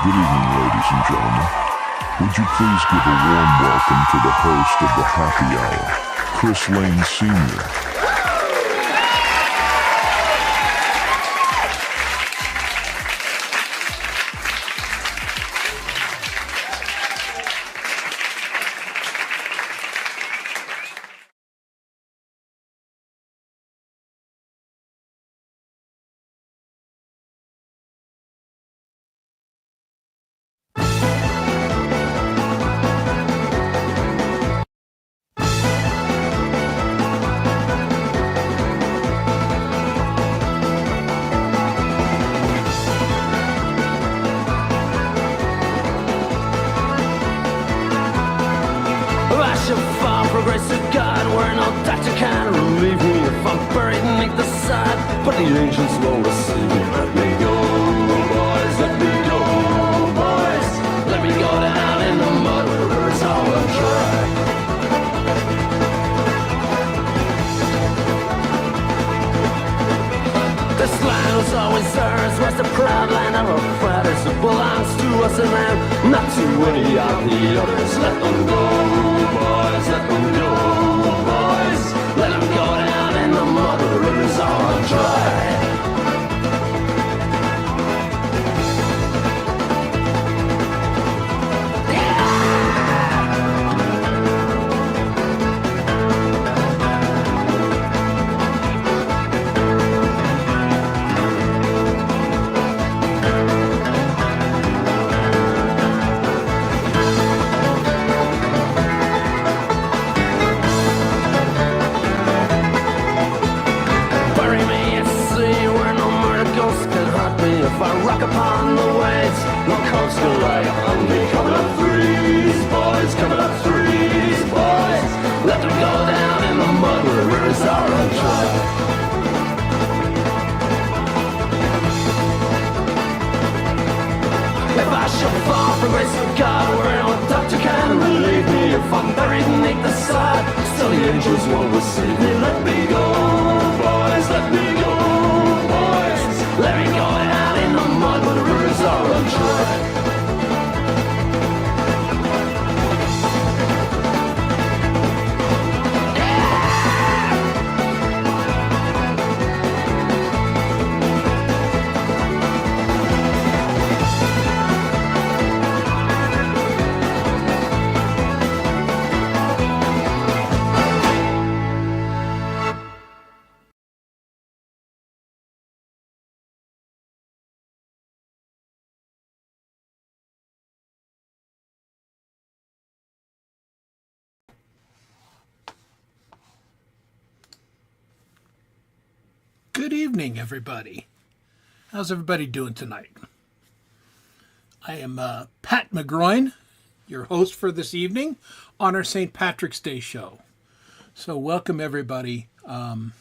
Good evening, ladies and gentlemen. Would you please give a warm welcome to the host of the Happy Hour, Chris Lane Sr. Progressive God, where no doctor can relieve me if I'm buried beneath the side. But the angels will receive me. Let me go, boys, let me go, boys. Let me go down in the mud where the rivers all run dry. This land was always ours, was the proud land of our fathers. It belongs to us and them, not to any of the others. Let them go, boys, let them go, boys. Let them go down in the mud where the rivers all dry. If I rock upon the waves, no coast can lay on me. Coming up threes, boys, coming up threes, boys. Let them go down in the mud where the rivers are dry. If I should fall from grace of God, where no doctor can relieve me, if I'm buried beneath the sod, still the angels won't receive me. Let me go, boys, let me go, boys. Let me go down in the mud where the rivers are dry. Good evening, everybody. How's everybody doing tonight? I am Pat McGroin, your host for this evening on our St. Patrick's Day show. So welcome, everybody. I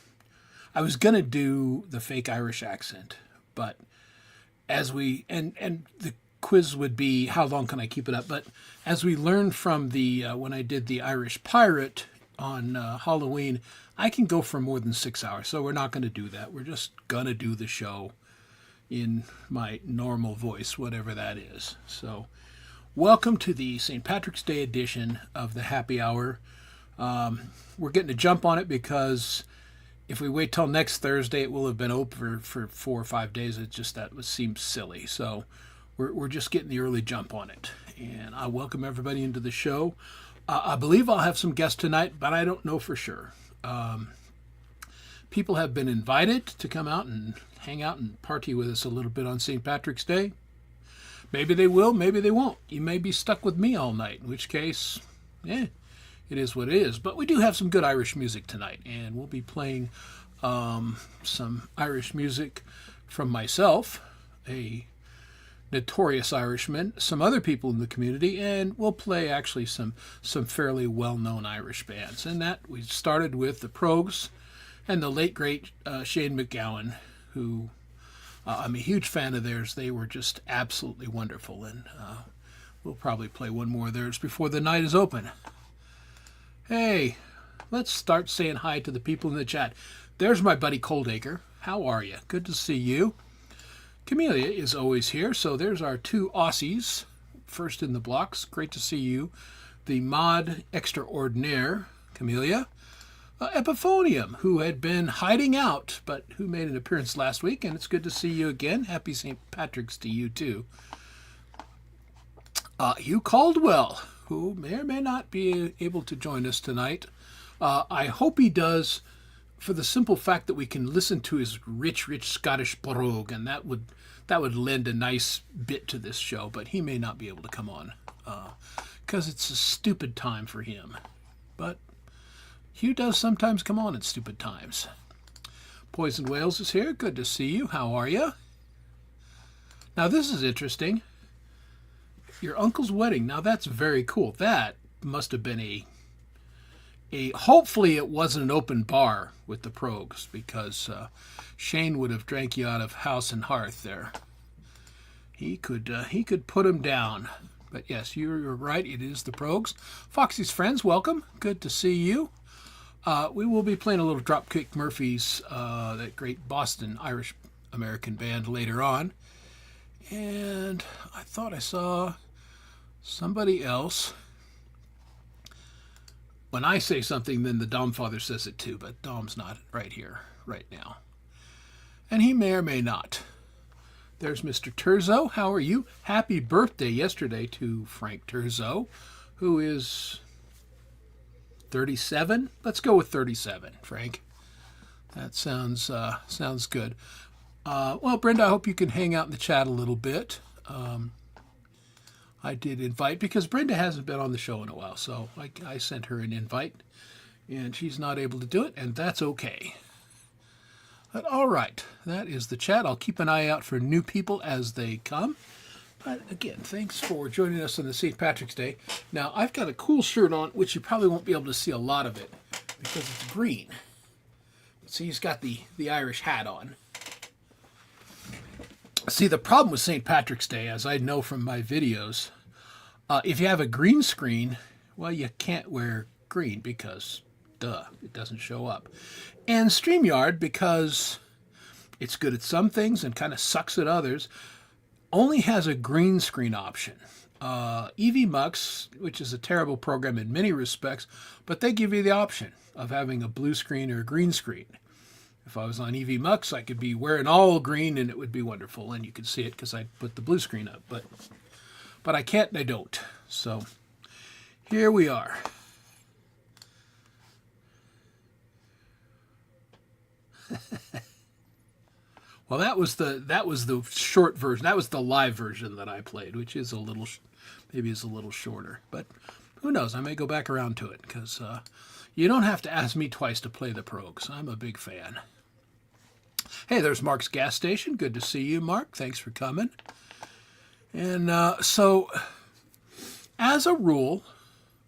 was going to do the fake Irish accent, but as we, and the quiz would be, how long can I keep it up? But as we learned from the, when I did the Irish Pirate on Halloween, I can go for more than 6 hours, so we're not going to do that. We're just going to do the show in my normal voice, whatever that is. So welcome to the St. Patrick's Day edition of the Happy Hour. We're getting a jump on it because if we wait till next Thursday, it will have been over for 4 or 5 days. It just, that seems silly. So we're just getting the early jump on it. And I welcome everybody into the show. I believe I'll have some guests tonight, but I don't know for sure. People have been invited to come out and hang out and party with us a little bit on St. Patrick's Day. Maybe they will, maybe they won't. You may be stuck with me all night, in which case, it is what it is. But we do have some good Irish music tonight, and we'll be playing some Irish music from myself, a notorious Irishman, some other people in the community, and we'll play actually some fairly well-known Irish bands. And that we started with the Progues and the late great Shane MacGowan, who I'm a huge fan of theirs. They were just absolutely wonderful, and we'll probably play one more of theirs before the night is open. Hey, let's start saying hi to the people in the chat. There's my buddy Coldacre. How are you? Good to see you. Camellia is always here, so there's our two Aussies, first in the blocks. Great to see you. The mod extraordinaire, Camellia. Epiphonium, who had been hiding out, but who made an appearance last week, and it's good to see you again. Happy St. Patrick's to you, too. Hugh Caldwell, who may or may not be able to join us tonight. I hope he does, for the simple fact that we can listen to his rich Scottish brogue, and that would lend a nice bit to this show, but he may not be able to come on, because it's a stupid time for him. But Hugh does sometimes come on at stupid times. Poison Wales is here. Good to see you. How are you? Now, this is interesting. Your uncle's wedding. Now, that's very cool. That must have been a hopefully it wasn't an open bar with the Progues, because Shane would have drank you out of house and hearth there. He could put him down. But yes, you're right. It is the Progues. Foxy's friends, welcome. Good to see you. We will be playing a little Dropkick Murphys, that great Boston Irish American band, later on. And I thought I saw somebody else. When I say something, then the Dom Father says it too, but Dom's not right here, right now. And he may or may not. There's Mr. Terzo. How are you? Happy birthday yesterday to Frank Terzo, who is 37? Let's go with 37, Frank. That sounds good. Well, Brenda, I hope you can hang out in the chat a little bit. I did invite, because Brenda hasn't been on the show in a while, so I sent her an invite, and she's not able to do it, and that's okay. But all right, that is the chat. I'll keep an eye out for new people as they come. But again, thanks for joining us on the St. Patrick's Day. Now, I've got a cool shirt on, which you probably won't be able to see a lot of it, because it's green. See, he's got the Irish hat on. See, the problem with St. Patrick's Day, as I know from my videos, if you have a green screen, well, you can't wear green because, duh, it doesn't show up. And StreamYard, because it's good at some things and kind of sucks at others, only has a green screen option. EVMux, which is a terrible program in many respects, but they give you the option of having a blue screen or a green screen. If I was on EVMux, I could be wearing all green and it would be wonderful, and you could see it because I put the blue screen up. But I can't and I don't. So here we are. Well, that was the short version. That was the live version that I played, which is maybe is a little shorter. But who knows? I may go back around to it, because you don't have to ask me twice to play the Progues. I'm a big fan. Hey, there's Mark's gas station. Good to see you, Mark. Thanks for coming. And so, as a rule,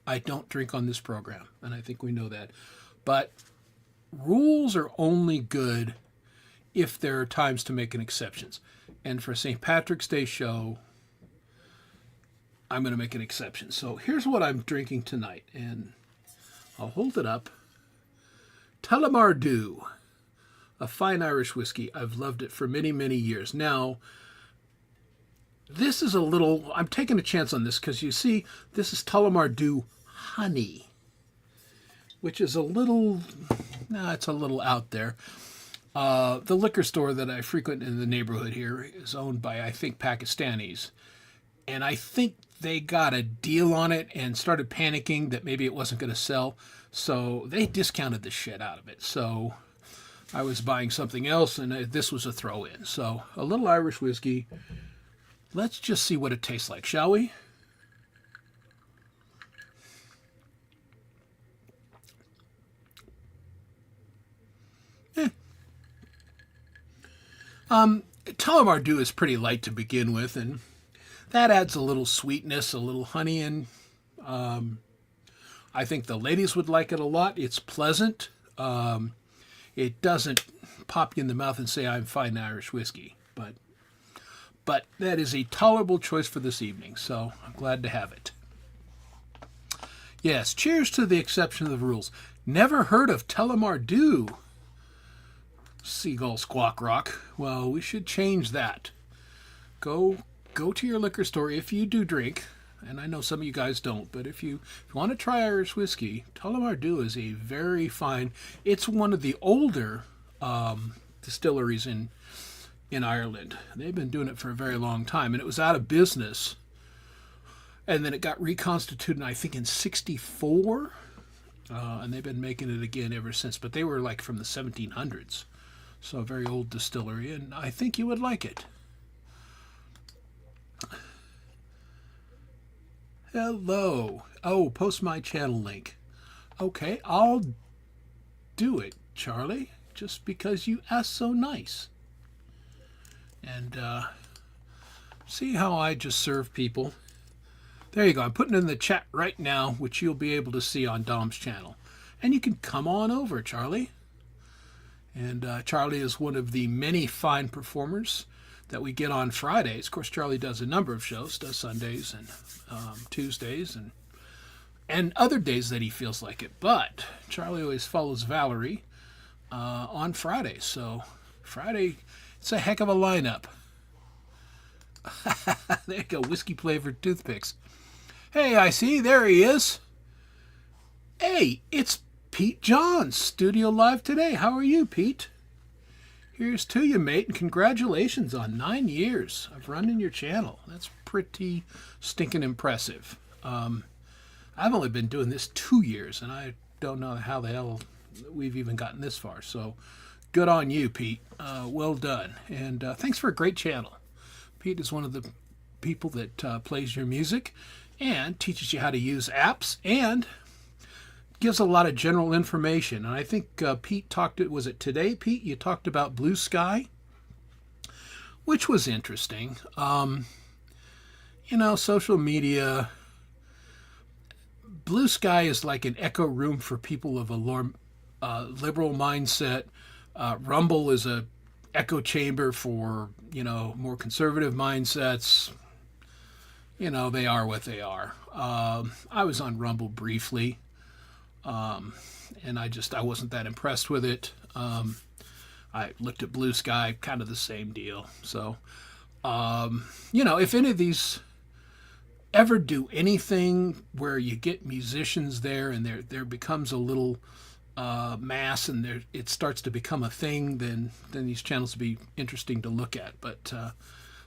I don't drink on this program, and I think we know that. But rules are only good if there are times to make an exceptions. And for St. Patrick's Day show, I'm going to make an exception. So here's what I'm drinking tonight, and I'll hold it up. Tullamore Dew, a fine Irish whiskey. I've loved it for many, many years. Now, this is I'm taking a chance on this, because you see, this is Tullamore Dew honey, which is it's a little out there. The liquor store that I frequent in the neighborhood here is owned by, I think, Pakistanis. And I think they got a deal on it and started panicking that maybe it wasn't going to sell. So they discounted the shit out of it. So I was buying something else, and this was a throw-in. So a little Irish whiskey. Let's just see what it tastes like, shall we? Tullamore Dew is pretty light to begin with, and that adds a little sweetness, a little honey, and I think the ladies would like it a lot. It's pleasant. It doesn't pop you in the mouth and say, I'm fine Irish whiskey, but that is a tolerable choice for this evening, so I'm glad to have it. Yes, cheers to the exception of the rules. Never heard of Tullamore Dew. Seagull Squawk Rock. Well, we should change that. go to your liquor store if you do drink, and I know some of you guys don't, but if you want to try Irish whiskey, Tullamore Dew is a very fine. It's one of the older distilleries in Ireland. They've been doing it for a very long time, and it was out of business, and then it got reconstituted, I think, in '64, and they've been making it again ever since. But they were like from the 1700s, so a very old distillery, and I think you would like it. Hello. Oh, post my channel link. Okay, I'll do it, Charlie, just because you asked so nice. And see how I just serve people. There you go. I'm putting it in the chat right now, which you'll be able to see on Dom's channel. And you can come on over, Charlie. And Charlie is one of the many fine performers that we get on Fridays. Of course, Charlie does a number of shows, does Sundays and Tuesdays and other days that he feels like it. But Charlie always follows Valerie on Fridays. So Friday, it's a heck of a lineup. There you go, whiskey-flavored toothpicks. Hey, I see, there he is. Hey, it's Pete Johns, studio live today. How are you, Pete? Here's to you, mate, and congratulations on 9 years of running your channel. That's pretty stinking impressive. I've only been doing this 2 years, and I don't know how the hell we've even gotten this far. So good on you, Pete. Well done. And thanks for a great channel. Pete is one of the people that plays your music and teaches you how to use apps and gives a lot of general information. And I think Pete talked, was it today, Pete? You talked about Blue Sky, which was interesting. You know, social media, Blue Sky is like an echo room for people of a liberal mindset. Rumble is a echo chamber for, you know, more conservative mindsets. You know, they are what they are. I was on Rumble briefly. And I wasn't that impressed with it. I looked at Blue Sky, kind of the same deal. So, you know, if any of these ever do anything where you get musicians there and there becomes a little mass and it starts to become a thing, then these channels will be interesting to look at. But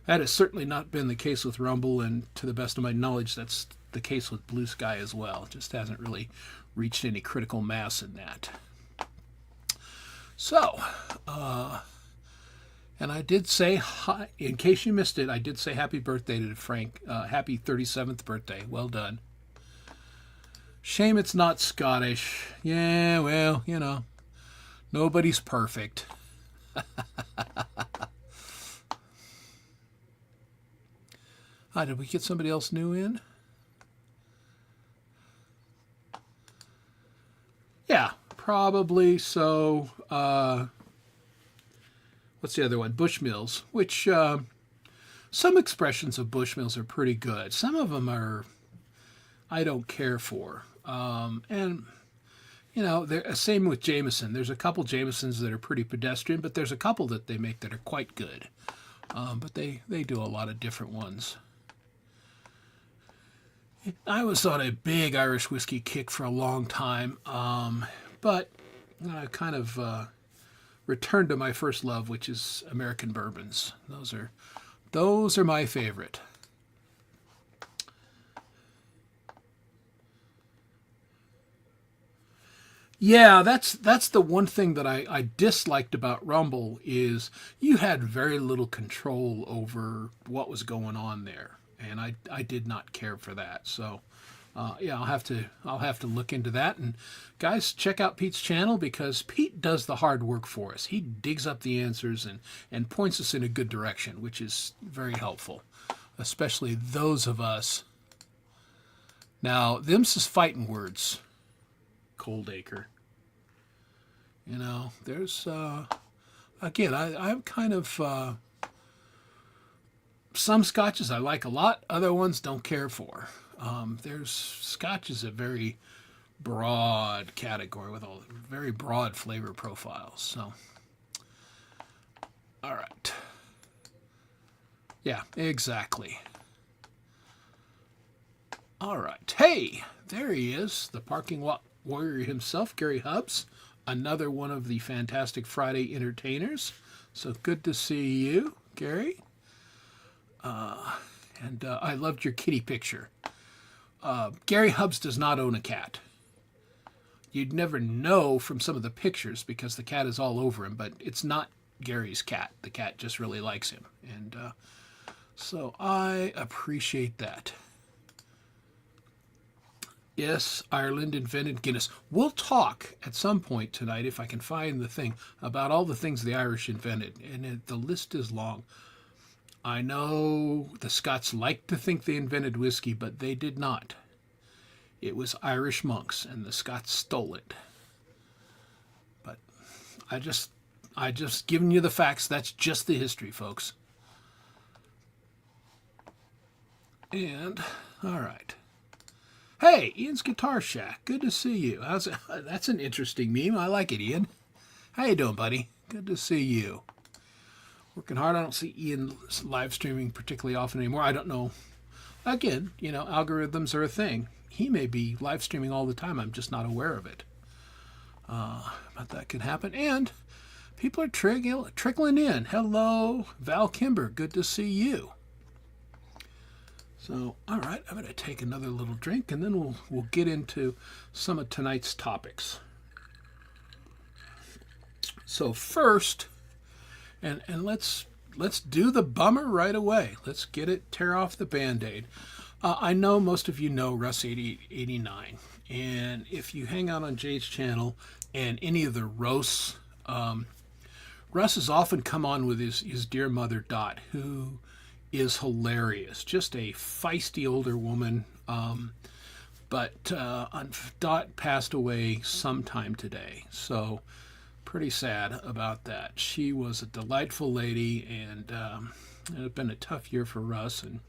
that has certainly not been the case with Rumble, and to the best of my knowledge, that's the case with Blue Sky as well. It just hasn't really reached any critical mass in that. So, and I did say, hi, in case you missed it, I did say happy birthday to Frank. Happy 37th birthday. Well done. Shame it's not Scottish. Yeah, well, you know, nobody's perfect. Did we get somebody else new in? Yeah, probably. So, what's the other one? Bushmills, which some expressions of Bushmills are pretty good. Some of them are I don't care for. And, you know, same with Jameson. There's a couple Jamesons that are pretty pedestrian, but there's a couple that they make that are quite good. But they do a lot of different ones. I was on a big Irish whiskey kick for a long time, but I kind of returned to my first love, which is American bourbons. Those are my favorite. Yeah, that's the one thing that I disliked about Rumble is you had very little control over what was going on there. And I did not care for that. So, yeah, I'll have to look into that. And guys, check out Pete's channel because Pete does the hard work for us. He digs up the answers and points us in a good direction, which is very helpful, especially those of us. Now, them's is fighting words, Coldacre. You know, there's again, I'm kind of. Some scotches I like a lot, other ones don't care for. There's Scotch is a very broad category with a very broad flavor profiles. So, all right. Yeah, exactly. All right. Hey, there he is, the parking lot warrior himself, Gary Hubbs, another one of the Fantastic Friday entertainers. So good to see you, Gary. And I loved your kitty picture. Gary Hubbs does not own a cat. You'd never know from some of the pictures because the cat is all over him, but it's not Gary's cat. The cat just really likes him. And so I appreciate that. Yes, Ireland invented Guinness. We'll talk at some point tonight, if I can find the thing, about all the things the Irish invented. And the list is long. I know the Scots like to think they invented whiskey, but they did not. It was Irish monks, and the Scots stole it. But I just giving you the facts. That's just the history, folks. And all right. Hey, Ian's Guitar Shack. Good to see you. How's it? That's an interesting meme. I like it, Ian. How you doing, buddy? Good to see you. Working hard. I don't see Ian live streaming particularly often anymore. I don't know. Again, algorithms are a thing. He may be live streaming all the time. I'm just not aware of it. But that could happen. And people are trickling in. Hello, Val Kimber. Good to see you. So, all right, I'm going to take another little drink, and then we'll get into some of tonight's topics. So first, and let's do the bummer right away. Let's tear off the Band-Aid. I know most of you know Russ 8089, and if you hang out on Jade's channel and any of the roasts, Russ has often come on with his dear mother Dot, who is hilarious. Just a feisty older woman. But Dot passed away sometime today. So pretty sad about that. She was a delightful lady, and it had been a tough year for Russ. And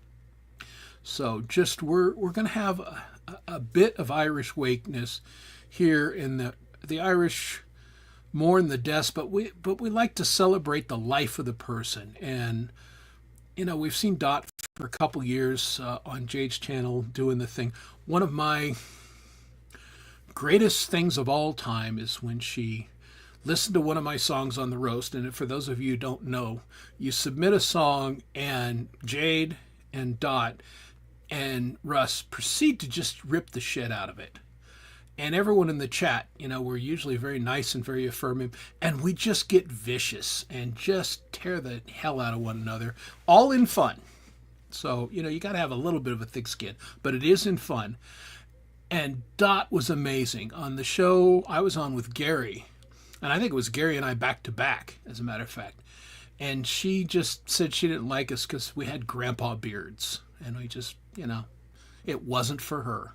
so just we're going to have a bit of Irish wakeness here in the Irish mourn the deaths, but we like to celebrate the life of the person. And we've seen Dot for a couple years on Jade's channel doing the thing. One of my greatest things of all time is when she listened to one of my songs on the roast. And for those of you who don't know, you submit a song and Jade and Dot and Russ proceed to just rip the shit out of it. And everyone in the chat, we're usually very nice and very affirming, and we just get vicious and just tear the hell out of one another, all in fun. So, you got to have a little bit of a thick skin, but it is in fun. And Dot was amazing. On the show I was on with Gary, and I think it was Gary and I back to back, as a matter of fact. And she just said she didn't like us because we had grandpa beards, and we just, it wasn't for her.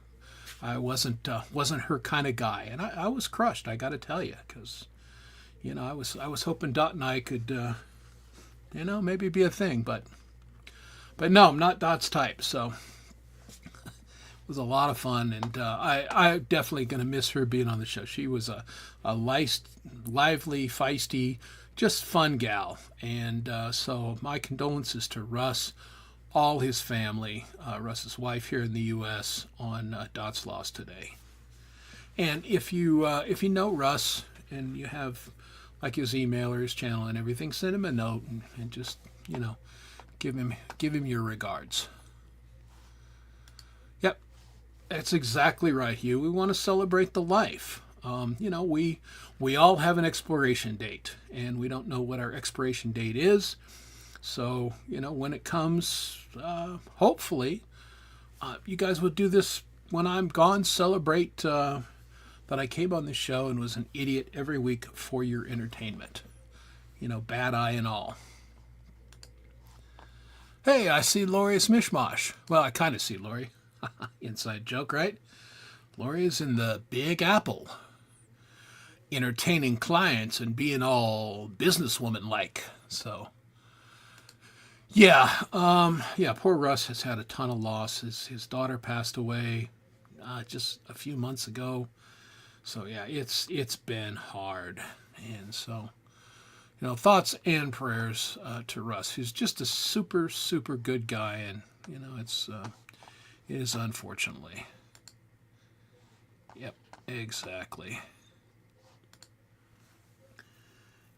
I wasn't her kind of guy, and I was crushed. I got to tell you, because I was hoping Dot and I could maybe be a thing, but no, I'm not Dot's type. So it was a lot of fun, and I definitely going to miss her being on the show. She was a lively, feisty, just fun gal, and so my condolences to Russ, all his family, Russ's wife here in the U.S. on Dot's loss today. And if you know Russ and you have like his email or his channel and everything, send him a note and just give him your regards. Yep, that's exactly right, Hugh. We want to celebrate the life. We all have an expiration date, and we don't know what our expiration date is. So, when it comes, hopefully, you guys will do this when I'm gone. Celebrate that I came on this show and was an idiot every week for your entertainment. Bad eye and all. Hey, I see Lori's Mishmash. Well, I kind of see Lori. Inside joke, right? Lori is in the Big Apple, entertaining clients and being all businesswoman-like. So... Yeah, poor Russ has had a ton of losses. His daughter passed away just a few months ago. So yeah, it's been hard. And so thoughts and prayers to Russ, who's just a super, super good guy. And, it is unfortunately. Yep, exactly.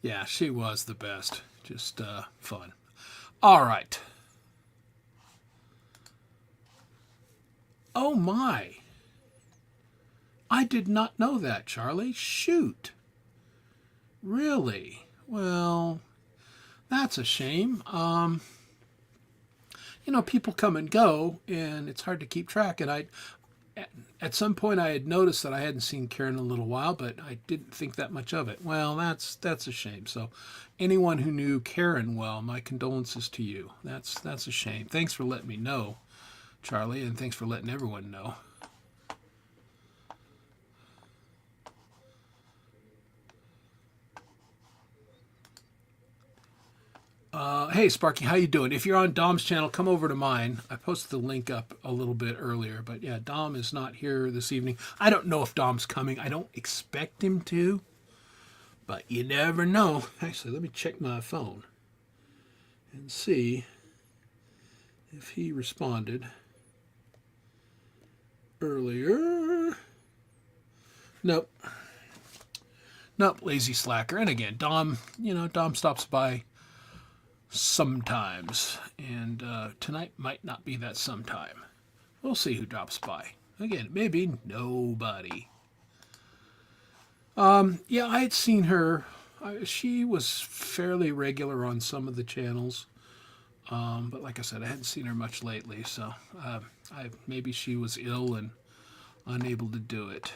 Yeah, she was the best. Just fun. All right. Oh my. I did not know that, Charlie. Shoot. Really? Well, that's a shame. People come and go, and it's hard to keep track. And at some point, I had noticed that I hadn't seen Karen in a little while, but I didn't think that much of it. Well, that's a shame. So, anyone who knew Karen well, my condolences to you. That's a shame. Thanks for letting me know, Charlie, and thanks for letting everyone know. Hey, Sparky, how you doing? If you're on Dom's channel, come over to mine. I posted the link up a little bit earlier, but yeah, Dom is not here this evening. I don't know if Dom's coming. I don't expect him to, but you never know. Actually, let me check my phone and see if he responded earlier. Nope. Nope, lazy slacker. And again, Dom stops by sometimes, and tonight might not be that sometime. We'll see who drops by. Again, maybe nobody. Yeah, I had seen her. She was fairly regular on some of the channels, but like I said, I hadn't seen her much lately, so maybe she was ill and unable to do it.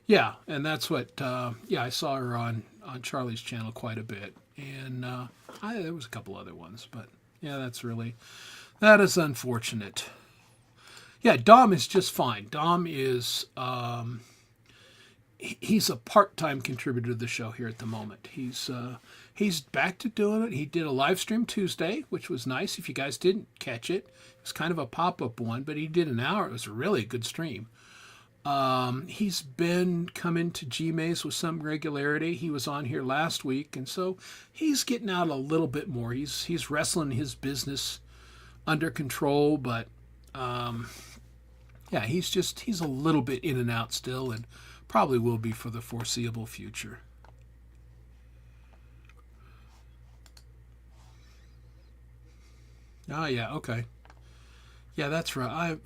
Yeah, and that's what, I saw her on Charlie's channel quite a bit. And there was a couple other ones, but yeah, that is unfortunate. Yeah, Dom is just fine. Dom is, he's a part-time contributor to the show here at the moment. He's back to doing it. He did a live stream Tuesday, which was nice. If you guys didn't catch it, it was kind of a pop-up one, but he did an hour. It was a really good stream. He's been coming to GMAs with some regularity. He was on here last week, and so he's getting out a little bit more. He's wrestling his business under control, but he's a little bit in and out still, and probably will be for the foreseeable future. Oh yeah, okay. Yeah, that's right.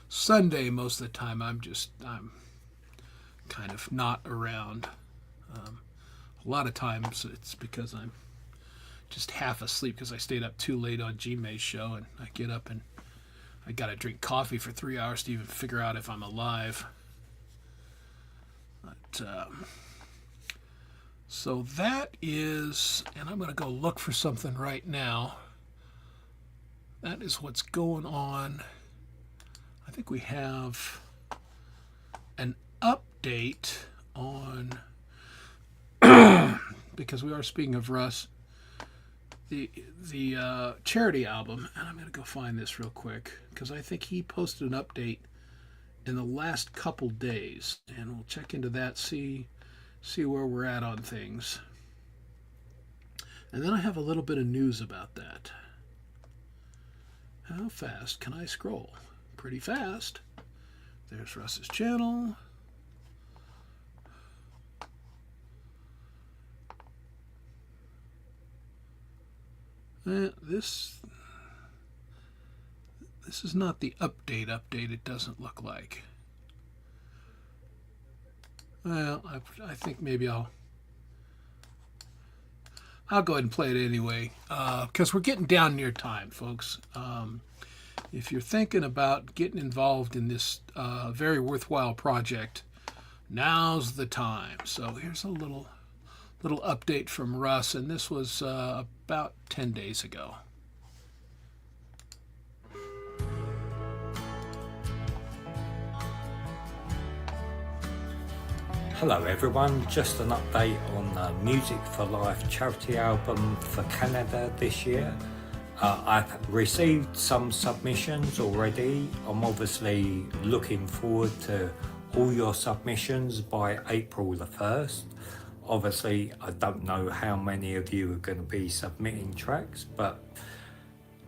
Sunday, most of the time, I'm kind of not around. A lot of times it's because I'm just half asleep because I stayed up too late on G-May's show, and I get up and I got to drink coffee for 3 hours to even figure out if I'm alive. But, so that is, and I'm going to go look for something right now. That is what's going on. I think we have an update on, because we are speaking of Russ, the charity album, and I'm going to go find this real quick, because I think he posted an update in the last couple days, and we'll check into that, see where we're at on things. And then I have a little bit of news about that. How fast can I scroll? Pretty fast. There's Russ's channel. This is not the update, it doesn't look like. Well, I think maybe I'll go ahead and play it anyway, because we're getting down near time, folks. If you're thinking about getting involved in this very worthwhile project, now's the time. So here's a little update from Russ, and this was about 10 days ago. Hello everyone, just an update on the Music for Life charity album for Canada this year. I've received some submissions already. I'm obviously looking forward to all your submissions by April the 1st. Obviously, I don't know how many of you are going to be submitting tracks, but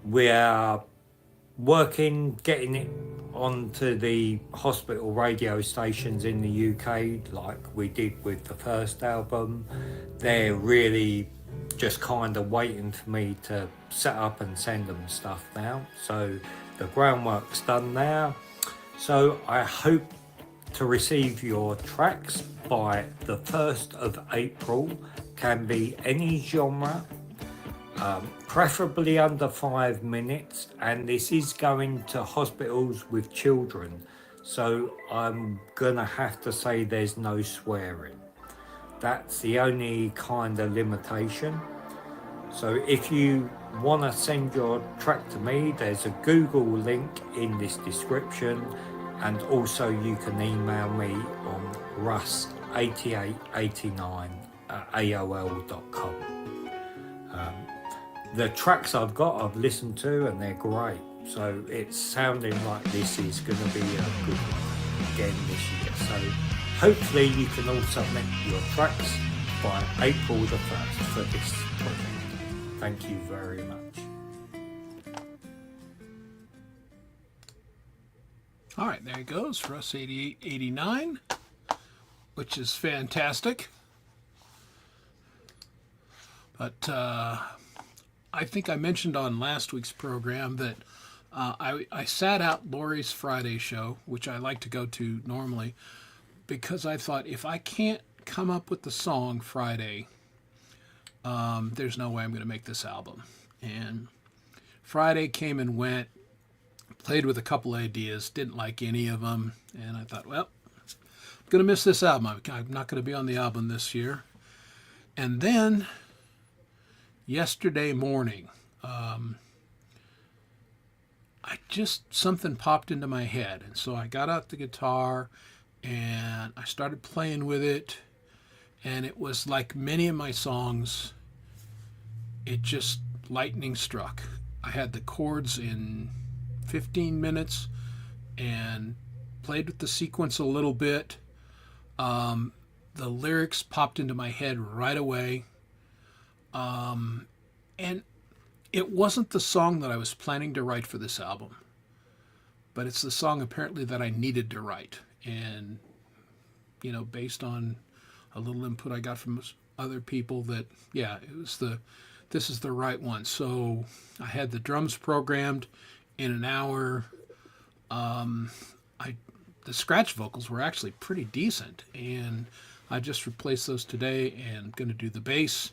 we are working, getting it onto the hospital radio stations in the UK like we did with the first album. They're really just kind of waiting for me to set up and send them stuff now. So the groundwork's done now. So I hope to receive your tracks by the 1st of April. Can be any genre, preferably under 5 minutes, and this is going to hospitals with children, so I'm gonna have to say there's no swearing. That's the only kind of limitation. So if you want to send your track to me, there's a Google link in this description, and also you can email me on russ8889@aol.com. The tracks I've got, I've listened to, and they're great. So it's sounding like this is going to be a good one again this year. So hopefully you can all submit your tracks by April the 1st for this project. Thank you very much. All right, there it goes for us, 8889, which is fantastic. But I think I mentioned on last week's program that I sat out Lori's Friday show, which I like to go to normally, because I thought if I can't come up with the song Friday, there's no way I'm going to make this album. And Friday came and went, played with a couple ideas, didn't like any of them, and I thought, well, I'm going to miss this album. I'm not going to be on the album this year. And then yesterday morning, something popped into my head, and so I got out the guitar and I started playing with it, and it was like many of my songs, it just lightning struck. I had the chords in 15 minutes and played with the sequence a little bit. The lyrics popped into my head right away. And it wasn't the song that I was planning to write for this album, but it's the song apparently that I needed to write. And, you know, based on a little input I got from other people, that, yeah, this is the right one. So I had the drums programmed in an hour. The scratch vocals were actually pretty decent, and I just replaced those today, and I'm going to do the bass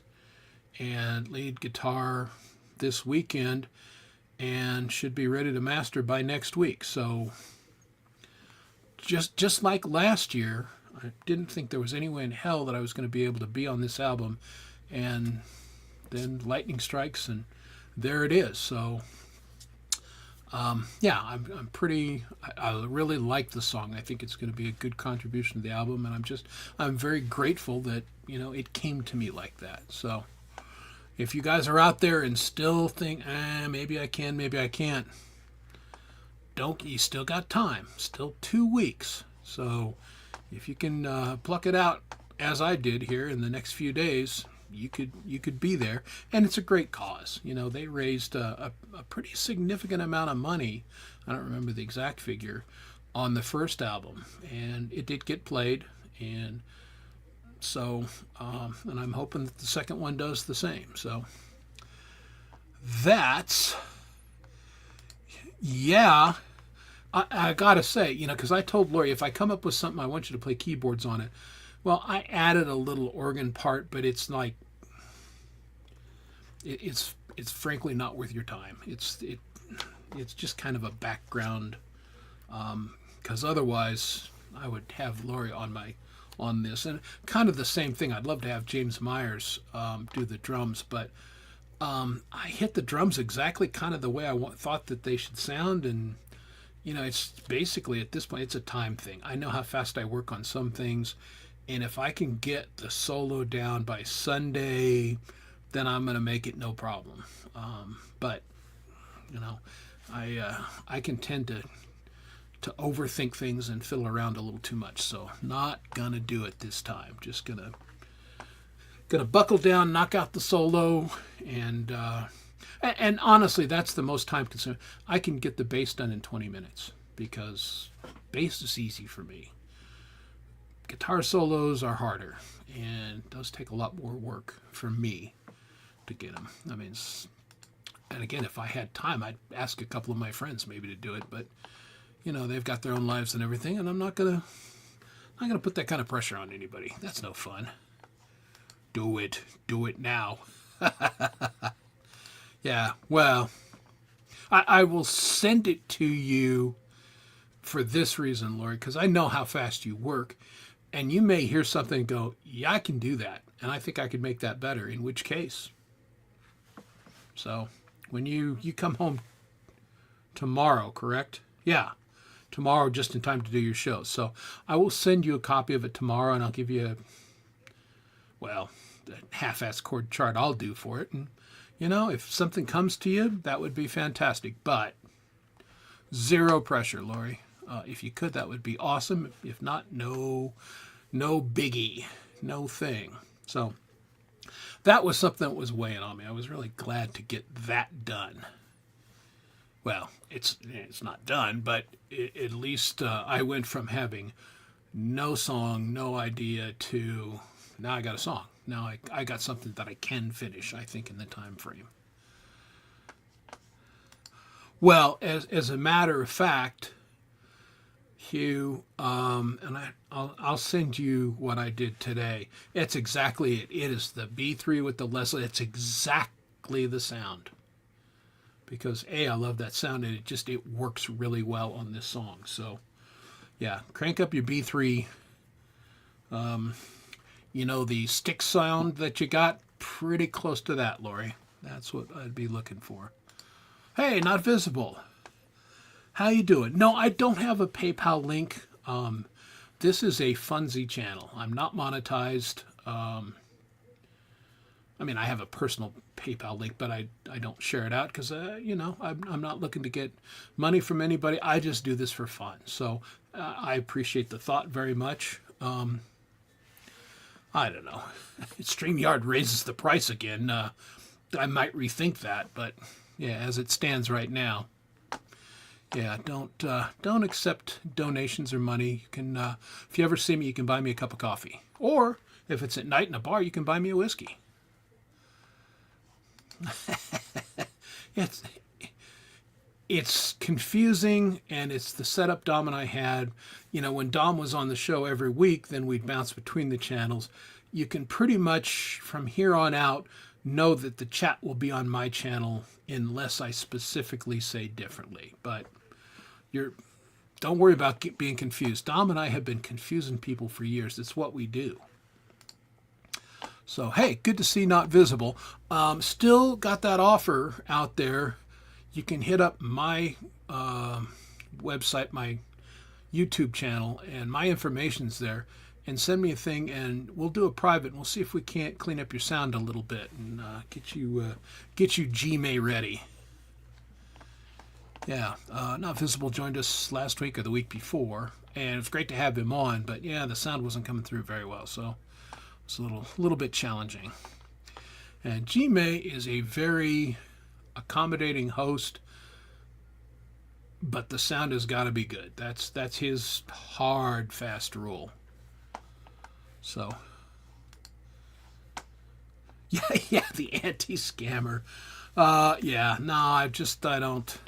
and lead guitar this weekend, and should be ready to master by next week. So just like last year, I didn't think there was any way in hell that I was going to be able to be on this album, and then lightning strikes and there it is. So yeah, I'm pretty, I really like the song. I think it's going to be a good contribution to the album, and I'm very grateful that, you know, it came to me like that. So if you guys are out there and still think, maybe I can, maybe I can't, you still got time, still 2 weeks. So if you can pluck it out as I did here in the next few days, you could be there. And it's a great cause. You know, they raised a pretty significant amount of money, I don't remember the exact figure, on the first album, and it did get played. And so and I'm hoping that the second one does the same. So that's, yeah, I gotta say, you know, because I told Lori, if I come up with something, I want you to play keyboards on it. Well, I added a little organ part, but it's like, it's frankly not worth your time. It's just kind of a background, because otherwise I would have Lori on this, and kind of the same thing. I'd love to have James Myers do the drums, but I hit the drums exactly kind of the way I thought that they should sound, and you know, it's basically at this point it's a time thing. I know how fast I work on some things. And if I can get the solo down by Sunday, then I'm going to make it no problem. But, you know, I can tend to overthink things and fiddle around a little too much. So not gonna do it this time. Just gonna buckle down, knock out the solo, and honestly, that's the most time consuming. I can get the bass done in 20 minutes because bass is easy for me. Guitar solos are harder, and those take a lot more work for me to get them. I mean, and again, if I had time, I'd ask a couple of my friends maybe to do it, but you know, they've got their own lives and everything, and I'm not gonna put that kind of pressure on anybody. That's no fun. Do it now. Yeah, well, I will send it to you for this reason, Lori, because I know how fast you work, and you may hear something and go, yeah, I can do that, and I think I could make that better, in which case. So when you come home tomorrow, correct? Yeah, tomorrow, just in time to do your show. So I will send you a copy of it tomorrow, and I'll give you the half-ass chord chart I'll do for it. And, you know, if something comes to you, that would be fantastic. But zero pressure, Lori. If you could, that would be awesome. If not, no biggie, no thing. So that was something that was weighing on me. I was really glad to get that done. Well, it's not done, but at least I went from having no song, no idea, to now I got a song. Now I got something that I can finish, I think, in the time frame. Well, as a matter of fact, Hugh, and I'll send you what I did today. It's exactly it. It is the B3 with the Leslie. It's exactly the sound. Because I love that sound, and it works really well on this song. So, yeah, crank up your B3. You know, the stick sound that you got, pretty close to that, Lori. That's what I'd be looking for. Hey, not visible. How you doing? No, I don't have a PayPal link. This is a Funzy channel. I'm not monetized. I mean, I have a personal PayPal link, but I don't share it out because, you know, I'm not looking to get money from anybody. I just do this for fun. So I appreciate the thought very much. I don't know. StreamYard raises the price again. I might rethink that, but yeah, as it stands right now, yeah, don't accept donations or money. You can, if you ever see me, you can buy me a cup of coffee, or if it's at night in a bar, you can buy me a whiskey. It's confusing, and it's the setup Dom and I had. You know, when Dom was on the show every week, then we'd bounce between the channels. You can pretty much, from here on out, know that the chat will be on my channel unless I specifically say differently. But don't worry about being confused. Dom and I have been confusing people for years. It's what we do. So, hey, good to see Not Visible. Still got that offer out there. You can hit up my website, my YouTube channel, and my information's there, and send me a thing, and we'll do a private, and we'll see if we can't clean up your sound a little bit and get you Gmail ready. Yeah, Not Visible joined us last week or the week before, and it was great to have him on, but yeah, the sound wasn't coming through very well, so it's a little bit challenging. And Gmail is a very accommodating host, but the sound has got to be good. That's his hard, fast rule. So, yeah, the anti-scammer. Yeah, no, I don't.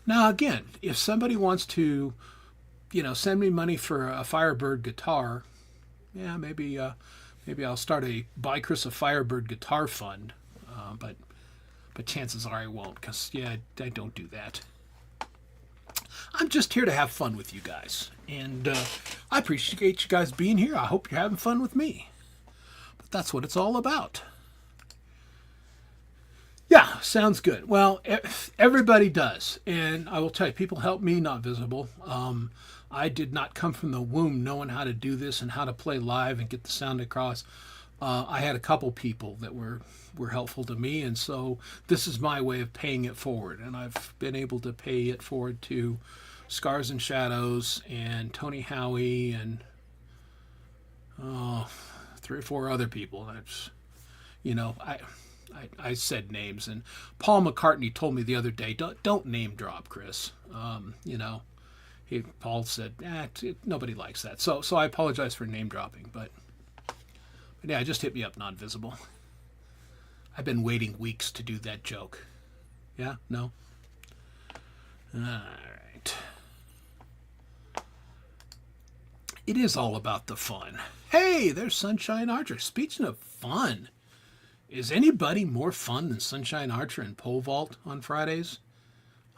Now, again, if somebody wants to, you know, send me money for a Firebird guitar, yeah, maybe I'll start a Buy Chris a Firebird guitar fund, but chances are I won't, because, yeah, I don't do that. I'm just here to have fun with you guys, and I appreciate you guys being here. I hope you're having fun with me, but that's what it's all about. Yeah, sounds good. Well, everybody does, and I will tell you, people help me, Not Visible. I did not come from the womb knowing how to do this and how to play live and get the sound across. I had a couple people that were helpful to me, and so this is my way of paying it forward, and I've been able to pay it forward to Scars and Shadows and Tony Howie and 3 or 4 other people. That's, I said names, and Paul McCartney told me the other day, don't name drop, Chris. Paul said, nobody likes that. So I apologize for name dropping, but yeah, just hit me up, non-visible. I've been waiting weeks to do that joke. Yeah? No? All right. It is all about the fun. Hey, there's Sunshine Archer. Speaking of fun, is anybody more fun than Sunshine Archer and Pole Vault on Fridays?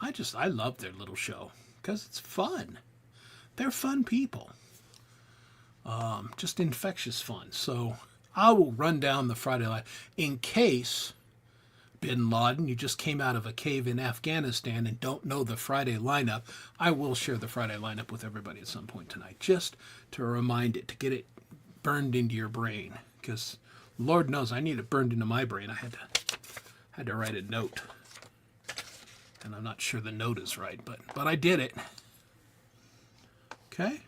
I love their little show because it's fun. They're fun people. Just infectious fun. So I will run down the Friday line in case, Bin Laden, you just came out of a cave in Afghanistan and don't know the Friday lineup. I will share the Friday lineup with everybody at some point tonight, just to remind it, to get it burned into your brain. Because Lord knows I need it burned into my brain. I had to write a note. And I'm not sure the note is right, but I did it. Okay.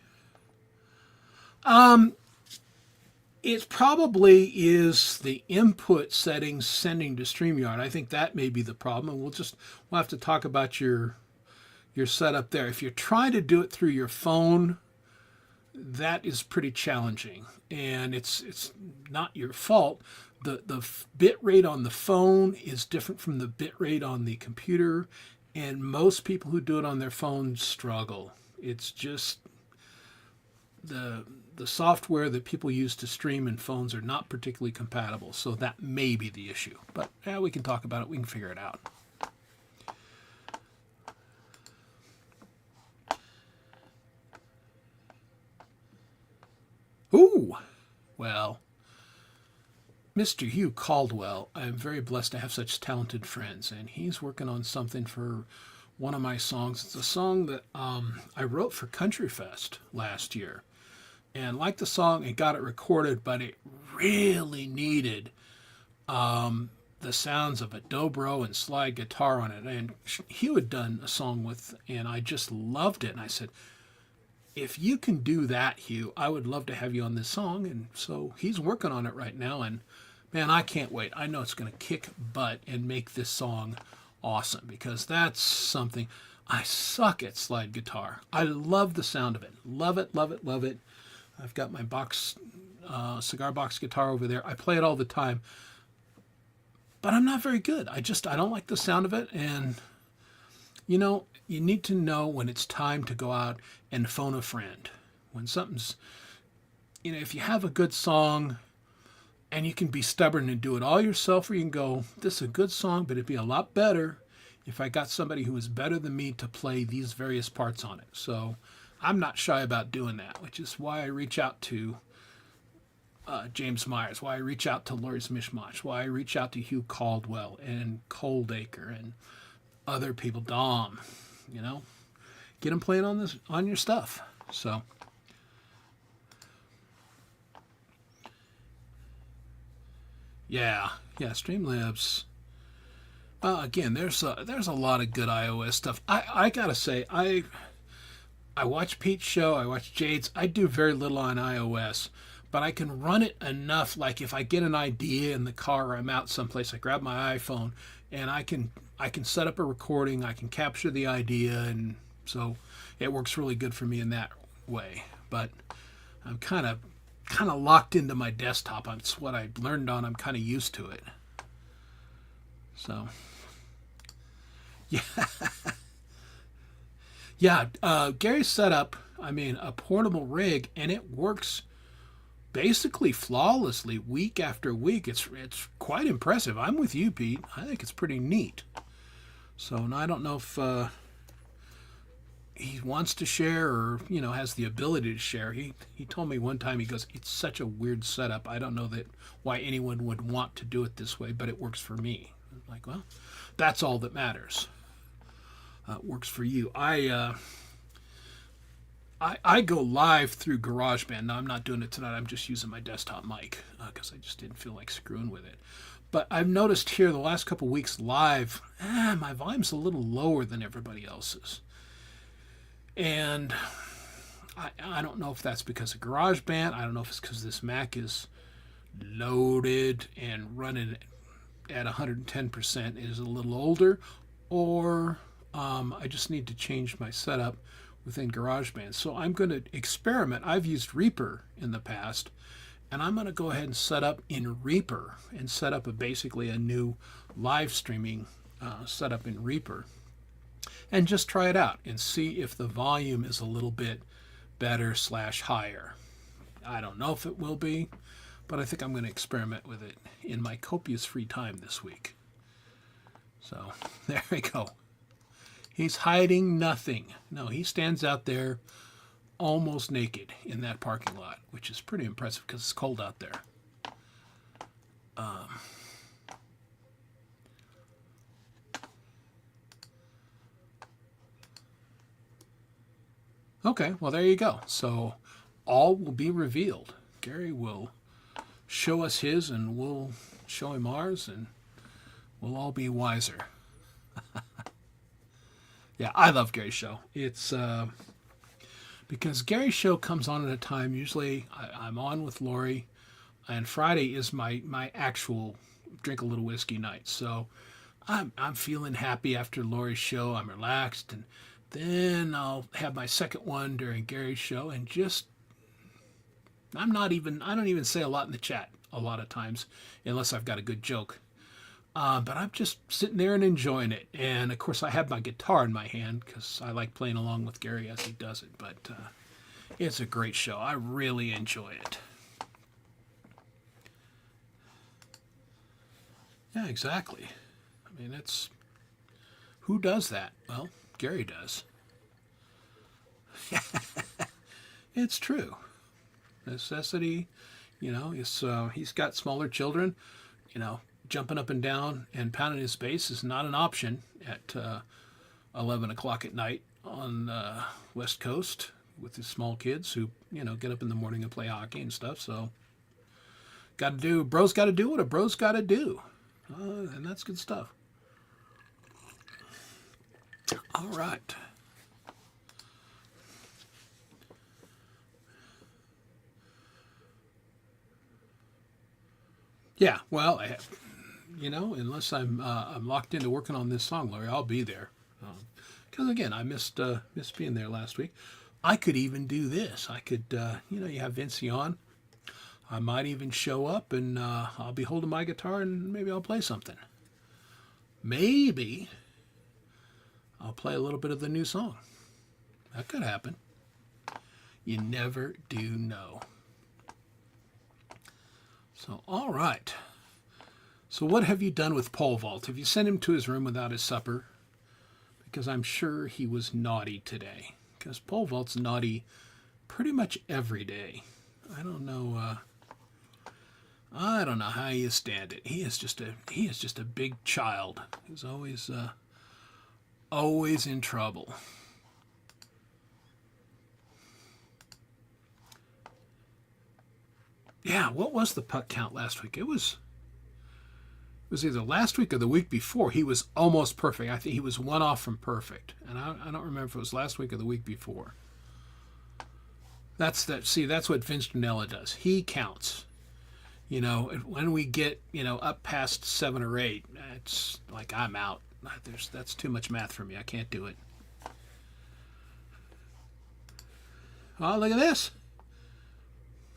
It probably is the input settings sending to StreamYard. I think that may be the problem. And we'll have to talk about your setup there. If you're trying to do it through your phone, that is pretty challenging, and it's not your fault. The bit rate on the phone is different from the bit rate on the computer, and most people who do it on their phone struggle. It's just the software that people use to stream in phones are not particularly compatible, so that may be the issue. But yeah, we can talk about it. We can figure it out. Ooh, well, Mr. Hugh Caldwell, I'm very blessed to have such talented friends, and he's working on something for one of my songs. It's a song that I wrote for Country Fest last year, and like the song, it got it recorded, but it really needed the sounds of a dobro and slide guitar on it, and Hugh had done a song with, and I just loved it, and I said, if you can do that, Hugh, I would love to have you on this song. And so he's working on it right now. And man, I can't wait. I know it's going to kick butt and make this song awesome, because that's something. I suck at slide guitar. I love the sound of it. Love it, love it, love it. I've got my cigar box guitar over there. I play it all the time. But I'm not very good. I don't like the sound of it. And, you need to know when it's time to go out and phone a friend. When something's, if you have a good song and you can be stubborn and do it all yourself, or you can go, this is a good song, but it'd be a lot better if I got somebody who is better than me to play these various parts on it. So I'm not shy about doing that, which is why I reach out to James Myers, why I reach out to Laurie's Mishmash, why I reach out to Hugh Caldwell and Coldacre and other people, Dom, get them playing on your stuff. So, yeah, Streamlabs. Again, there's a lot of good iOS stuff. I gotta say, I watch Pete's show, I watch Jade's. I do very little on iOS, but I can run it enough. Like if I get an idea in the car or I'm out someplace, I grab my iPhone and I can set up a recording. I can capture the idea, and so it works really good for me in that way. But I'm kind of locked into my desktop. It's what I learned on. I'm kind of used to it. So, yeah. Yeah, Gary set up, a portable rig, and it works basically flawlessly week after week. It's quite impressive. I'm with you, Pete. I think it's pretty neat. So, and I don't know if he wants to share or, has the ability to share. He told me one time, he goes, it's such a weird setup. I don't know why anyone would want to do it this way, but it works for me. I'm like, well, that's all that matters. It works for you. I go live through GarageBand. Now, I'm not doing it tonight. I'm just using my desktop mic because I just didn't feel like screwing with it. But I've noticed here the last couple weeks live, my volume's a little lower than everybody else's. And I don't know if that's because of GarageBand. I don't know if it's because this Mac is loaded and running at 110%, is a little older, or I just need to change my setup within GarageBand. So I'm going to experiment. I've used Reaper in the past, and I'm going to go ahead and set up in Reaper and set up basically a new live streaming setup in Reaper, and just try it out and see if the volume is a little bit better / higher. I don't know if it will be, but I think I'm going to experiment with it in my copious free time this week. So there we go. He's hiding nothing. No, he stands out there almost naked in that parking lot, which is pretty impressive because it's cold out there. Okay, well, there you go. So all will be revealed. Gary will show us his, and we'll show him ours, and we'll all be wiser. Yeah, I love Gary's show. It's because Gary's show comes on at a time, usually I'm on with Lori, and Friday is my actual drink a little whiskey night. So I'm feeling happy after Lori's show. I'm relaxed, and then I'll have my second one during Gary's show, and just I don't even say a lot in the chat a lot of times unless I've got a good joke. But I'm just sitting there and enjoying it. And of course I have my guitar in my hand because I like playing along with Gary as he does it. But it's a great show. I really enjoy it. Yeah, exactly. I mean, who does that? Well, Gary does. It's true. Necessity, he's got smaller children, jumping up and down and pounding his bass is not an option at 11 o'clock at night on the West Coast with his small kids who, get up in the morning and play hockey and stuff. So bro's got to do what a bro's got to do. And that's good stuff. All right. Yeah, well, unless I'm locked into working on this song, Larry, I'll be there. Because again, I missed being there last week. I could even do this. I could, you have Vincie on. I might even show up and I'll be holding my guitar and maybe I'll play something. Maybe I'll play a little bit of the new song. That could happen. You never do know. So, all right. So what have you done with Pole Vault? Have you sent him to his room without his supper? Because I'm sure he was naughty today. Because Pole Vault's naughty pretty much every day. I don't know how you stand it. He is just a big child who's always in trouble. Yeah, what was the puck count last week? It was either last week or the week before. He was almost perfect. I think he was one off from perfect. And I don't remember if it was last week or the week before. That's what Vince Janella does. He counts. When we get, up past 7 or 8, it's like I'm out. That's too much math for me. I can't do it. Oh, look at this.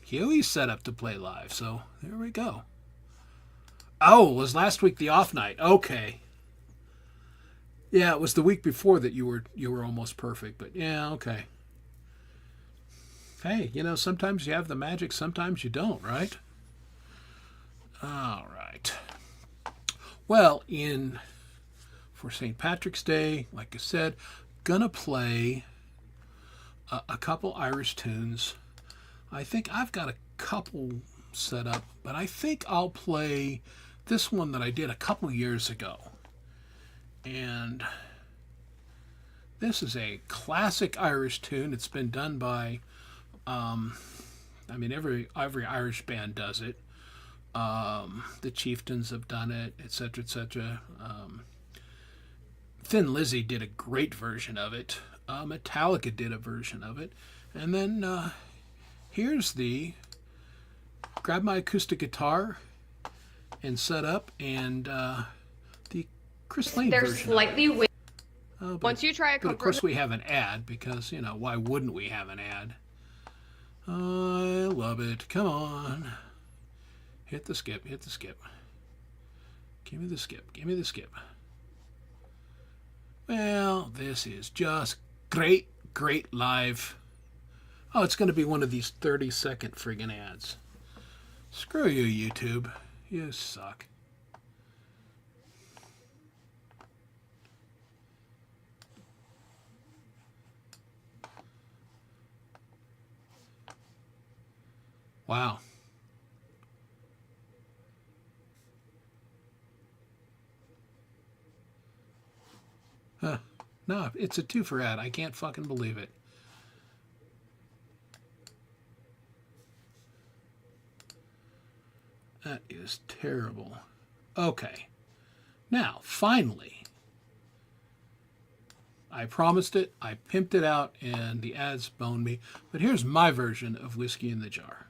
Huey's set up to play live, so there we go. Oh, was last week the off night? Okay. Yeah, it was the week before that you were almost perfect, but yeah, okay. Hey, sometimes you have the magic, sometimes you don't, right? All right. Well, for St. Patrick's Day, like I said, gonna play a couple Irish tunes. I think I've got a couple set up, but I think I'll play this one that I did a couple years ago. And this is a classic Irish tune. It's been done by, every Irish band does it. The Chieftains have done it, etc., etc. Thin Lizzy did a great version of it. Metallica did a version of it. And then here's the grab my acoustic guitar and set up, and the Chris Lane They're version. slightly Once you try a But of comfort, course we have an ad because, why wouldn't we have an ad? I love it. Come on. Hit the skip, hit the skip. Give me the skip, give me the skip. Well, this is just great, great live. Oh, it's going to be one of these 30-second friggin' ads. Screw you, YouTube. You suck. Wow. No, it's a 2 for ad. I can't fucking believe it. That is terrible. Okay. Now, finally, I promised it, I pimped it out, and the ads boned me. But here's my version of Whiskey in the Jar.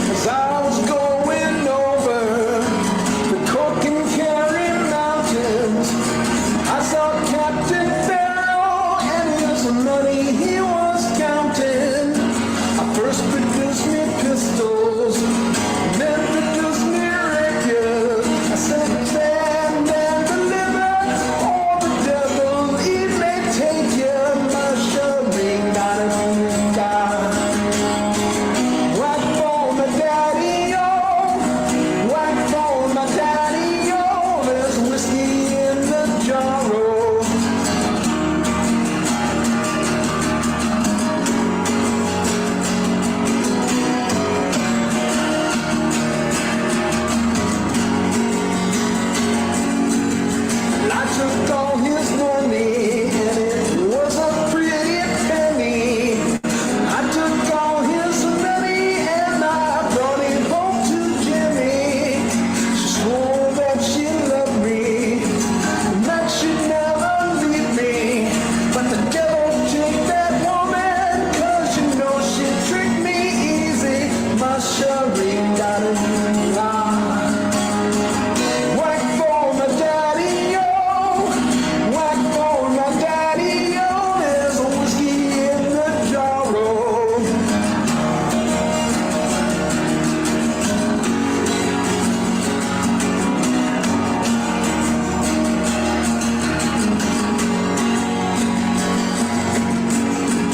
As I was going over the Cork and Kerry mountains, I saw Captain Farrell and his money he was counting. I first produced me pistols, then produced me rapiers. I said, stand and deliver, or the devil he may take you. My shoving, not a die. Whack for my daddy-o, whack for my daddy-o, there's whiskey in the jar-o. I took all his money, and it was a pretty penny. I took all his money, and I brought it home to Jimmy. She swore that she loved me, and that she'd never leave me. But the devil took that woman, 'cause you know she tricked me easy. My sherry got a new lie. Whack for my daddy-o, whack for my daddy-o, there's a whiskey in the jar-o.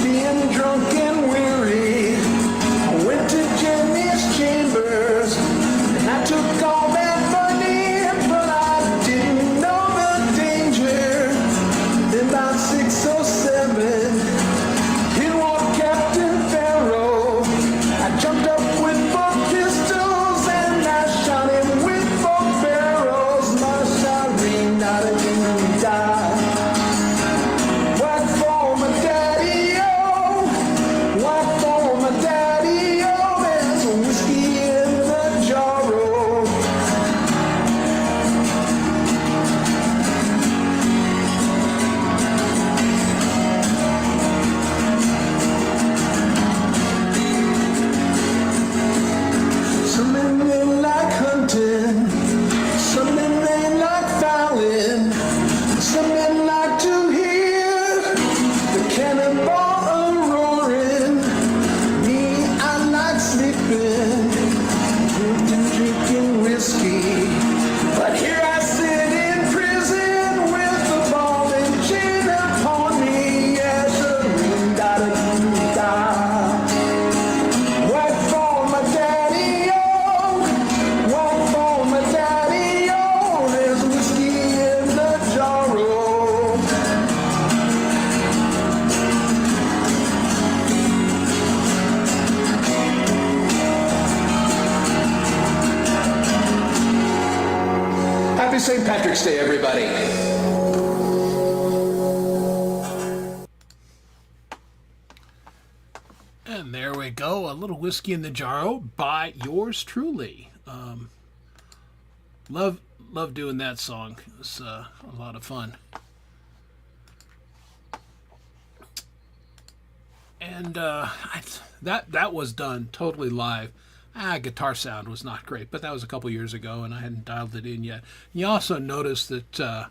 Being drunk and weary, I went to Jimmy's chambers, and I took all that money, but I didn't know the danger. Then about 6 or 7, here walked Captain Farrell. I jumped up with both pistols, and I shot him with both barrels. My shotgun, not a new die. Whack for my daddy-o, whack for my daddy-o, there's a whiskey in the jar-o. Some men they like hunting, some men they like fouling, some men like to hear the cannonball a-roaring. Me, I like sleeping, drinking whiskey. But here I sit in prison with the ball and chain upon me. Yes, a ring, da-da-doo-da. Whack for my daddy-o, whack for my daddy-o, there's whiskey in the jar-o. Happy St. Patrick's Day, everybody. a little whiskey in the jar by yours truly. Love doing that song. It was a lot of fun. And that was done totally live. Guitar sound was not great, but that was a couple years ago, and I hadn't dialed it in yet. You also noticed that I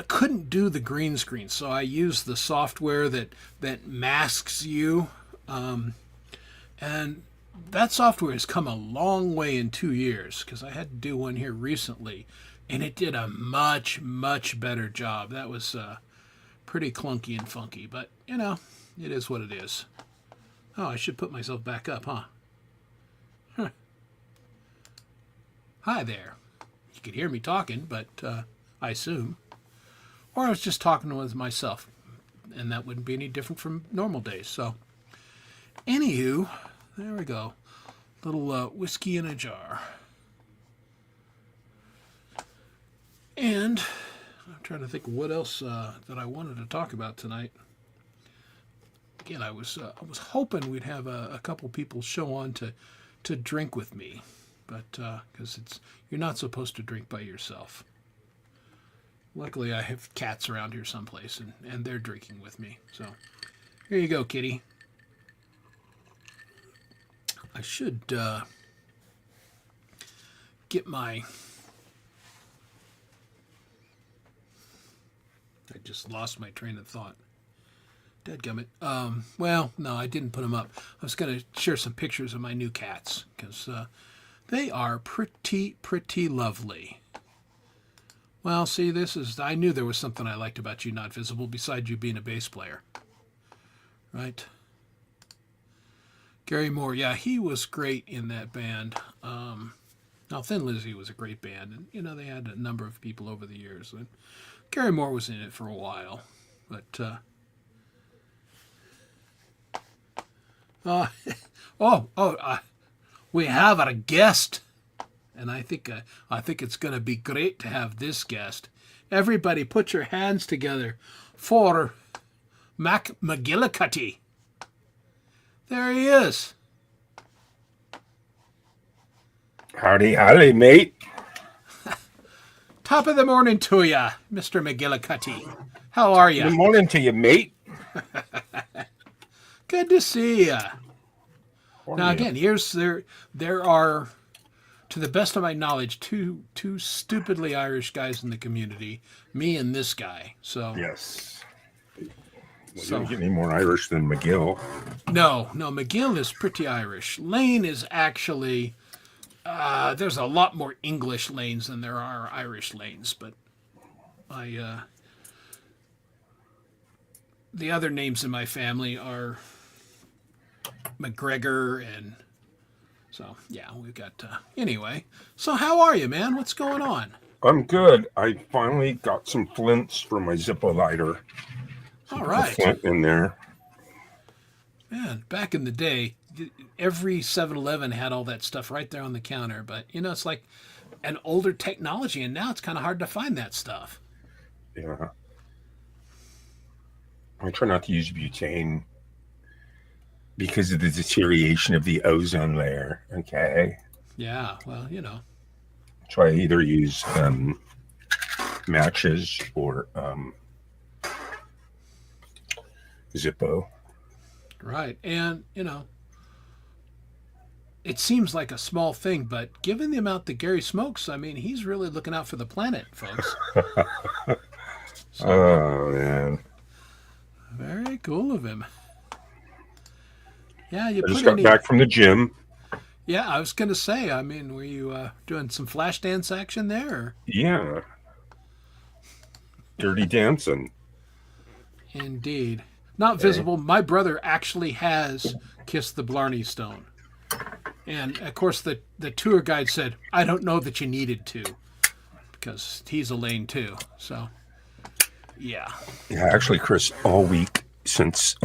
couldn't do the green screen, so I used the software that masks you, and that software has come a long way in 2 years, because I had to do one here recently, and it did a much, much better job. That was pretty clunky and funky, but, it is what it is. Oh, I should put myself back up, huh? Hi there. You could hear me talking, but I assume. Or I was just talking with myself, and that wouldn't be any different from normal days. So, anywho, there we go. Little whiskey in a jar. And I'm trying to think of what else that I wanted to talk about tonight. Again, I was hoping we'd have a couple people show on to drink with me, but because you're not supposed to drink by yourself. Luckily, I have cats around here someplace, and they're drinking with me. So here you go, kitty. I should get my... I just lost my train of thought. Dadgummit. Well, no, I didn't put them up. I was going to share some pictures of my new cats, because they are pretty lovely. Well, see, I knew there was something I liked about you, Not Visible, besides you being a bass player. Right? Gary Moore, yeah, he was great in that band. Now, Thin Lizzy was a great band, and, they had a number of people over the years. And Gary Moore was in it for a while, but... we have our guest, and I think it's going to be great to have this guest. Everybody, put your hands together for Mac McGillicuddy. There he is. Howdy, mate. Top of the morning to ya, Mr. McGillicuddy. How are you? Good morning to you, mate. Good to see you. Now again, there are, to the best of my knowledge, two stupidly Irish guys in the community, me and this guy. So yes. Well, you don't get any more Irish than McGill. No, McGill is pretty Irish. Lane is actually there's a lot more English lanes than there are Irish lanes, but the other names in my family are McGregor, and so yeah, we've got anyway. So how are you, man? What's going on? I'm good. I finally got some flints for my Zippo lighter. All right, flint in there. Man, back in the day, every 7-Eleven had all that stuff right there on the counter, but it's like an older technology, and now it's kind of hard to find that stuff. Yeah, I try not to use butane because of the deterioration of the ozone layer. Okay. Yeah, well, So I either use matches or Zippo. Right, and it seems like a small thing, but given the amount that Gary smokes, I mean, he's really looking out for the planet, folks. Oh man, very cool of him. Yeah, I just got back from the gym. Yeah, I was going to say, I mean, were you doing some flash dance action there? Or? Yeah. Dirty dancing. Indeed. Not visible. My brother actually has kissed the Blarney Stone. And, of course, the tour guide said, I don't know that you needed to, because he's a lane too. So, yeah. Yeah, actually, Chris, all week since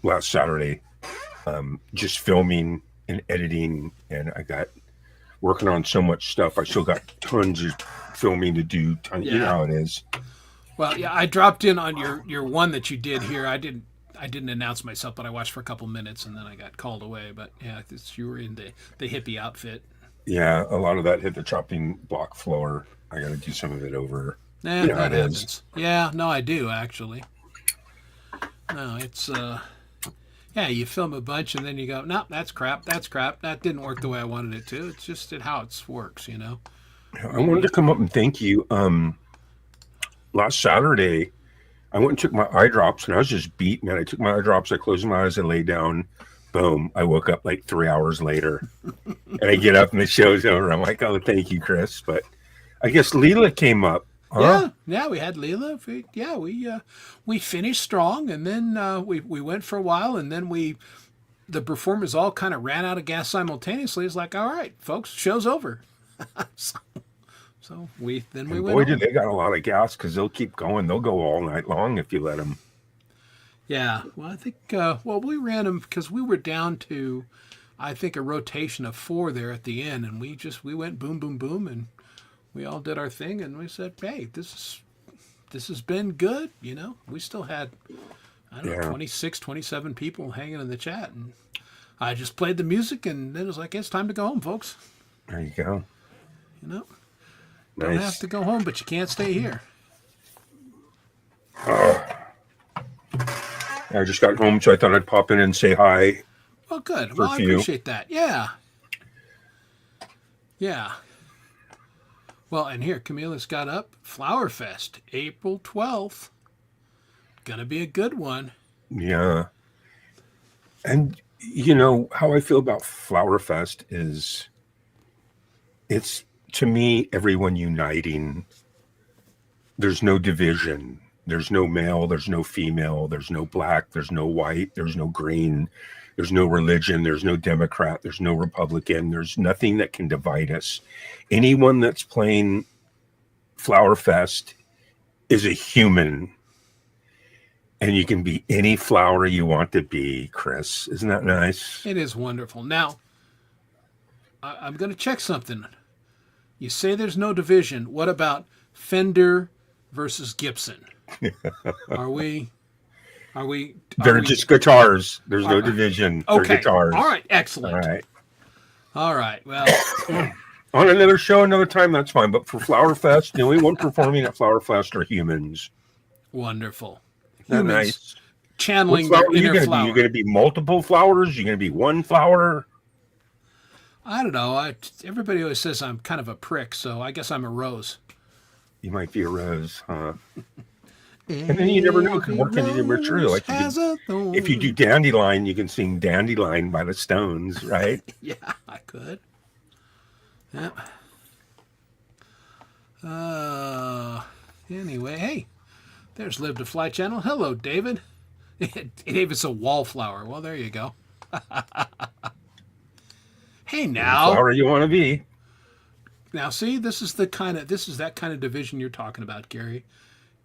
last Saturday, just filming and editing, and I got working on so much stuff. I still got tons of filming to do. You know how it is. Well, yeah, I dropped in on your one that you did here. I I didn't announce myself, but I watched for a couple minutes and then I got called away. But yeah, you were in the hippie outfit. Yeah, a lot of that hit the chopping block floor. I got to do some of it over. Yeah, that happens. Yeah, no, I do actually. No, it's yeah, you film a bunch and then you go, no, that's crap. That didn't work the way I wanted it to. It's just how it works, you know. I wanted to come up and thank you. Last Saturday, I went and took my eye drops, and I was just beat, man. I took my eye drops, I closed my eyes, I lay down. Boom! I woke up like 3 hours later, and I get up and the show's over. I'm like, oh, thank you, Chris. But I guess Leela came up. Huh? Yeah, we had Leela. We finished strong, and then we went for a while, and then the performers all kind of ran out of gas simultaneously. It's like, all right, folks, show's over. so we went. Boy, did they got a lot of gas, because they'll keep going. They'll go all night long if you let them. Yeah, well, I think we ran them because we were down to, I think, a rotation of 4 there at the end, and we went boom, boom, boom, and we all did our thing, and we said, hey, this has been good, you know. We still had, I don't know, 26, 27 people hanging in the chat, and I just played the music, and then it was like, it's time to go home, folks. There you go. You know, nice. Don't have to go home, but you can't stay here. I just got home, so I thought I'd pop in and say hi. Oh, good. Well, I appreciate that. Yeah. Yeah. Well, and here, Camila's got up Flower Fest, April 12th. Gonna be a good one. Yeah. And you know how I feel about Flower Fest is it's, to me, everyone uniting. There's no division. There's no male, there's no female, there's no black, there's no white, there's no green, there's no religion, there's no Democrat, there's no Republican, there's nothing that can divide us. Anyone that's playing Flower Fest is a human, and you can be any flower you want to be, Chris. Isn't that nice? It is wonderful. Now, I'm going to check something. You say there's no division. What about Fender versus Gibson? They're just guitars. There's no division. Okay. They're guitars. All right. Excellent. All right. Well, on another show, another time, that's fine. But for Flower Fest, the only one performing at Flower Fest are humans. Wonderful. Humans nice. Channeling their inner flower. You're going to be multiple flowers? You're going to be one flower? I don't know. Everybody always says I'm kind of a prick, so I guess I'm a rose. You might be a rose, huh? And then you never know. It could work into your material. Like if you do Dandelion, you can sing Dandelion by the Stones, right? Yeah, I could. Yeah. Anyway, hey, there's Live to Fly channel. Hello, David. David's a wallflower. Well, there you go. Hey, now. Flower you want to be. Now, see, this is that kind of division you're talking about, Gary.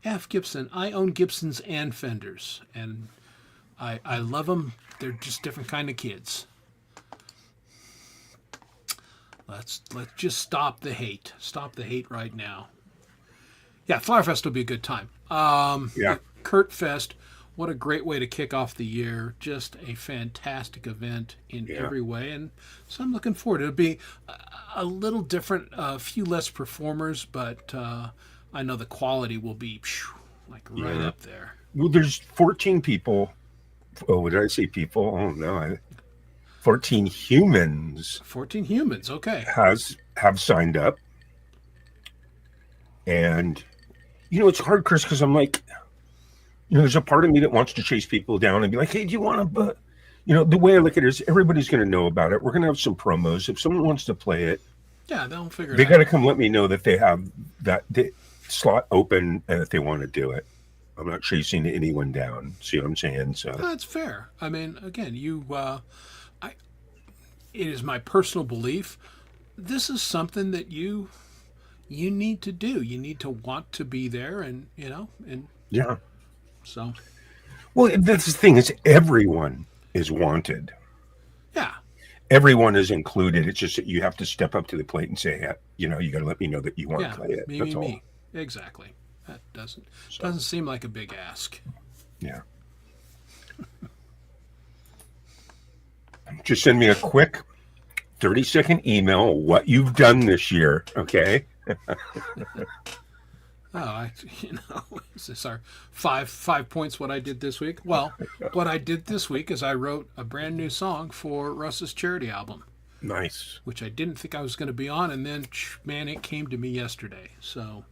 F. Gibson. I own Gibsons and Fenders, and I love them. They're just different kind of kids. Let's just stop the hate. Stop the hate right now. Yeah, Flower Fest will be a good time. Yeah. Kurt Fest. What a great way to kick off the year. Just a fantastic event in every way. And so I'm looking forward. It'll be a little different, a few less performers, but I know the quality will be right up there. Well, there's 14 people. Oh, what did I say people? Oh, no. 14 humans. 14 humans, okay. Have signed up. And, it's hard, Chris, because I'm like, there's a part of me that wants to chase people down and be like, hey, do you want to, the way I look at it is everybody's going to know about it. We're going to have some promos. If someone wants to play it, they'll figure it out. They got to come let me know that they have that slot open and that they want to do it. I'm not chasing anyone down. See what I'm saying? So that's fair. I mean, again, it is my personal belief. This is something that you need to do. You need to want to be there, and yeah. So, well, that's the thing, is everyone is wanted. Yeah. Everyone is included. It's just that you have to step up to the plate and say, you got to let me know that you want to play it. That's all. Exactly. That doesn't seem like a big ask. Yeah. Just send me a quick 30-second email what you've done this year, okay? This is our five points what I did this week. Well, what I did this week is I wrote a brand new song for Russ's charity album. Nice. Which I didn't think I was going to be on, and then, man, it came to me yesterday. So.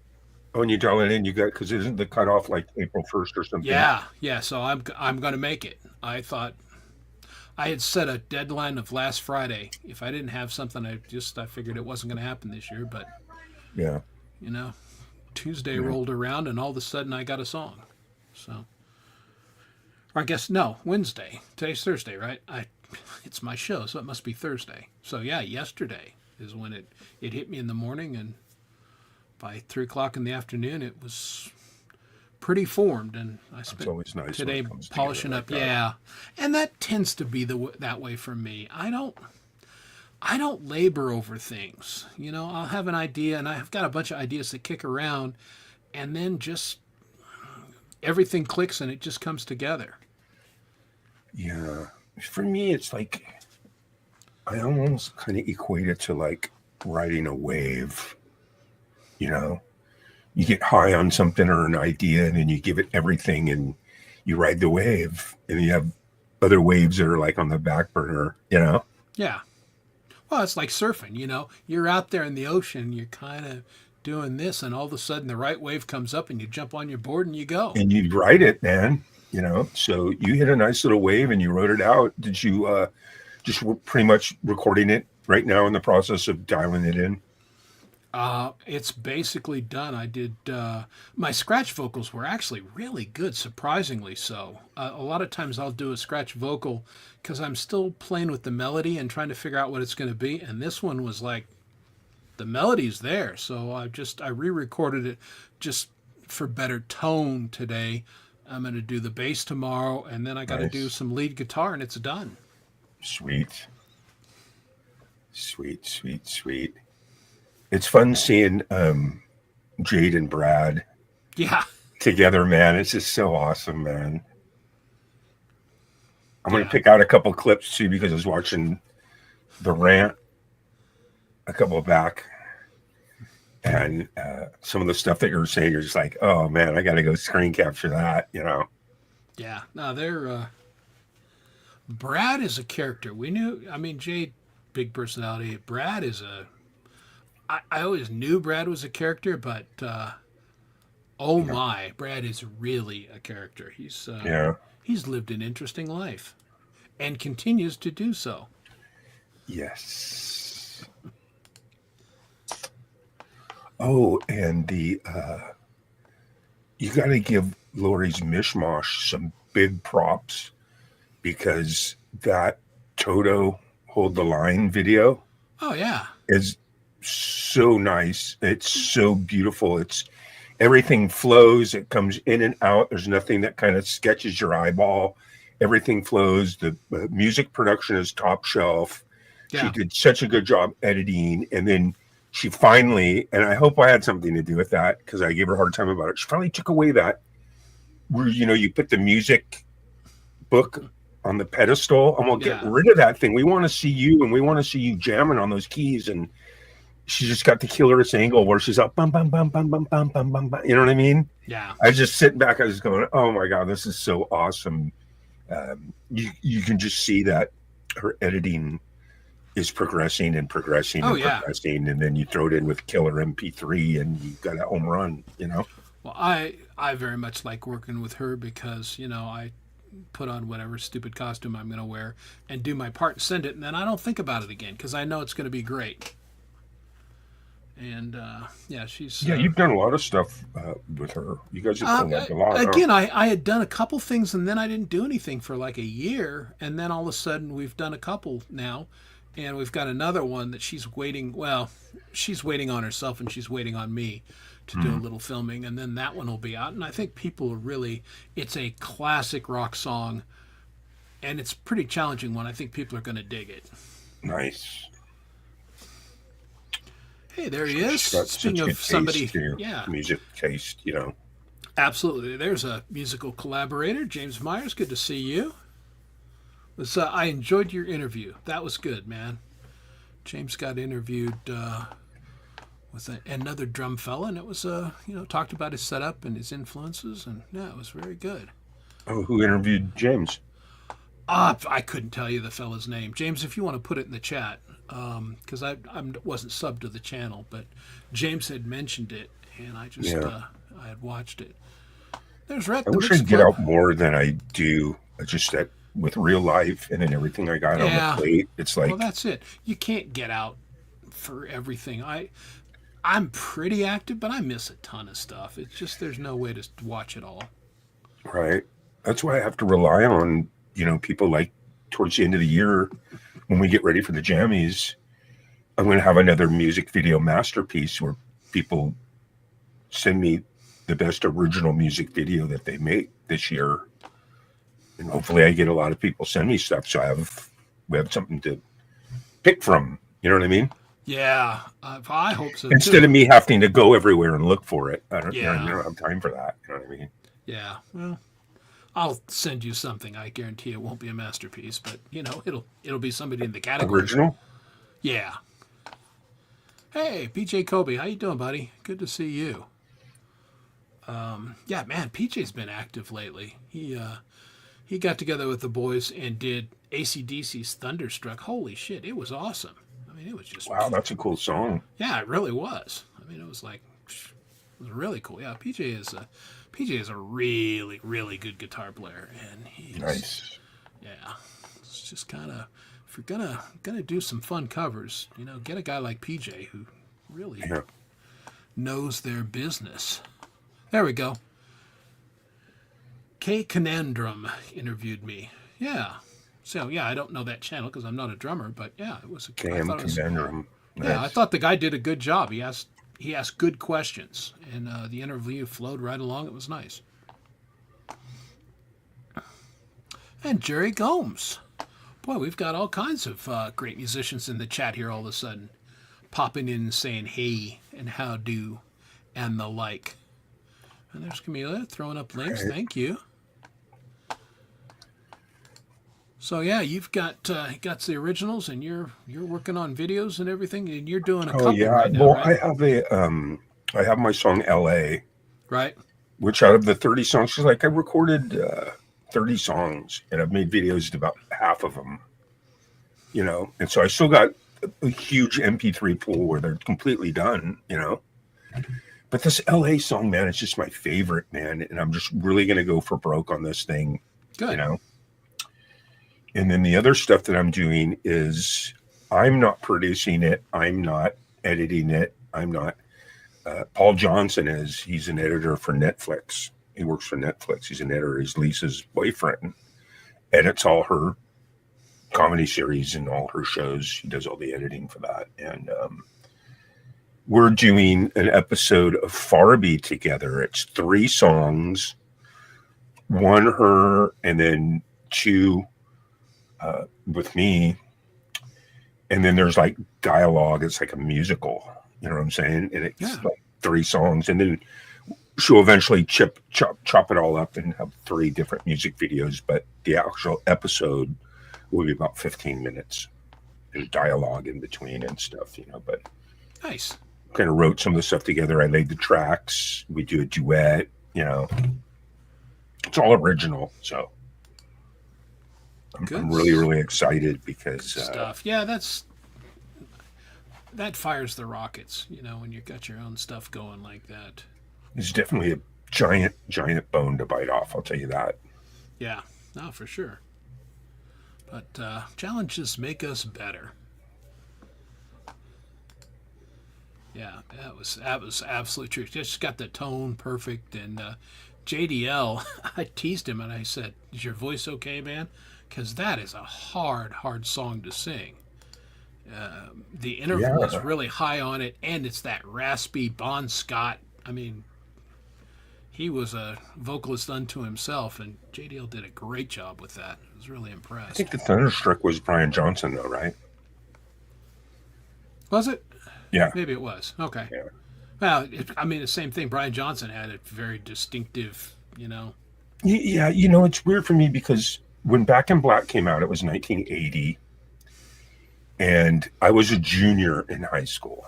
Oh, and you dial it in, you got, because isn't the cutoff like April 1st or something? Yeah. So I'm going to make it. I thought I had set a deadline of last Friday. If I didn't have something, I figured it wasn't going to happen this year. But yeah, Tuesday rolled around, and all of a sudden I got a song. So, or I guess no, Wednesday. Today's Thursday, right? It's my show, so it must be Thursday. So yeah, yesterday is when it hit me in the morning, and by 3:00 in the afternoon, it was pretty formed, and I spent always nice today polishing up. That. Yeah, and that tends to be that way for me. I don't labor over things. I'll have an idea, and I've got a bunch of ideas that kick around, and then just everything clicks, and it just comes together. Yeah. For me, it's like I almost kind of equate it to like riding a wave. You get high on something or an idea, and then you give it everything, and you ride the wave, and you have other waves that are like on the back burner. Yeah. Well, it's like surfing. You're out there in the ocean, you're kind of doing this, and all of a sudden the right wave comes up, and you jump on your board and you go. And you ride it, man. So you hit a nice little wave and you rode it out. Did you just pretty much recording it right now in the process of dialing it in? It's basically done. I did, my scratch vocals were actually really good, surprisingly so. A lot of times I'll do a scratch vocal because I'm still playing with the melody and trying to figure out what it's going to be. And this one was like, the melody's there. So I re-recorded it just for better tone today. I'm going to do the bass tomorrow, and then I got to do some lead guitar, and it's done. Sweet. It's fun seeing Jade and Brad together, man. It's just so awesome, man. I'm going to pick out a couple clips, too, because I was watching The Rant a couple back. And some of the stuff that you were saying, you're just like, oh, man, I got to go screen capture that, Yeah. No, they're... Brad is a character. Jade, big personality. Brad is I always knew Brad was a character, but Brad is really a character. He's lived an interesting life and continues to do so. Yes. Oh, and you got to give Lori's Mishmash some big props because that Toto Hold the Line video is so nice. It's so beautiful. Everything flows. It comes in and out. There's nothing that kind of sketches your eyeball. Everything flows. The music production is top shelf. Yeah. She did such a good job editing, and then she finally, and I hope I had something to do with that because I gave her a hard time about it. She finally took away that where, you put the music book on the pedestal. I'm going to get rid of that thing. We want to see you, and we want to see you jamming on those keys. And she just got the killerest angle where she's up, bum, bum, bum, bum, bum, bum, bum, bum, bum. You know what I mean? Yeah. I was just sitting back. I was going, oh my God, this is so awesome. You can just see that her editing is progressing and progressing progressing, and then you throw it in with killer MP3 and you got a home run, Well, I very much like working with her because, I put on whatever stupid costume I'm going to wear and do my part and send it, and then I don't think about it again because I know it's going to be great. And she's you've done a lot of stuff with her. You guys have done a lot. Again, I had done a couple things and then I didn't do anything for like a year, and then all of a sudden we've done a couple now. And we've got another one that she's waiting on herself and she's waiting on me to do a little filming. And then that one will be out. And I think people are it's a classic rock song. And it's a pretty challenging one. I think people are going to dig it. Nice. Hey, there he is. Speaking of somebody. Music taste, Absolutely. There's a musical collaborator, James Myers. Good to see you. I enjoyed your interview. That was good, man. James got interviewed with another drum fella, and it was, talked about his setup and his influences, and yeah, it was very good. Oh, who interviewed James? I couldn't tell you the fella's name. James, if you want to put it in the chat, because I wasn't subbed to the channel, but James had mentioned it, and I just I had watched it. There's Rhett. I wish I'd get out more than I do. Just that with real life and then everything I got on the plate, it's like... Well, that's it. You can't get out for everything. I'm pretty active, but I miss a ton of stuff. It's just there's no way to watch it all. Right. That's why I have to rely on, people like towards the end of the year when we get ready for the jammies, I'm going to have another music video masterpiece where people send me the best original music video that they make this year. And hopefully I get a lot of people send me stuff. So we have something to pick from. You know what I mean? Yeah. I hope so. Instead of me having to go everywhere and look for it. I don't have time for that. You know what I mean? Yeah. Well, I'll send you something. I guarantee it won't be a masterpiece, but it'll be somebody in the category. Original? Yeah. Hey, PJ Kobe, how you doing, buddy? Good to see you. Yeah, man, PJ's been active lately. He got together with the boys and did AC/DC's Thunderstruck. Holy shit, it was awesome. I mean, it was just... Wow, that's a cool song. Yeah, it really was. I mean, it was really cool. Yeah, PJ is a really, really good guitar player, and he's... Nice. Yeah, it's just kind of... If you're gonna do some fun covers, get a guy like PJ who really knows their business. There we go. K Conundrum interviewed me. Yeah. So yeah, I don't know that channel because I'm not a drummer, but yeah, it was a Conundrum. Nice. Yeah, I thought the guy did a good job. He asked good questions, and the interview flowed right along. It was nice. And Jerry Gomes. Boy, we've got all kinds of great musicians in the chat here all of a sudden, popping in and saying hey and how do and the like. And there's Camila throwing up links. Right. Thank you. So yeah, you've got the originals, and you're working on videos and everything, and you're doing a couple right now. Well, right? I have my song "L.A." Right. Which out of the 30 songs, I recorded 30 songs, and I've made videos to about half of them. And so I still got a huge MP3 pool where they're completely done. But this LA song, man, it's just my favorite, man. And I'm just really going to go for broke on this thing. Good. And then the other stuff that I'm doing is I'm not producing it. I'm not editing it. I'm not. Paul Johnson is. He's an editor for Netflix. He works for Netflix. He's an editor. He's Lisa's boyfriend. Edits all her comedy series and all her shows. He does all the editing for that. And we're doing an episode of Farby together. It's 3 songs, 1 her, and then 2 with me. And then there's dialogue. It's like a musical. You know what I'm saying? And it's 3 songs. And then she'll eventually chop it all up and have 3 different music videos. But the actual episode will be about 15 minutes. There's dialogue in between and stuff, but nice. Kind of wrote some of the stuff together. I laid the tracks. We do a duet, It's all original. So I'm really, really excited because stuff. Yeah, that fires the rockets, when you got your own stuff going like that. It's definitely a giant bone to bite off. I'll tell you that. Yeah, no, for sure. But challenges make us better. Yeah, that was absolutely true. Just got the tone perfect. And JDL, I teased him and I said, "Is your voice okay, man?" Because that is a hard song to sing. The interval is really high on it, and it's that raspy Bon Scott. I mean, he was a vocalist unto himself, and JDL did a great job with that. I was really impressed. I think the Thunderstruck was Brian Johnson, though, right? Was it? Yeah. Maybe it was. Okay. Yeah. Well, I mean, the same thing. Brian Johnson had a very distinctive, Yeah, it's weird for me because when Back in Black came out, it was 1980, and I was a junior in high school.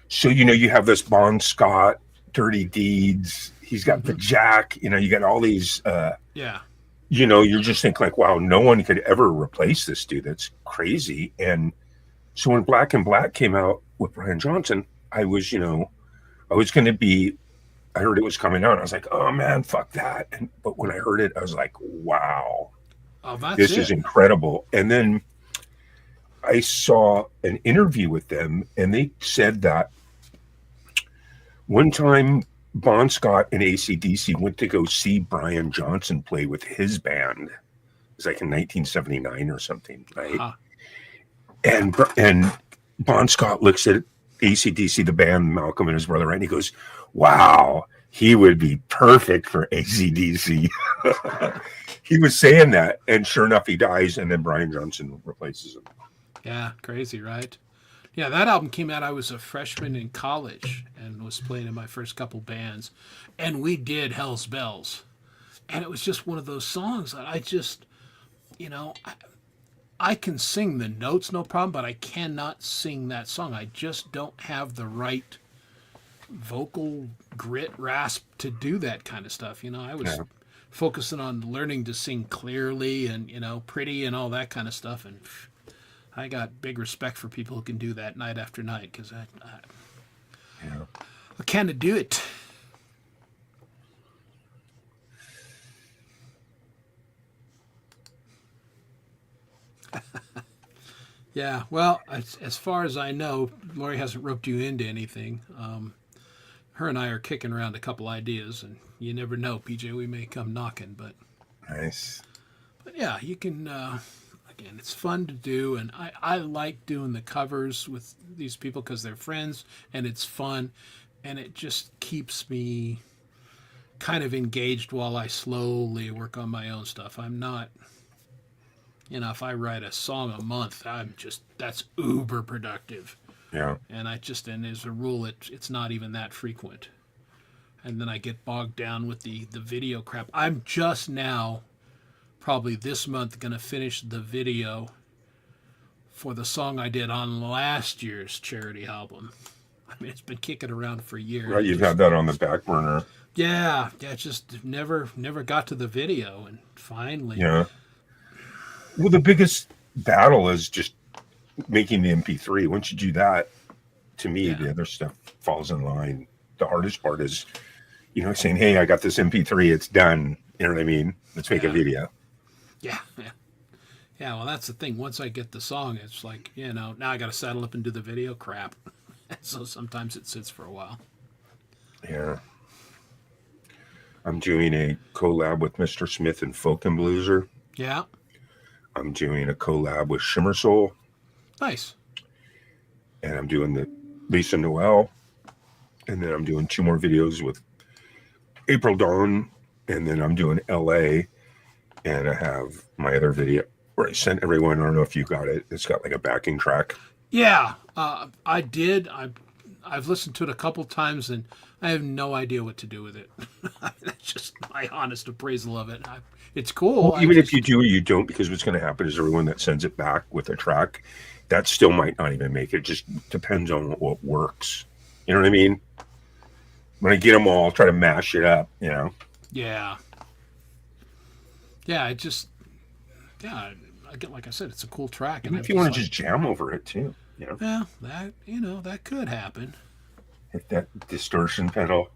So, you have this Bon Scott, Dirty Deeds. He's got the Jack. You got all these. Yeah. You just think like, wow, no one could ever replace this dude. That's crazy. And so when Black in Black came out with Brian Johnson, I was going to be. I heard it was coming out. And I was like, oh man, fuck that. But when I heard it, I was like, wow, this is incredible. And then I saw an interview with them, and they said that one time Bon Scott and AC/DC went to go see Brian Johnson play with his band. It was like in 1979 or something, right? Uh-huh. And Bon Scott looks at AC/DC, the band, Malcolm and his brother, right? And he goes, wow, he would be perfect for AC/DC. He was saying that, and sure enough, he dies, and then Brian Johnson replaces him. Yeah, crazy, right? Yeah, that album came out. I was a freshman in college and was playing in my first couple bands, and we did Hell's Bells, and it was just one of those songs that I just, I can sing the notes no problem, but I cannot sing that song. I just don't have the right vocal grit, rasp to do that kind of stuff. I was focusing on learning to sing clearly and pretty and all that kind of stuff, and I got big respect for people who can do that night after night, because I can't do it. Yeah, well, as far as I know, Lori hasn't roped you into anything. Her and I are kicking around a couple ideas, and you never know, PJ, we may come knocking, but... Nice. But yeah, you can... Again, it's fun to do, and I like doing the covers with these people because they're friends, and it's fun, and it just keeps me kind of engaged while I slowly work on my own stuff. I'm not, if I write a song a month, that's uber productive. Yeah. And as a rule, it's not even that frequent. And then I get bogged down with the video crap. I'm just now... probably this month going to finish the video for the song I did on last year's charity album. I mean, it's been kicking around for years. Right, you've had that on the back burner. Yeah, just never got to the video, and finally. Yeah. Well, the biggest battle is just making the MP3. Once you do that, to me, the other stuff falls in line. The hardest part is, saying, hey, I got this MP3, it's done. You know what I mean? Let's make a video. Yeah. Well, that's the thing. Once I get the song, it's like, now I got to saddle up and do the video crap. So sometimes it sits for a while. Yeah. I'm doing a collab with Mr. Smith and Folk and Blueser. Yeah. I'm doing a collab with Shimmer Soul. Nice. And I'm doing the Lisa Noel. And then I'm doing 2 more videos with April Dawn. And then I'm doing LA. And I have my other video where I sent everyone. I don't know if you got it. It's got like a backing track. Yeah, I did. I've listened to it a couple times, and I have no idea what to do with it. That's just my honest appraisal of it. It's cool. Well, even if you do or you don't, because what's going to happen is everyone that sends it back with a track, that still might not even make it. Just depends on what works. You know what I mean? When I get them all, I'll try to mash it up, Yeah. Yeah, like I said, it's a cool track. And if you want to just jam over it too, Yeah, that could happen. Hit that distortion pedal.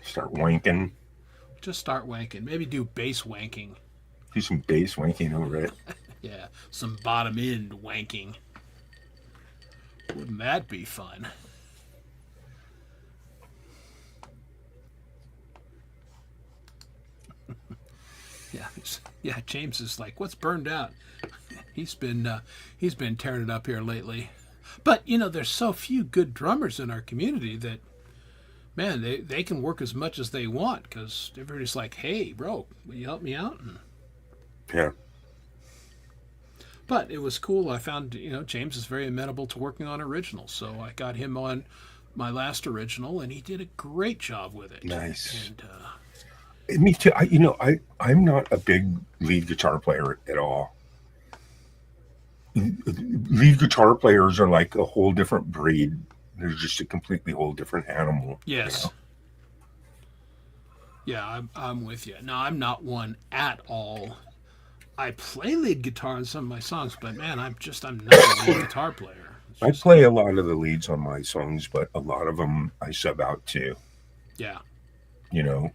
Start wanking. Just start wanking. Maybe do bass wanking. Do some bass wanking over it. Yeah, some bottom end wanking. Wouldn't that be fun? Yeah, James is like, what's burned out? He's been tearing it up here lately. But there's so few good drummers in our community that, man, they can work as much as they want, because everybody's like, hey, bro, will you help me out? Yeah. But it was cool. I found, James is very amenable to working on originals. So I got him on my last original, and he did a great job with it. Nice. And Me too. I'm not a big lead guitar player at all. Lead guitar players are like a whole different breed. They're just a completely whole different animal. yes. Yeah, I'm with you. No, I'm not one at all. I play lead guitar on some of my songs, but man, I'm not a lead guitar player. I play a lot of the leads on my songs, but a lot of them I sub out too. Yeah. To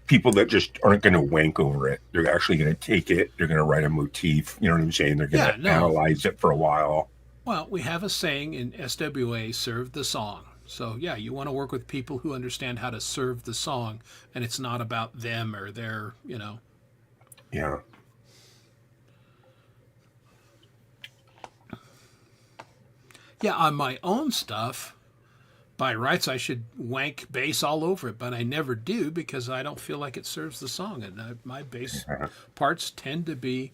people that just aren't going to wank over it. They're actually going to take it. They're going to write a motif. You know what I'm saying? They're going to analyze it for a while. Well, we have a saying in SWA, serve the song. So, yeah, you want to work with people who understand how to serve the song, and it's not about them or their, Yeah. Yeah, on my own stuff, by rights, I should wank bass all over it, but I never do because I don't feel like it serves the song. And my bass parts tend to be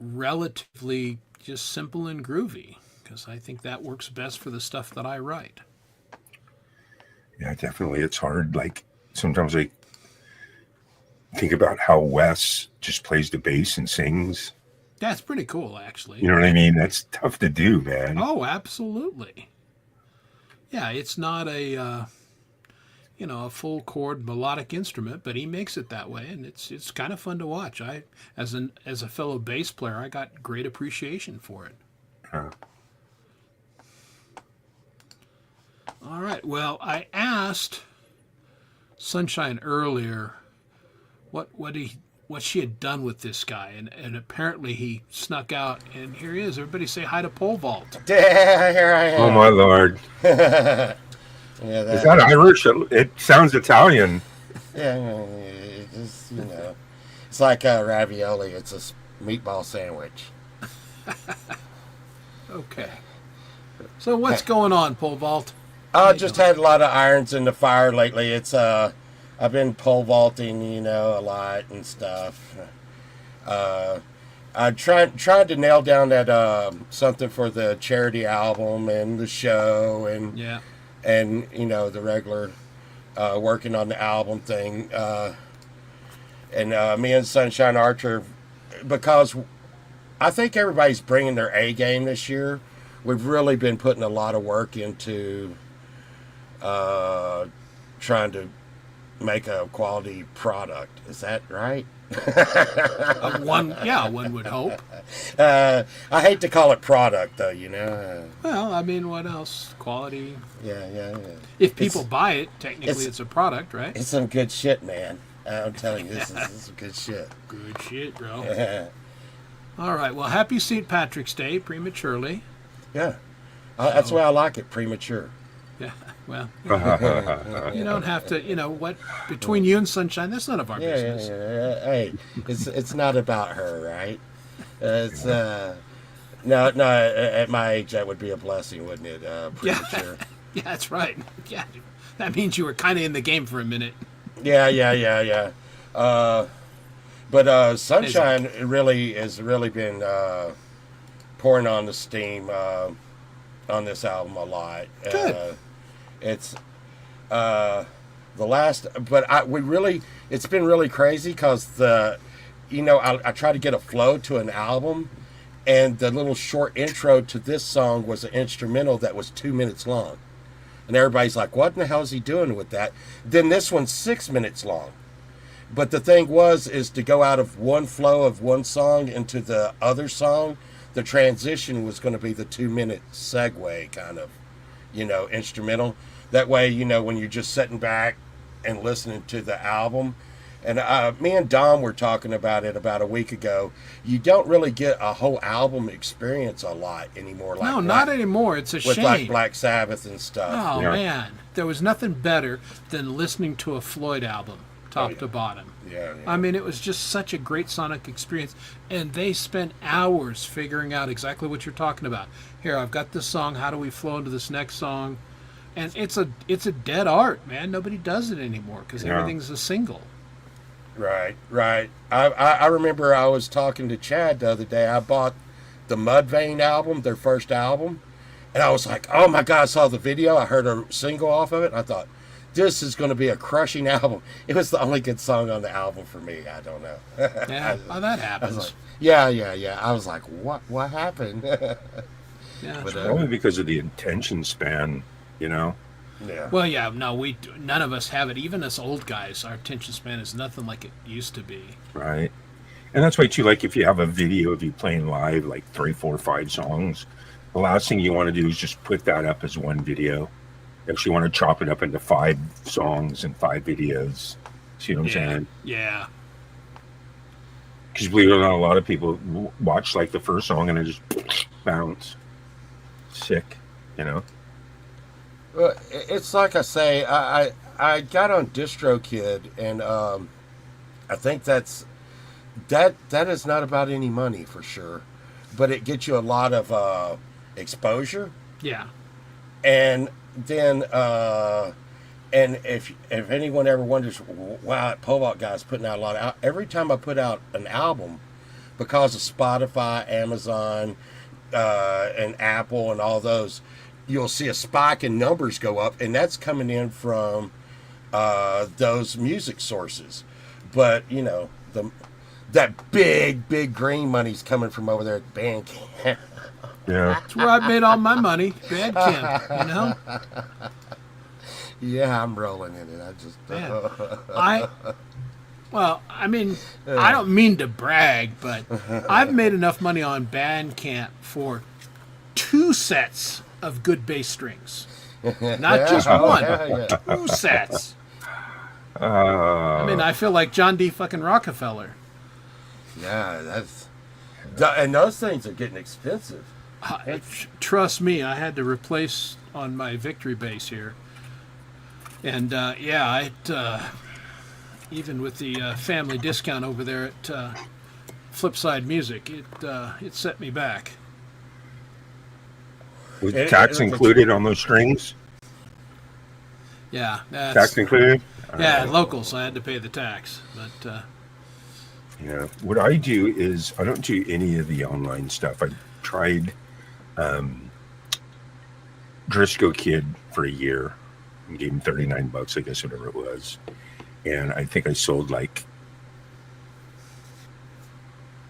relatively just simple and groovy because I think that works best for the stuff that I write. Yeah, definitely. It's hard. Like sometimes I think about how Wes just plays the bass and sings. That's pretty cool, actually. You know what I mean? That's tough to do, man. Oh, absolutely. Yeah, it's not a full chord melodic instrument, but he makes it that way, and it's kind of fun to watch. As a fellow bass player, I got great appreciation for it. All right. Well, I asked Sunshine earlier what she had done with this guy, and apparently he snuck out, and here he is. Everybody say hi to Pole Vault. Yeah, here I am. Oh my Lord. Yeah, Is that Irish? It sounds Italian. Yeah, it's, it's like ravioli. It's a meatball sandwich. Okay. So what's going on, Pole Vault? I just had a lot of irons in the fire lately. It's I've been pole vaulting, a lot and stuff. I tried to nail down that something for the charity album and the show and the regular working on the album thing. And me and Sunshine Archer, because I think everybody's bringing their A game this year. We've really been putting a lot of work into trying to make a quality product. Is that right? One would hope. I hate to call it product, though. Well, I mean, what else? Quality. Yeah. If people buy it, technically it's a product, right? It's some good shit, man. I'm telling you, this is some good shit. Good shit, bro. All right. Well, happy St. Patrick's Day, prematurely. Yeah. That's why I like it, premature. Yeah. Well, you don't have to. Between you and Sunshine, that's none of our business. Yeah. Hey, it's not about her, right? It's no. At my age, that would be a blessing, wouldn't it? Premature. Yeah, that's right. Yeah, that means you were kind of in the game for a minute. Yeah. But Sunshine really has been pouring on the steam on this album a lot. Good. It's the last, but it's been really crazy because I try to get a flow to an album, and the little short intro to this song was an instrumental that was 2 minutes long, and everybody's like, "What in the hell is he doing with that?" Then this one's 6 minutes long, but the thing is to go out of one flow of one song into the other song. The transition was going to be the 2 minute segue kind of, instrumental. That way, when you're just sitting back and listening to the album. And me and Dom were talking about it about a week ago. You don't really get a whole album experience a lot anymore. No, not anymore. It's a shame. With like Black Sabbath and stuff. Oh, man. There was nothing better than listening to a Floyd album, top to bottom. Yeah. I mean, it was just such a great sonic experience, and they spent hours figuring out exactly what you're talking about. Here, I've got this song. How do we flow into this next song? And it's a dead art, man. Nobody does it anymore because everything's a single. Right. I remember I was talking to Chad the other day. I bought the Mudvayne album, their first album, and I was like, oh my God, I saw the video. I heard a single off of it, and I thought, this is going to be a crushing album. It was the only good song on the album for me. I don't know. Yeah, well, that I happens. was like, yeah. I was like, what happened? Yeah. But, Probably because of the attention span, you know? yeah. Well, yeah, no, none of us have it. Even us old guys, our attention span is nothing like it used to be. Right. And that's why, too, like if you have a video of you playing live, like 3, 4, 5 songs, the last thing you want to do is just put that up as one video. If you want to chop it up into 5 songs and 5 videos, see what I'm saying? Yeah. Because believe it or not, a lot of people watch like the first song and then just bounce. Sick, you know? Well, it's like I say, I got on DistroKid, and I think that is not about any money for sure, but it gets you a lot of exposure. Yeah. And then and if anyone ever wonders, wow, that Povok guy's putting out a lot of every time I put out an album, because of Spotify, Amazon, and Apple and all those, you'll see a spike in numbers go up, and that's coming in from those music sources. But you know, that big green money's coming from over there at Bandcamp. Yeah. That's where I made all my money. Bandcamp, you know? Yeah, I'm rolling in it. I just Man, I mean, I don't mean to brag, but I've made enough money on Bandcamp for 2 sets of good bass strings. Not just one, 2 sets. I mean, I feel like John D. fucking Rockefeller. Yeah, and those things are getting expensive. Trust me, I had to replace on my Victory bass here. And even with the family discount over there at Flipside Music, it set me back. Was tax included on those strings? Yeah, Tax included? Yeah, locals, I had to pay the tax. But yeah, what I do is I don't do any of the online stuff. I tried DistroKid for a year and gave him $39, I guess, whatever it was. And I think I sold like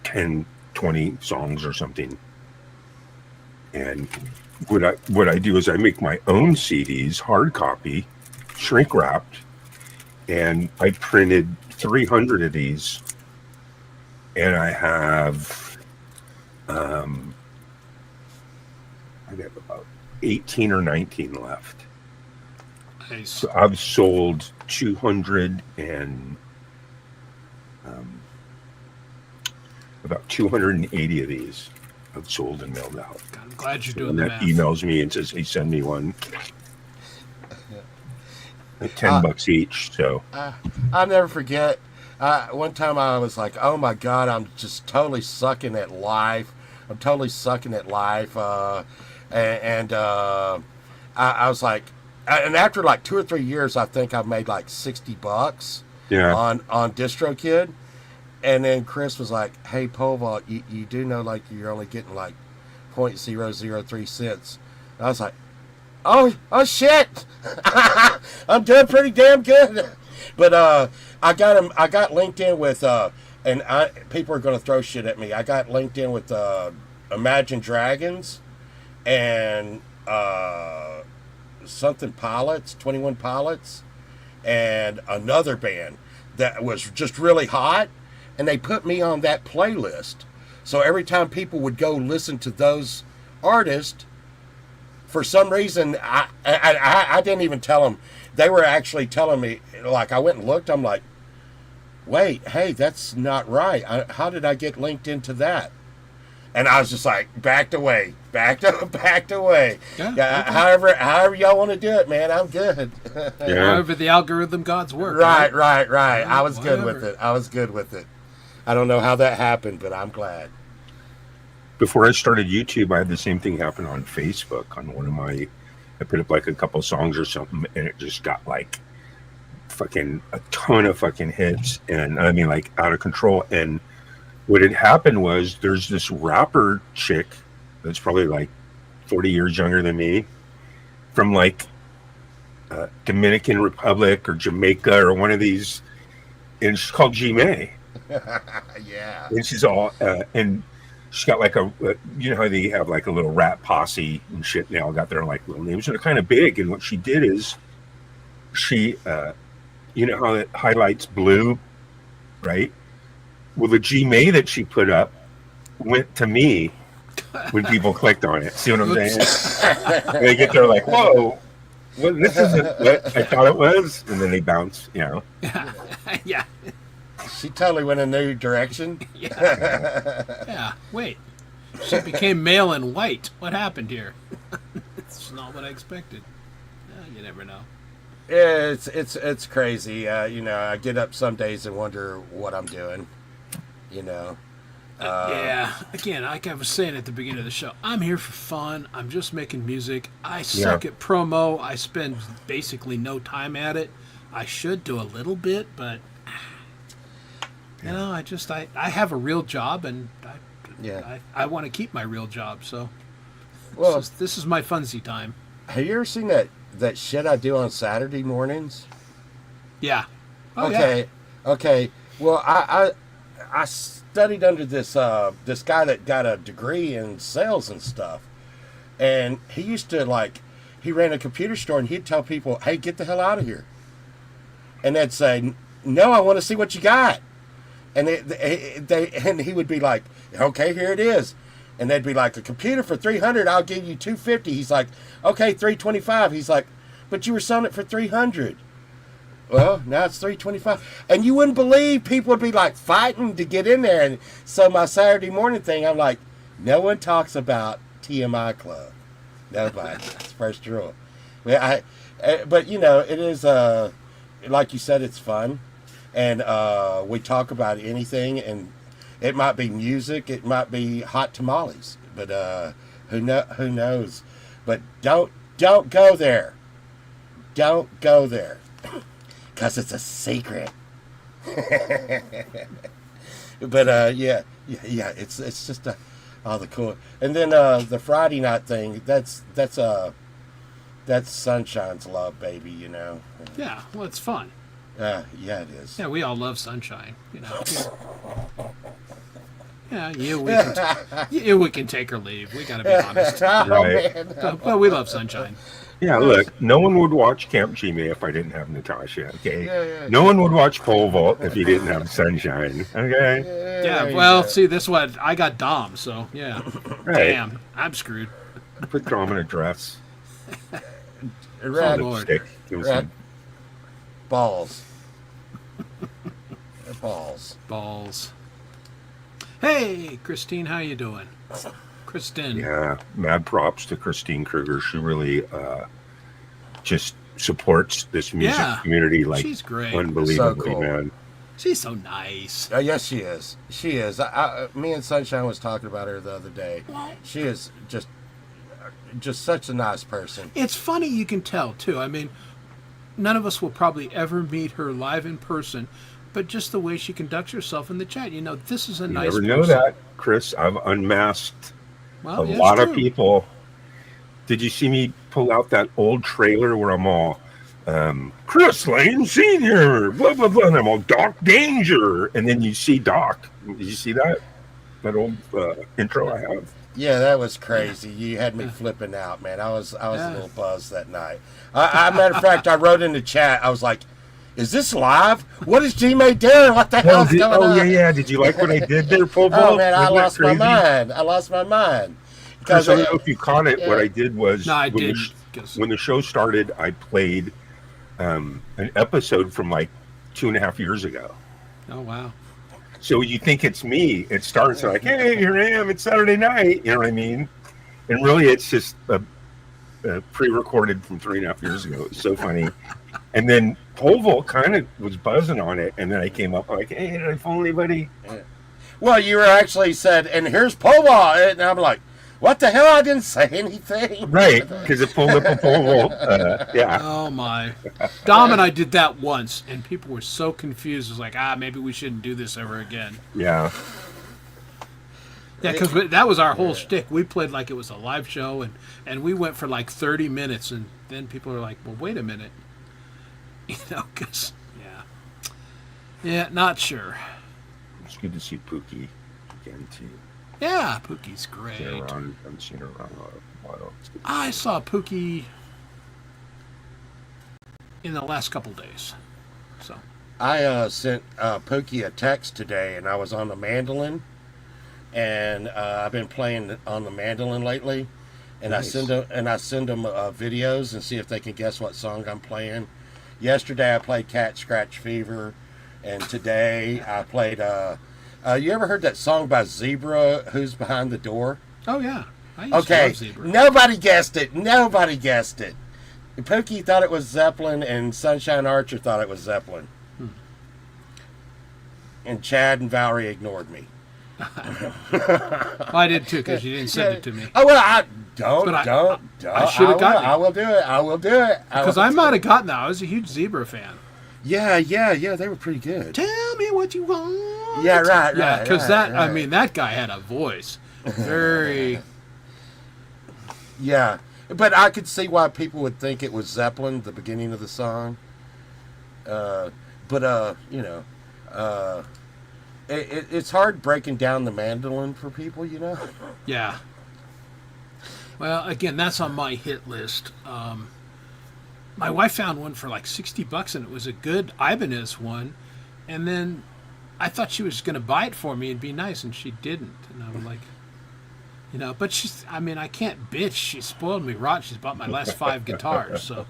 10, 20 songs or something. And what I do is I make my own CDs, hard copy, shrink wrapped, and I printed 300 of these. And I have I have about 18 or 19 left. nice. So I've sold 200 and about 280 of these I've sold and mailed out. God, I'm glad you're doing And the that math. emails me and says, hey, send me one. Like $10 each. So I'll never forget. One time I was like, oh my God, I'm just totally sucking at life. I'm totally sucking at life. I was like, and after like 2 or 3 years, I think I made like $60 yeah. on DistroKid. And then Chris was like, hey, Povok, you do know like you're only getting like 0.003 cents. And I was like, oh shit. I'm doing pretty damn good. But I got linked in with people are gonna throw shit at me. I got linked in with Imagine Dragons and something Pilots, 21 Pilots, and another band that was just really hot, and they put me on that playlist. So every time people would go listen to those artists, for some reason, I didn't even tell them. They were actually telling me, like, I went and looked, I'm like, wait, hey, that's not right. How did I get linked into that? And I was just like, backed away. Yeah, however y'all want to do it, man, I'm good. Yeah. However the algorithm gods work. Right. I was good with Whatever. it. I don't know how that happened, but I'm glad. Before I started YouTube, I had the same thing happen on Facebook on one of my, I put up like a couple songs or something, and it just got like a ton of fucking hits, and I mean, like, out of control. And what had happened was there's this rapper chick that's probably like 40 years younger than me, from like Dominican Republic or Jamaica or one of these, and she's called G May. Yeah. And she's all and she's got like you know how they have like a little rap posse and shit, they all got their like little names, and they're kind of big. And what she did is she you know how it highlights blue, right? Well, the G May that she put up went to me when people clicked on it. See what I'm saying? And they get there like, whoa, well, this isn't what I thought it was. And then they bounce, you know. Yeah. She totally went a new direction. Yeah. Wait. She became male and white. What happened here? It's not what I expected. You never know. Yeah, it's crazy. You know, I get up some days and wonder what I'm doing. You know. Yeah. Again, like I was saying at the beginning of the show, I'm here for fun. I'm just making music. I suck at promo. I spend basically no time at it. I should do a little bit, but you know, I have a real job, and I want to keep my real job. So, well, this is my funsy time. Have you ever seen that shit I do on Saturday mornings? Yeah. Oh, okay. Yeah. Okay. Well, I studied under this guy that got a degree in sales and stuff, and he used to he ran a computer store, and he'd tell people, "Hey, get the hell out of here," and they'd say, "No, I want to see what you got," and and he would be like, "Okay, here it is," and they'd be like, "A computer for $300, I'll give you $250." He's like, "Okay, $325." He's like, "But you were selling it for $300." Well, now it's $325, and you wouldn't believe people would be like fighting to get in there. And so my Saturday morning thing, I'm like, no one talks about TMI Club. Nobody. That's first rule. But you know, it is like you said, it's fun, and we talk about anything, and it might be music, it might be hot tamales, but who knows? But don't go there. Don't go there. Because it's a secret. But yeah, it's just all the cool. And then the Friday night thing, that's Sunshine's love, baby, you know. Yeah, well, it's fun. Yeah, it is. Yeah, we all love sunshine, you know. We can take or leave. We gotta be honest. Right. But we love sunshine. Yeah, look, no one would watch Camp Jimmy if I didn't have Natasha, okay? No one would watch Pole Vault if you didn't have Sunshine, okay? Yeah, well, see, this one, I got Dom, so, yeah. Right. Damn, I'm screwed. Put Dom in a dress. Red, Lipstick. Give him some balls. Balls. Hey, Christine, how you doing? Kristen. Yeah, mad props to Christine Kruger. She really just supports this music community like she's great. Unbelievably, so cool. Man. She's so nice. Yes, she is. She is. Me and Sunshine was talking about her the other day. She is just such a nice person. It's funny, you can tell, too. I mean, none of us will probably ever meet her live in person, but just the way she conducts herself in the chat, you know, this is a nice person. You never know that, Chris. I've unmasked a lot of people. Did you see me pull out that old trailer where I'm all Chris Lane Sr., blah, blah, blah, and I'm all Doc Danger, and then you see Doc. Did you see that old intro I have? Yeah, that was crazy. You had me flipping out, man. I was a little buzzed that night. Matter of fact, I wrote in the chat, I was like, is this live? What is G-May doing? What the hell's going on? Yeah. Did you like what I did there, Pole Vault? Oh, man, I lost my mind. Because I don't know if you caught it. What I did was, when the show started, I played an episode from like 2.5 years ago. Oh, wow. So you think it's me. It starts like, hey, here I am. It's Saturday night. You know what I mean? And really, it's just a pre-recorded from 3.5 years ago. It was so funny. And then Pole Vault kind of was buzzing on it. And then I came up like, hey, did I phone anybody? Well, you were actually said, and here's Pole Vault. And I'm like, what the hell? I didn't say anything. Right, because it pulled up a pole. Yeah. Oh my! Dom and I did that once, and people were so confused. It was like, maybe we shouldn't do this ever again. Yeah. Yeah, because that was our whole shtick. We played like it was a live show, and we went for like 30 minutes, and then people are like, well, wait a minute. Because, yeah, not sure. It's good to see Pookie again, too. Yeah, Pookie's great. Seen her around, haven't seen her around a while. It's good to I saw Pookie in the last couple days. So I sent Pookie a text today, and I was on the mandolin, and I've been playing on the mandolin lately, and Nice. I send them videos and see if they can guess what song I'm playing. Yesterday I played Cat Scratch Fever, and today I played. You ever heard that song by Zebra? Who's Behind the Door? oh yeah, I used to Okay, love Zebra. nobody guessed it. Nobody guessed it. Pookie thought it was Zeppelin, and Sunshine Archer thought it was Zeppelin. And Chad and Valerie ignored me. I did too, because you didn't send it to me. Oh well, I don't. But I Don't. should have gotten it. I will do it. I will do it. Because I might have gotten that. I was a huge Zebra fan. Yeah. They were pretty good. Tell me what you want. Yeah, right. Yeah, because right. I mean, that guy had a voice. Very. Yeah, but I could see why people would think it was Zeppelin, the beginning of the song. It's hard breaking down the mandolin for people, Yeah. Well, again, that's on my hit list. My wife found one for like $60, and it was a good Ibanez one. And then I thought she was going to buy it for me and be nice, and she didn't. And I was like, but I can't bitch. She spoiled me rotten. She's bought my last 5 guitars, so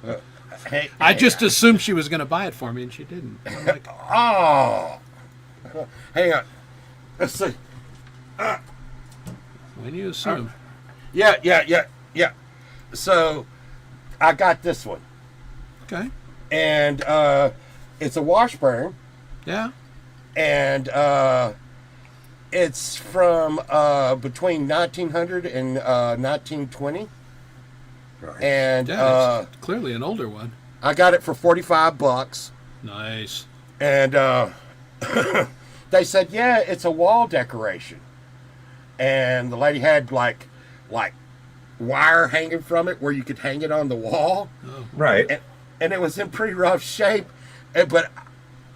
Hey, I just assumed she was going to buy it for me, and she didn't. And I'm like, oh, hang on. Let's see. when you assume. Yeah. So I got this one, Okay. and it's a Washburn, Yeah. and it's from between 1900 and 1920, and Yeah, it's clearly an older one. I got it for $45, Nice. and they said, yeah, it's a wall decoration, and the lady had like wire hanging from it where you could hang it on the wall. Right. And it was in pretty rough shape, but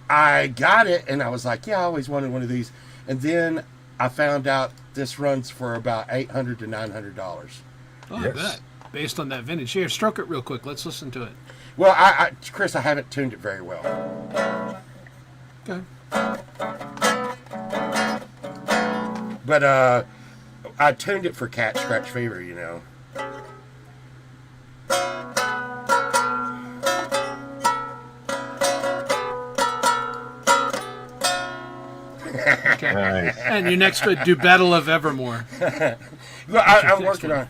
I got it, and I was like, yeah, I always wanted one of these. And then I found out this runs for about $800 to $900. Oh, I Yes. bet. Based on that vintage. Here, stroke it real quick. Let's listen to it. Well, Chris, I haven't tuned it very well. Okay. But I tuned it for Cat Scratch Fever, Okay. Nice. And you next would do Battle of Evermore. Well, I'm next working one? on it.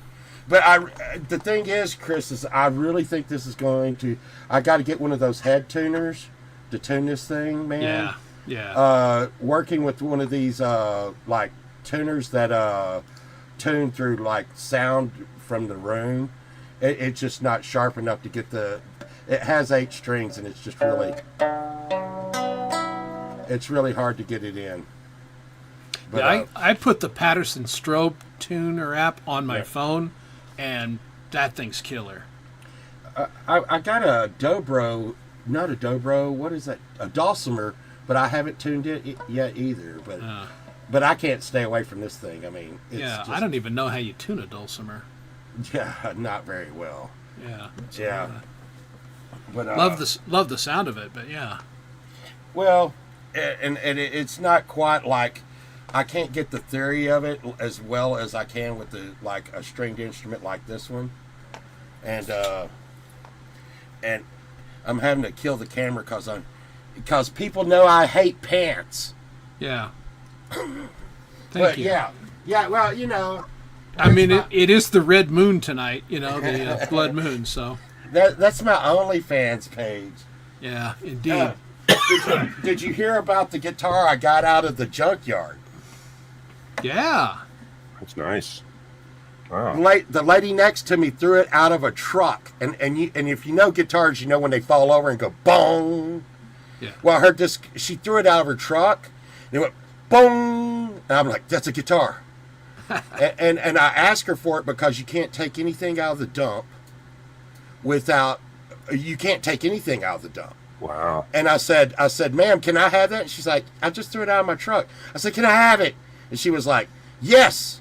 But the thing is, Chris, is I really think this is going to... I got to get one of those head tuners to tune this thing, man. Yeah. Yeah. Working with one of these like tuners that tune through like sound from the room, it's just not sharp enough to get the. It has 8 strings, and it's just really. It's really hard to get it in. But, Yeah, I put the Patterson Strobe tuner app on my Yeah. phone, and that thing's killer. I got a Dobro, not a Dobro. What is that? A Dulcimer, but I haven't tuned it yet either. But I can't stay away from this thing. I mean, it's Yeah, just, I don't even know how you tune a dulcimer. Yeah, not very well. Yeah. Yeah. But Love the sound of it, but yeah. Well, and it's not quite like I can't get the theory of it as well as I can with like a stringed instrument like this one, and I'm having to kill the camera because people know I hate pants. Yeah. Thank But you. yeah, well, I mean, it is the red moon tonight, the blood moon, so that's my OnlyFans page. yeah, indeed. Did you hear about the guitar I got out of the junkyard? Yeah. That's nice. Wow. The lady next to me threw it out of a truck, and if you know guitars, you know when they fall over and go bong. Yeah. Well, she threw it out of her truck, and it went bong, and I'm like, that's a guitar. and I asked her for it because you can't take anything out of the dump you can't take anything out of the dump. Wow. And I said, ma'am, can I have that? And she's like, I just threw it out of my truck. I said, can I have it? And she was like, yes.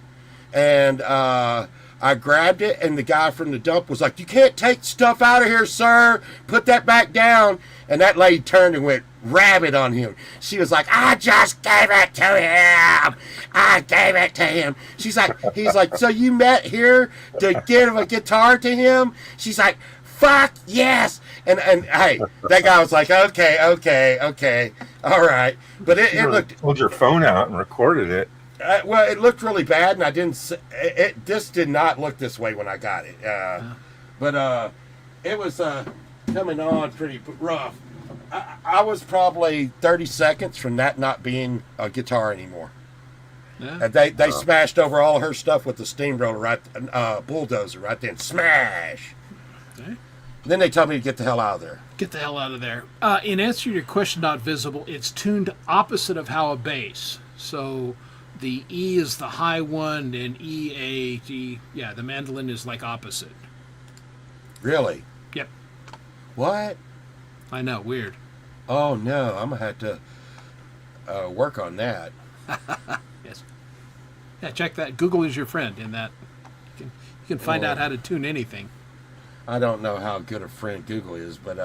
And I grabbed it, and the guy from the dump was like, you can't take stuff out of here, sir. Put that back down. And that lady turned and went rabid on him. She was like, I just gave it to him. I gave it to him. He's like, so you met here to give a guitar to him? She's like, fuck yes. And hey, that guy was like, okay, all right. But it looked. Pulled your phone out and recorded it. Well, it looked really bad, and I didn't. This did not look this way when I got it. But it was coming on pretty rough. I was probably 30 seconds from that not being a guitar anymore. Yeah. They smashed over all her stuff with the steamroller, bulldozer right then. Smash. Okay. Then they told me to get the hell out of there. Get the hell out of there. In answer to your question, not visible, it's tuned opposite of how a bass. So the E is the high one, and E, A, G. Yeah, the mandolin is like opposite. Really? Yep. What? I know, weird. Oh no, I'm gonna have to work on that. Yes. Yeah, check that. Google is your friend in that. You can find out how to tune anything. I don't know how good a friend Google is, but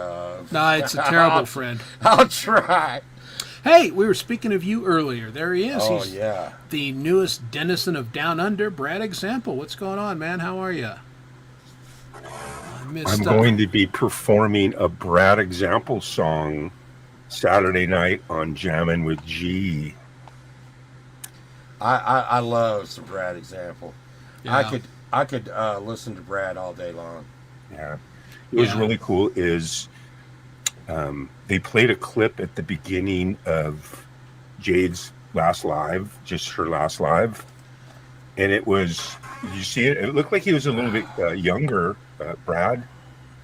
No, it's a terrible friend. I'll try. Hey, we were speaking of you earlier. There he is. Oh He's yeah. the newest denizen of Down Under, Brad Example. What's going on, man? How are you? I'm going to be performing a Brad Example song Saturday night on Jammin' with G. I love some Brad Example. Yeah. I could listen to Brad all day long. Yeah. It was really cool is they played a clip at the beginning of Jade's last live, just her last live. And it was, you see it? It looked like he was a little bit younger, Brad.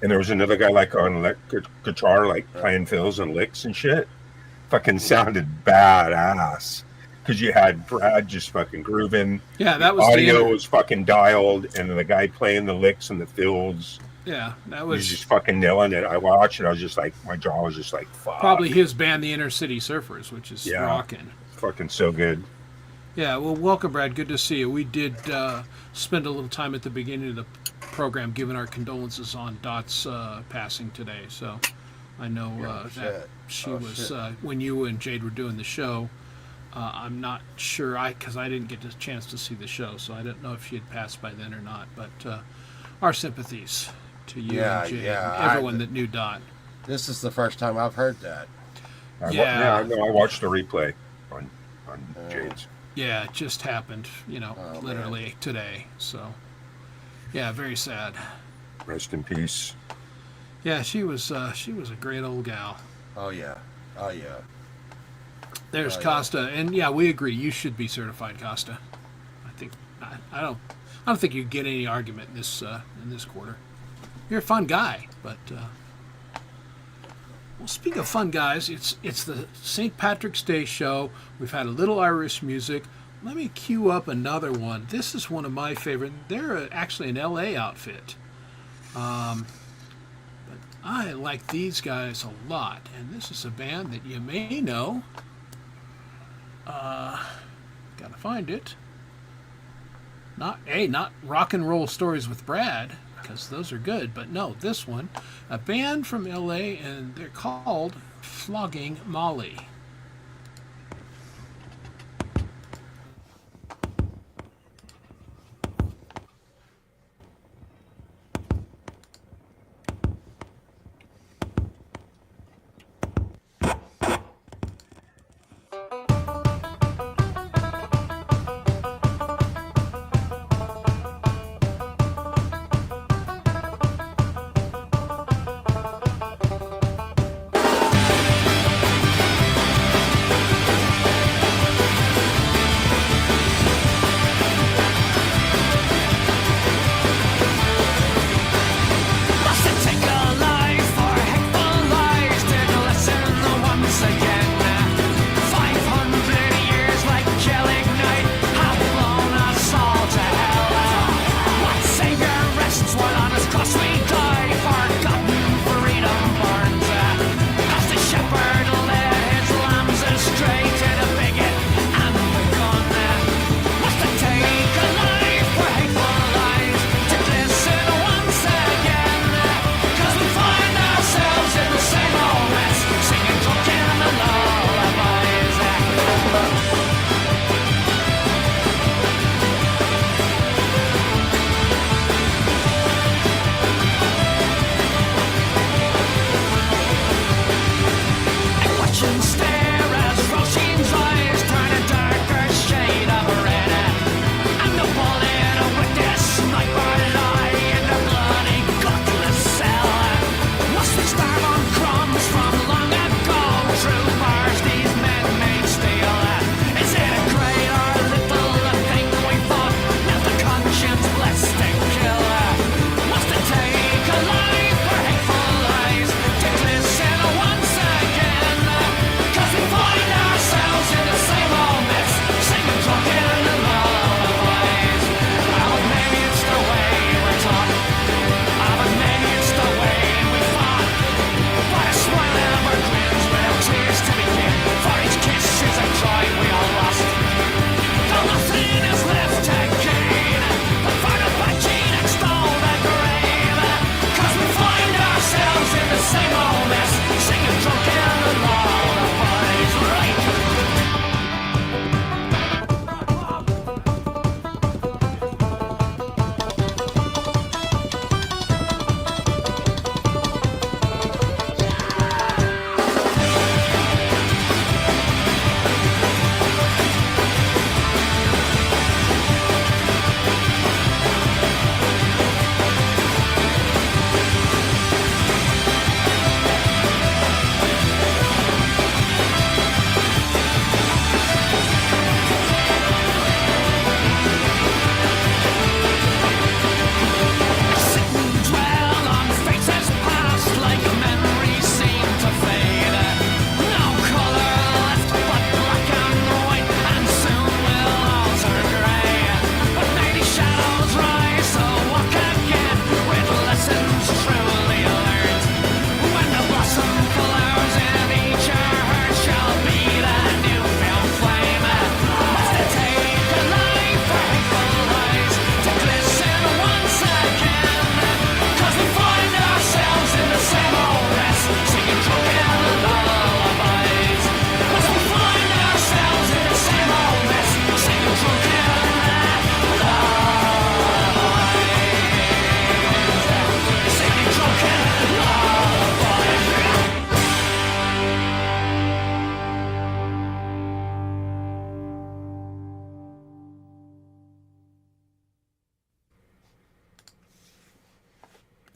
And there was another guy like on guitar, like playing fills and licks and shit. Fucking sounded badass. Because you had Brad just fucking grooving. Yeah, that was audio was fucking dialed, and then the guy playing the licks and the fills. Yeah, that He was was just fucking nailing it. I watched it. I was just like, my jaw was just like, fuck. probably his band, the Inner City Surfers, which is rocking. Fucking so good. Yeah, well, welcome, Brad. Good to see you. We did spend a little time at the beginning of the program giving our condolences on Dot's passing today. So I know that she was, when you and Jade were doing the show, I'm not sure, because I didn't get a chance to see the show, so I don't know if she had passed by then or not. But our sympathies to you and Jade and everyone that knew Dot. This is the first time I've heard that. I watched the replay on Jade's. Yeah, it just happened, literally today. So, yeah, very sad. Rest in peace. Yeah, she was a great old gal. Oh yeah. There's Costa, and yeah, we agree. You should be certified, Costa. I don't think you get any argument in this quarter. You're a fun guy, but well, speaking of fun guys, it's the St. Patrick's Day show. We've had a little Irish music. Let me cue up another one. This is one of my favorite. They're actually an LA outfit. But I like these guys a lot, and this is a band that you may know. Gotta find it. Not Rock and Roll Stories with Brad, because those are good, but no, this one, a band from LA, and they're called Flogging Molly.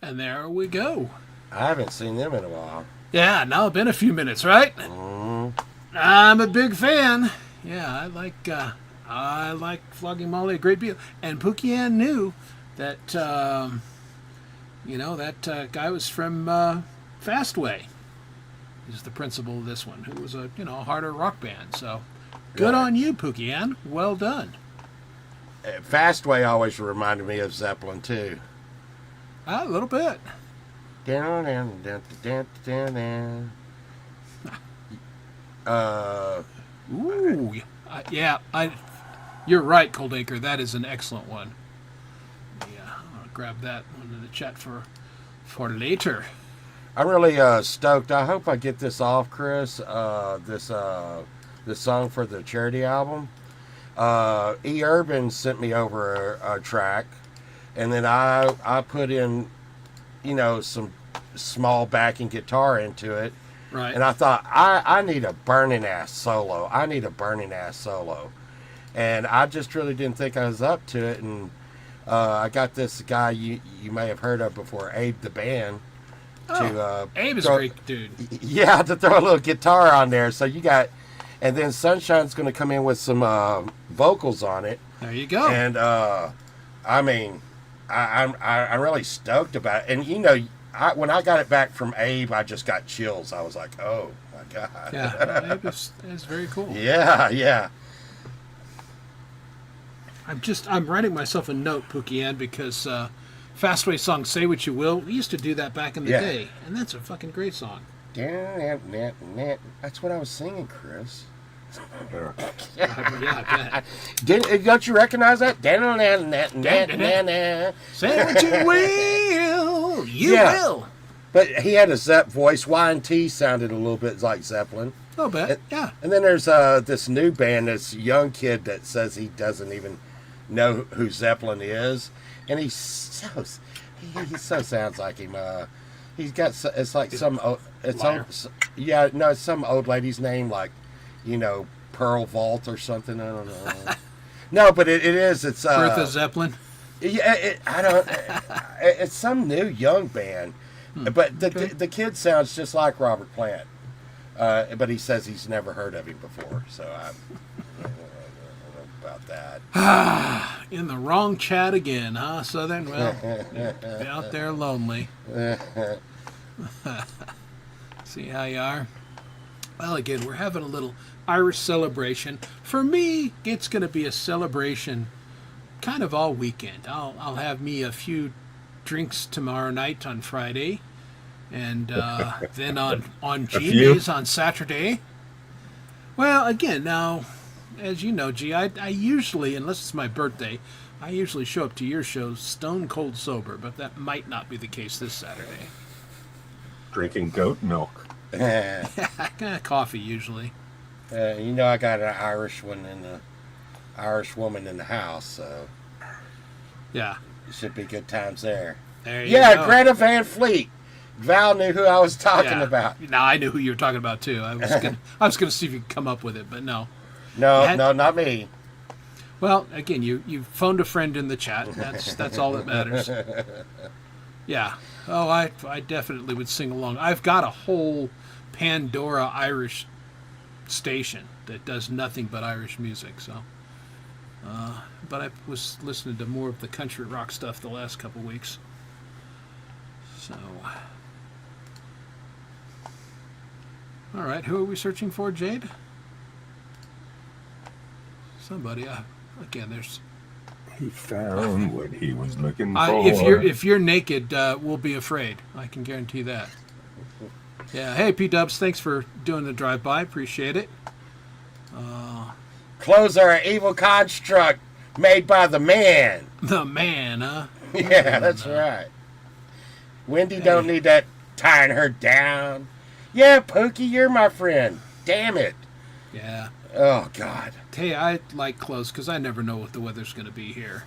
And there we go. I haven't seen them in a while. Yeah, now it's been a few minutes, right? I'm a big fan. Yeah, I like Flogging Molly a great deal. And Pookie Ann knew that, that guy was from Fastway. He's the principal of this one, who was a harder rock band. So good on you, Pookie Ann. Well done. Fastway always reminded me of Zeppelin too. A little bit. Down, down, down, down, down, down. Ooh, you're right, Coldacre. That is an excellent one. Yeah, I'll grab that one in the chat for later. I'm really stoked. I hope I get this off, Chris. This song for the charity album. E. Urban sent me over a track, and then I put in, some small backing guitar into it. Right. And I thought, I need a burning ass solo. And I just really didn't think I was up to it. And I got this guy you may have heard of before, Abe the Band. Abe is a great dude. Yeah, to throw a little guitar on there. So you got, and then Sunshine's going to come in with some vocals on it. There you go. And I'm really stoked about it. And when I got it back from Abe, I just got chills. I was like, oh my god. Yeah, Abe is very cool. Yeah. I'm writing myself a note, Pookie Ann, because Fastway song "Say What You Will." We used to do that back in the day, and that's a fucking great song. That's what I was singing, Chris. Yeah, I bet. Don't you recognize that? Say what you will, you will. But he had a Zepp voice. Y&T sounded a little bit like Zeppelin. A little bit, yeah. And then there's this new band, this young kid that says he doesn't even know who Zeppelin is, and he so sounds like him. He's got it's like some it's some old lady's name, like Pearl Vault or something. I don't know. No, but it is. It's Bertha Zeppelin. Yeah, it's some new young band, but the kid sounds just like Robert Plant. But he says he's never heard of him before, so I don't know about that. In the wrong chat again, huh, Southern? Well, be out there lonely. See how you are? Well, again, we're having a little Irish celebration. For me, it's going to be a celebration kind of all weekend. I'll have me a few drinks tomorrow night on Friday. And then on G-Days on Saturday. Well, again, now, as you know, G, I usually, unless it's my birthday, I usually show up to your shows stone cold sober, but that might not be the case this Saturday. Drinking goat milk. Coffee, usually. I got an Irish woman in the house, so Yeah. it should be good times there. There you go. Greta Van Fleet. Val knew who I was talking about. No, I knew who you were talking about too. I was gonna see if you could come up with it, but no. No, not me. Well, again, you phoned a friend in the chat. That's all that matters. Yeah. Oh, I definitely would sing along. I've got a whole Pandora Irish station that does nothing but Irish music. So, but I was listening to more of the country rock stuff the last couple weeks. So. All right, who are we searching for, Jade? Somebody. Again, there's. He found what he was looking for. If you're naked, we'll be afraid. I can guarantee that. Yeah. Hey, P-Dubs, thanks for doing the drive-by. Appreciate it. Clothes are an evil construct made by the man. The man, huh? Yeah, that's right. Wendy don't need that tying her down. Yeah, Pookie, you're my friend. Damn it. Yeah. Oh, God. Hey, I like clothes because I never know what the weather's going to be here.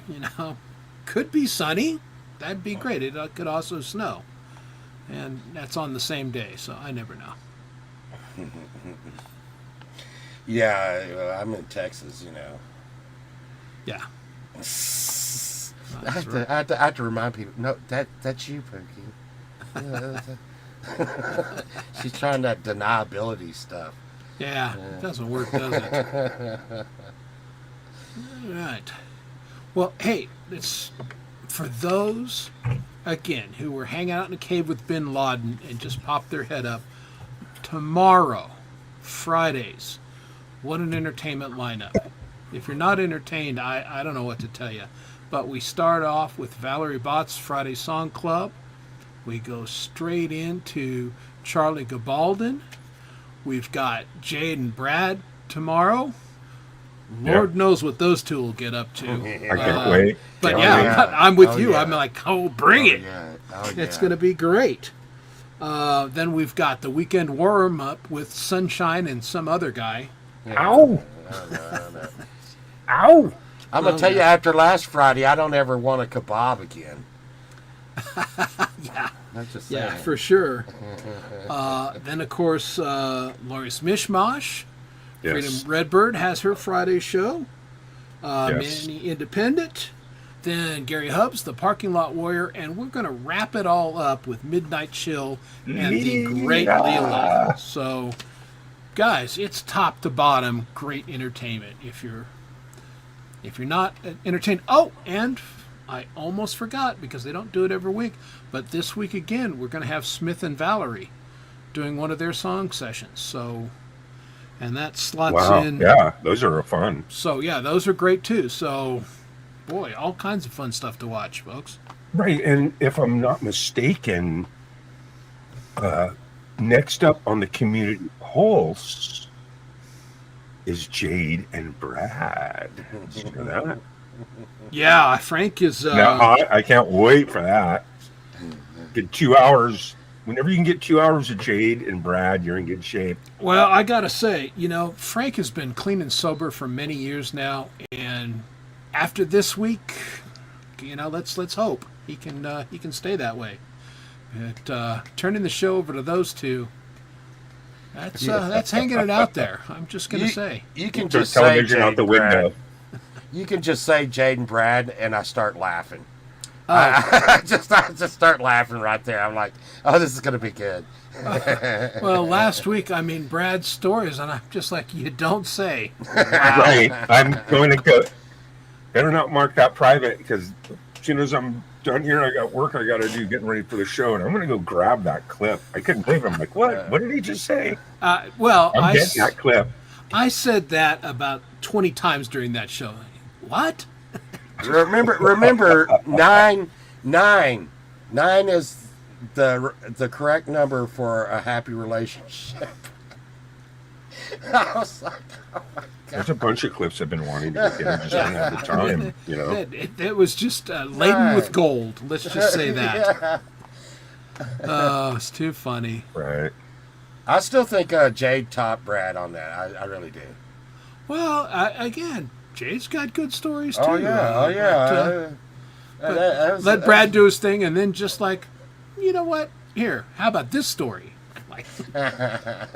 Could be sunny. That'd be great. It could also snow. And that's on the same day, so I never know. Yeah, I'm in Texas, Yeah. I have to remind people. No, that's you, Pookie. She's trying that deniability stuff. Yeah, it doesn't work, does it? All right. Well, hey, it's for those, again, who were hanging out in a cave with Bin Laden and just popped their head up. Tomorrow, Fridays, what an entertainment lineup. If you're not entertained, I don't know what to tell you. But we start off with Valerie Bott's Friday Song Club. We go straight into Charlie Gabaldon. We've got Jade and Brad tomorrow. Lord knows what those two will get up to. I can't wait. But Yeah. I'm with you. yeah. I'm like, bring it. Yeah. It's going to be great. Then we've got the weekend warm up with Sunshine and some other guy. Ow! Ow! I'm gonna tell you, after last Friday, I don't ever want a kebab again. Yeah. That's just saying. Yeah, for sure. Then, of course, Loris Mishmash. Yes. Freedom Redbird has her Friday show. Yes. Manny Independent. Then Gary Hubbs, the Parking Lot Warrior. And we're going to wrap it all up with Midnight Chill and the Great Leela. So, guys, it's top to bottom great entertainment. If you're not entertained. Oh, and I almost forgot because they don't do it every week. But this week again, we're going to have Smith and Valerie doing one of their song sessions. So, and that slots in. Yeah, those are fun. So yeah, those are great too. So, boy, all kinds of fun stuff to watch, folks. Right, and if I'm not mistaken, next up on the community pulse is Jade and Brad. Did you know that? Yeah, Frank is. Now, I can't wait for that. Get 2 hours. Whenever you can get 2 hours of Jade and Brad, you're in good shape. Well, I gotta say, Frank has been clean and sober for many years now, and after this week, let's hope he can stay that way. But turning the show over to those two, that's hanging it out there. I'm just gonna say. You can There's just say television Jade out the and Brad. window. You can just say Jade and Brad, and I start laughing. I just start laughing right there. I'm like, oh, this is gonna be good. Well, last week, Brad's stories, and I'm just like, you don't say. Right. I'm going to go. Better not mark that private because as soon as I'm done here, I got work I got to do getting ready for the show, and I'm going to go grab that clip. I couldn't believe it. I'm like, what? What did he just say? Well, I'm getting that clip. I said that about 20 times during that show. What? Remember, nine is the correct number for a happy relationship. I was like, oh my God. There's a bunch of clips I've been wanting to get. I just don't have the time, It was just laden with gold. Let's just say that. Oh, it's too funny. Right. I still think Jade topped Brad on that. I really do. Well, again, Jade's got good stories too. Oh yeah. Let Brad do his thing, and then just like, you know what? Here, how about this story? Like,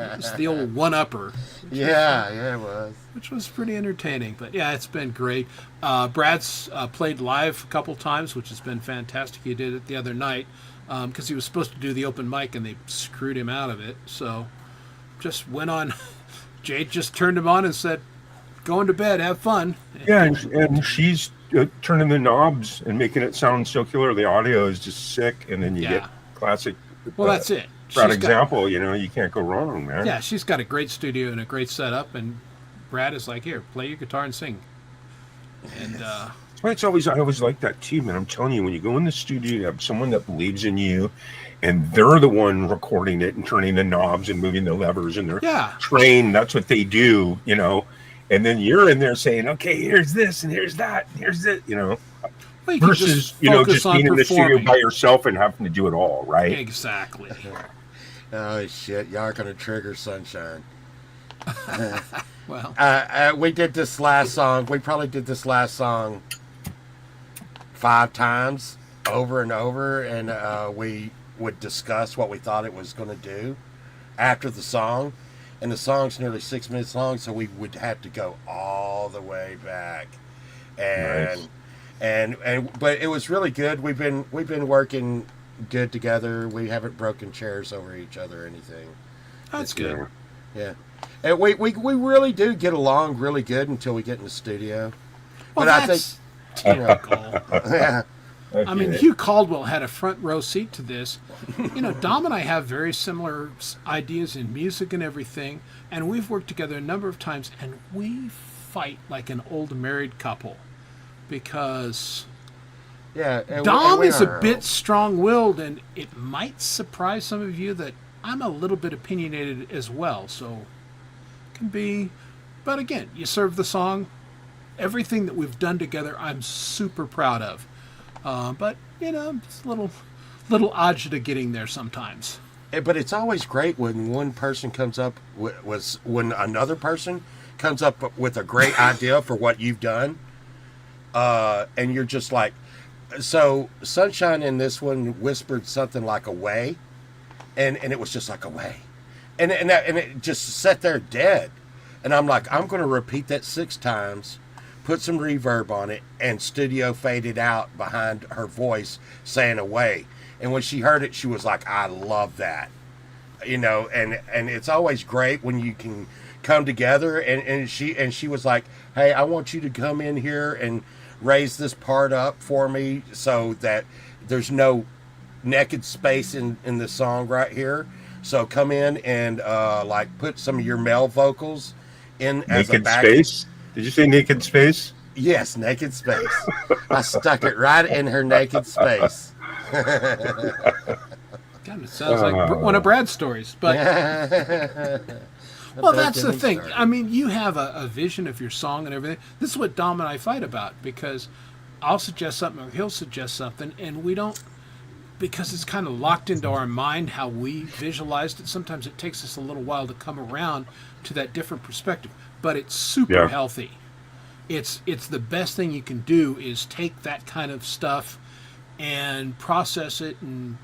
it's the old one-upper. Yeah, it was. Which was pretty entertaining. But yeah, it's been great. Brad's played live a couple times, which has been fantastic. He did it the other night because he was supposed to do the open mic, and they screwed him out of it. So just went on. Jade just turned him on and said, going to bed, have fun. Yeah, and she's turning the knobs and making it sound so killer. The audio is just sick, and then you get classic. Well, that's it. For example, you can't go wrong, man. Yeah, she's got a great studio and a great setup, and Brad is like, here, play your guitar and sing. And that's why I always like that too, man. I'm telling you, when you go in the studio, you have someone that believes in you, and they're the one recording it and turning the knobs and moving the levers, and they're trained. That's what they do, And then you're in there saying, okay, here's this and here's that, and here's it, Well, versus, just being in the studio by yourself and having to do it all, right? Exactly. Oh, shit. Y'all are going to trigger Sunshine. Well. We did this last song. We probably did this last song 5 times over and over, and we would discuss what we thought it was going to do after the song. And the song's nearly 6 minutes long, so we would have to go all the way back. And But it was really good. We've been working good together. We haven't broken chairs over each other or anything. That's good. Yeah. And we really do get along really good until we get in the studio. Well, but I that's think, typical. yeah. I mean, Hugh Caldwell had a front row seat to this. You know, Dom and I have very similar ideas in music and everything, and we've worked together a number of times, and we fight like an old married couple because Yeah. And Dom we is a are- bit strong-willed, and it might surprise some of you that I'm a little bit opinionated as well, so it can be. But again, you serve the song. Everything that we've done together, I'm super proud of. But you know, it's a little agita getting there sometimes. But it's always great when one person comes up when another person comes up with a great idea for what you've done, and you're just like, so Sunshine in this one whispered something like "away," and it was just like "away," and it just sat there dead, and I'm like, I'm going to repeat that 6 times. Put some reverb on it, and studio faded out behind her voice saying "away." And when she heard it, she was like, "I love that," you know. And it's always great when you can come together. And she was like, "Hey, I want you to come in here and raise this part up for me so that there's no naked space in the song right here. So come in and like put some of your male vocals in as a Naked back." space? Did you say naked space? Yes, naked space. I stuck it right in her naked space. God, it sounds like one of Brad's stories. But well, that's the thing. I mean, you have a vision of your song and everything. This is what Dom and I fight about, because I'll suggest something or he'll suggest something, and we don't, because it's kind of locked into our mind how we visualized it. Sometimes it takes us a little while to come around to that different perspective. But it's super healthy. It's the best thing you can do is take that kind of stuff and process it and,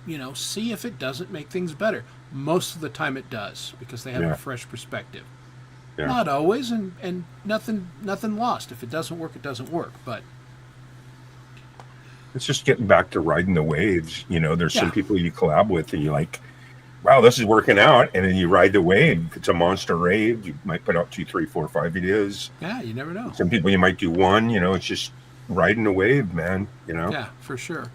you know, see if it doesn't make things better. Most of the time it does, because they have a fresh perspective. Yeah. Not always, and nothing lost. If it doesn't work, it doesn't work. But It's just getting back to riding the waves. You know, there's some people you collab with and you're like, wow, this is working out. And then you ride the wave. If it's a monster rave, you might put out 2, 3, 4, 5 videos. yeah, you never know. Some people you might do 1, you know, it's just riding the wave, man, you know? Yeah, for sure.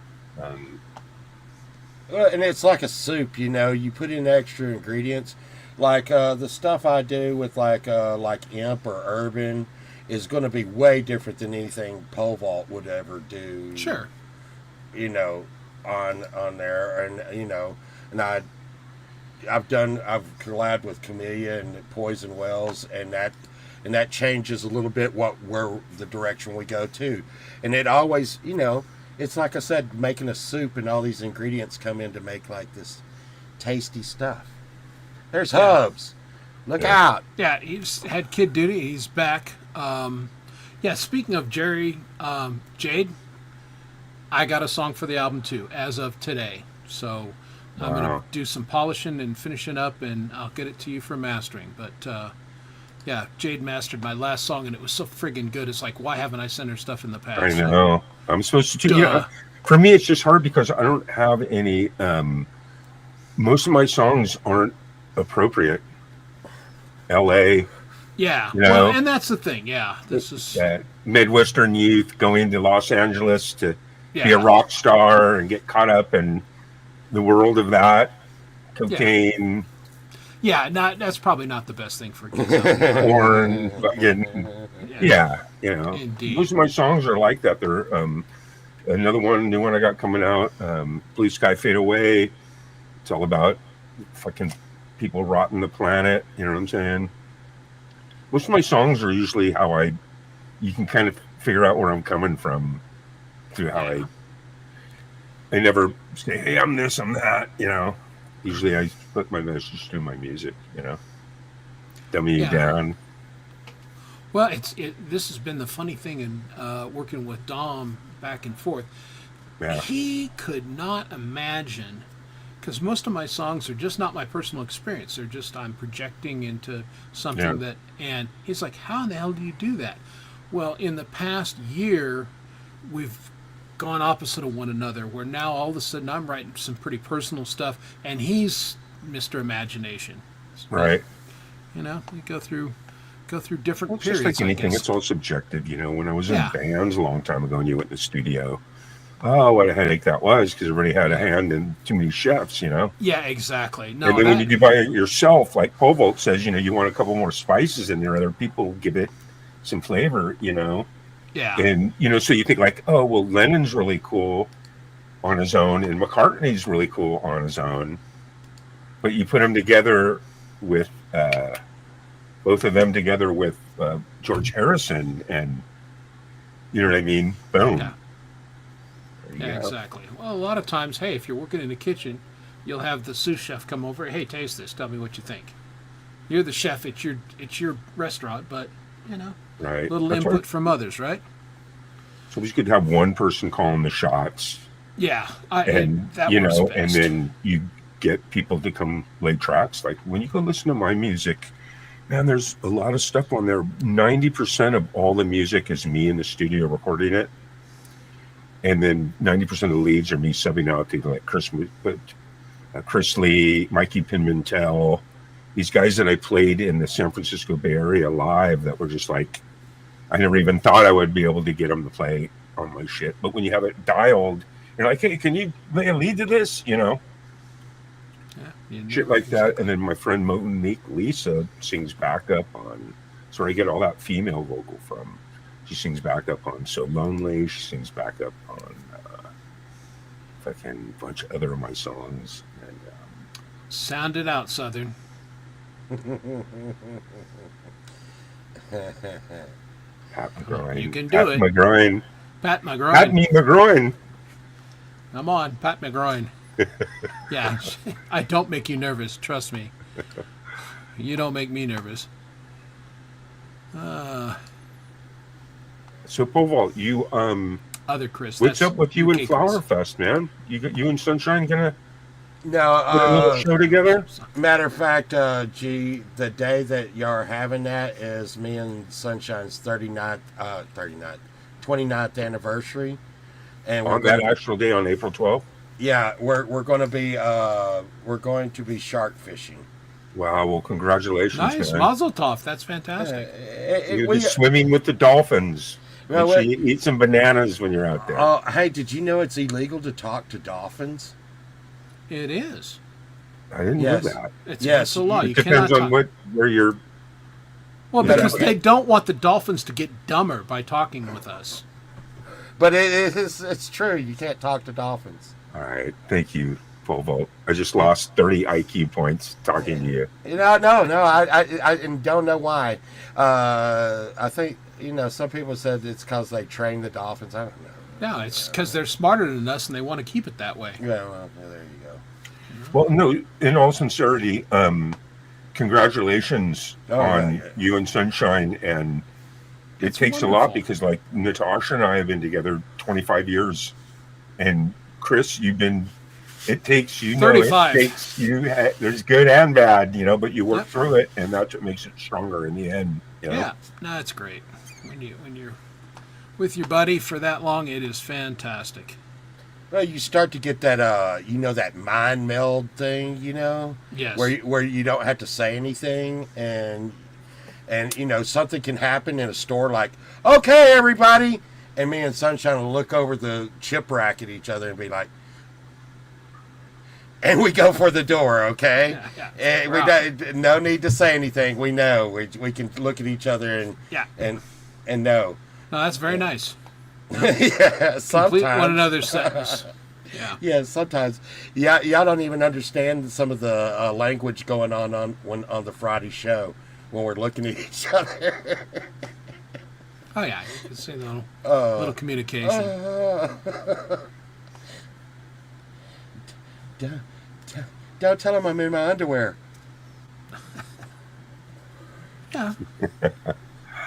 Well, and it's like a soup, you know. You put in extra ingredients, like the stuff I do with like Imp or Urban is going to be way different than anything Pole Vault would ever do. Sure. You know, on there, and you know, and I've collabed with Camellia and Poison Wells, and that changes a little bit where the direction we go to, and it always, you know, it's like I said, making a soup, and all these ingredients come in to make like this tasty stuff. There's Hubs, look out! Yeah, he's had kid duty. He's back. Speaking of Jerry, Jade, I got a song for the album too, as of today. So I'm going to do some polishing and finishing up, and I'll get it to you for mastering. But Jade mastered my last song, and it was so friggin' good. It's like, why haven't I sent her stuff in the past? I know. I'm supposed to. Yeah. For me, it's just hard because I don't have any. Most of my songs aren't appropriate. L.A. Yeah. You know? Well, and that's the thing. Yeah. This is. Midwestern youth going to Los Angeles to be a rock star and get caught up in the world of that. Cocaine. Yeah, that's probably not the best thing for kids. Porn. You know. Indeed. Most of my songs are like that. They're another new one I got coming out, Blue Sky Fade Away. It's all about fucking people rotting the planet. You know what I'm saying? Most of my songs are usually how you can kind of figure out where I'm coming from through how I never say, hey, I'm this, I'm that, you know. Usually I put my message through my music, you know. Dummy you down. Well, this has been the funny thing in working with Dom back and forth. Yeah. He could not imagine, because most of my songs are just not my personal experience. They're just I'm projecting into something and he's like, how in the hell do you do that? Well, in the past year, we've gone opposite of one another, where now all of a sudden I'm writing some pretty personal stuff and he's Mr. Imagination. Right. You know, you go through different Well, it's periods. just like anything, I guess. it's all subjective. You know, when I was in Yeah. bands a long time ago and you went in the studio, oh, what a headache that was, because everybody had a hand and too many chefs, you know? Yeah, exactly. No, And then when you do by it yourself, like Pole Vault says, you know, you want a couple more spices in there, other people give it some flavor, you know? yeah, And, you know, so you think like, oh, well, Lennon's really cool on his own and McCartney's really cool on his own. But you put them together with, both of them together with George Harrison and, you know what I mean? Boom. Yeah. There you yeah, go. exactly. Well, a lot of times, hey, if you're working in the kitchen, you'll have the sous chef come over. Hey, taste this. Tell me what you think. You're the chef. It's your restaurant, but you know, Right. little That's input right. from others, right? So we could have one person calling the shots Yeah, and, that you works know, best. and then you get people to come lay tracks. Like when you go listen to my music, man, there's a lot of stuff on there. 90% of all the music is me in the studio recording it. And then 90% of the leads are me subbing out to like Chris Lee, Mikey Pimentel, these guys that I played in the San Francisco Bay Area live that were just like, I never even thought I would be able to get them to play on my shit. But when you have it dialed, you're like, hey, can you lay a lead to this? You know, shit like that. And then my friend Monique Lisa sings backup on, that's where I get all that female vocal from. She sings backup on So Lonely. She sings backup on fucking bunch of other of my songs. And Sound it out, Southern. Pat McGroin. You can do Pat it. McGroin. Pat McGroin. Pat me McGroin. Come on, Pat McGroin. Yeah, I don't make you nervous. Trust me. You don't make me nervous. So Povol, you Other Chris. what's that's up with you and UK Flower Chris. Fest, man? You and Sunshine gonna No, put a little show together? matter of fact, the day that you're having that is me and Sunshine's 29th anniversary. And On that actual day on April 12th? yeah, we're going to be shark fishing. Wow, well congratulations, Nice, man. Mazel Tov. That's fantastic. You're just swimming with the dolphins. Well, Make sure you eat some bananas when you're out there. Oh, hey, did you know it's illegal to talk to dolphins? It is. I didn't yes. know that. It's Yes, against the law. It You depends cannot on talk. where you're. Well, Yeah. because they don't want the dolphins to get dumber by talking with us. But it's true. You can't talk to dolphins. All right, thank you, Volvo. I just lost 30 IQ points talking to you. You know, no, I don't know why. I think, some people said it's because they train the dolphins. I don't know. No, it's because they're smarter than us and they want to keep it that way. Yeah, well, there you go. Well, no, in all sincerity, congratulations on you and Sunshine. And it It's takes a wonderful. lot because, like, Natasha and I have been together 25 years. And Chris, it takes, 35. it takes you, there's good and bad, but you work Yep. through it. And that's what makes it stronger in the end. Yeah, no, it's great. When you're with your buddy for that long, it is fantastic. Well, you start to get that, that mind meld thing, Yes. where you don't have to say anything, and something can happen in a store like, okay, everybody, and me and Sunshine will look over the chip rack at each other and be like, and we go for the door, okay? Yeah. And we don't, no need to say anything. We know we can look at each other and Yeah. and know. No, that's very nice. Yeah, sometimes. Complete one another's sentence. Yeah. Yeah, sometimes. Yeah, y'all don't even understand some of the language going on the Friday show when we're looking at each other. Oh yeah, you can see the little communication. Don't tell him I'm in my underwear. Yeah.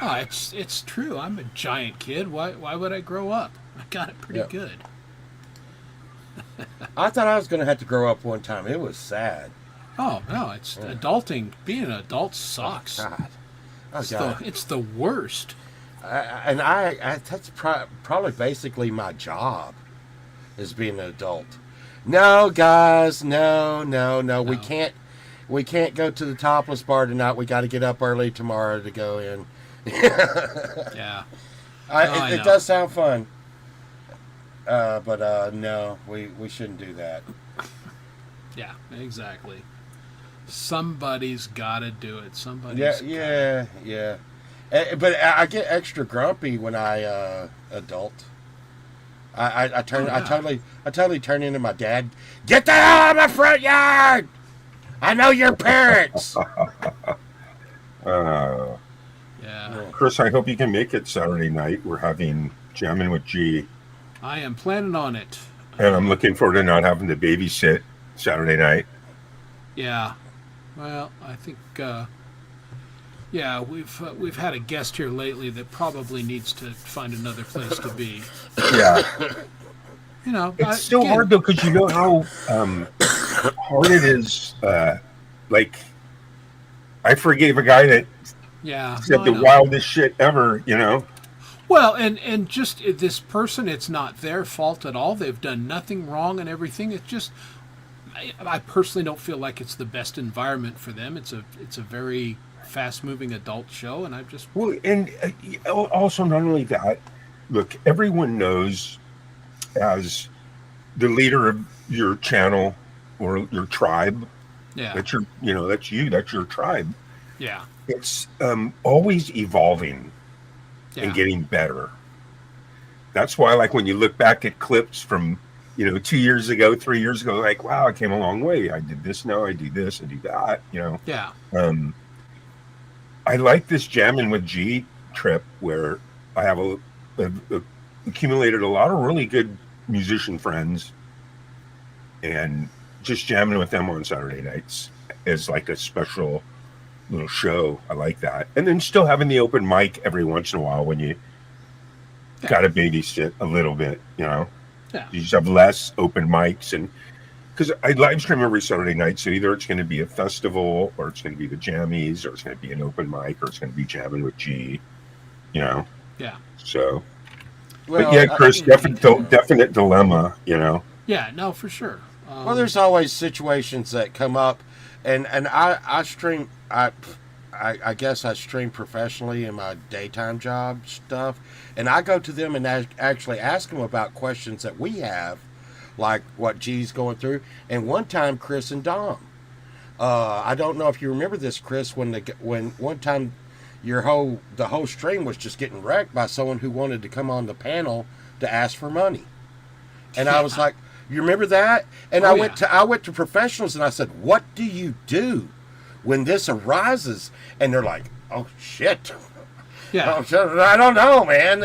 Oh, it's true. I'm a giant kid. Why would I grow up? I got it pretty Yeah. good. I thought I was going to have to grow up one time. It was sad. Oh no, it's adulting. Being an adult sucks. God. Oh, It's God. it's the worst. that's probably basically my job, is being an adult. No, guys, no. We can't go to the topless bar tonight. We got to get up early tomorrow to go in. Yeah. It does sound fun. But no, we shouldn't do that. Yeah, exactly. Somebody's got to do it. Somebody's Yeah. But I get extra grumpy when I adult. I totally turn into my dad. Get the hell out of my front yard! I know your parents. Yeah. Chris, I hope you can make it Saturday night. We're having Jamming with G. I am planning on it. And I'm looking forward to not having to babysit Saturday night. Yeah. Well, I think, we've had a guest here lately that probably needs to find another place to be. Yeah. You know, it's still hard though, because you know how hard it is. Like, I forgave a guy that said the wildest shit ever, you know? Well, and just this person, it's not their fault at all. They've done nothing wrong and everything. It's just, I personally don't feel like it's the best environment for them. It's a very fast-moving adult show, and I've just... Well, and also not only that, look, everyone knows as the leader of your channel or your tribe, that's your tribe. Yeah. It's always evolving and getting better. That's why, like, when you look back at clips from, 2 years ago, 3 years ago, like, wow, I came a long way. I did this now, I do this, I do that, Yeah. I like this Jamming with G trip where I have accumulated a lot of really good musician friends, and just jamming with them on Saturday nights is like a special little show. I like that. And then still having the open mic every once in a while when you got to babysit a little bit, Yeah. You just have less open mics, and because I live stream every Saturday night, so either it's going to be a festival, or it's going to be the Jammies, or it's going to be an open mic, or it's going to be Jamming with G, Yeah. So, Well, but yeah, Chris, definite dilemma, Yeah, no, for sure. Well, there's always situations that come up, and I stream. I guess I stream professionally in my daytime job stuff, and I go to them and actually ask them about questions that we have, like what G's going through. And one time, Chris and Dom, I don't know if you remember this, Chris, when one time the whole stream was just getting wrecked by someone who wanted to come on the panel to ask for money, and I was like, you remember that? And I went to professionals and I said, what do you do when this arises? And they're like, oh shit. Yeah. I don't know, man.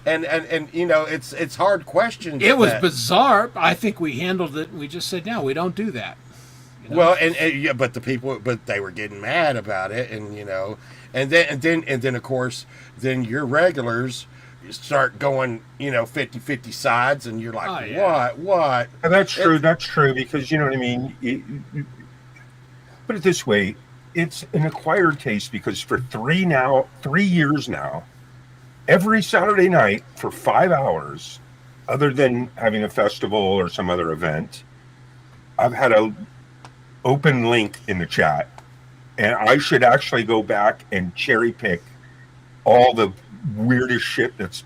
And it's hard questions. It was bizarre. I think we handled it. We just said, no, we don't do that. Well, but they were getting mad about it, and then of course, then your regulars start going, 50-50 sides, and you're like, what? And that's true, because you know what I mean. Put it this way, it's an acquired taste, because for 3 years now, every Saturday night for 5 hours, other than having a festival or some other event, I've had a open link in the chat, and I should actually go back and cherry pick all the weirdest shit that's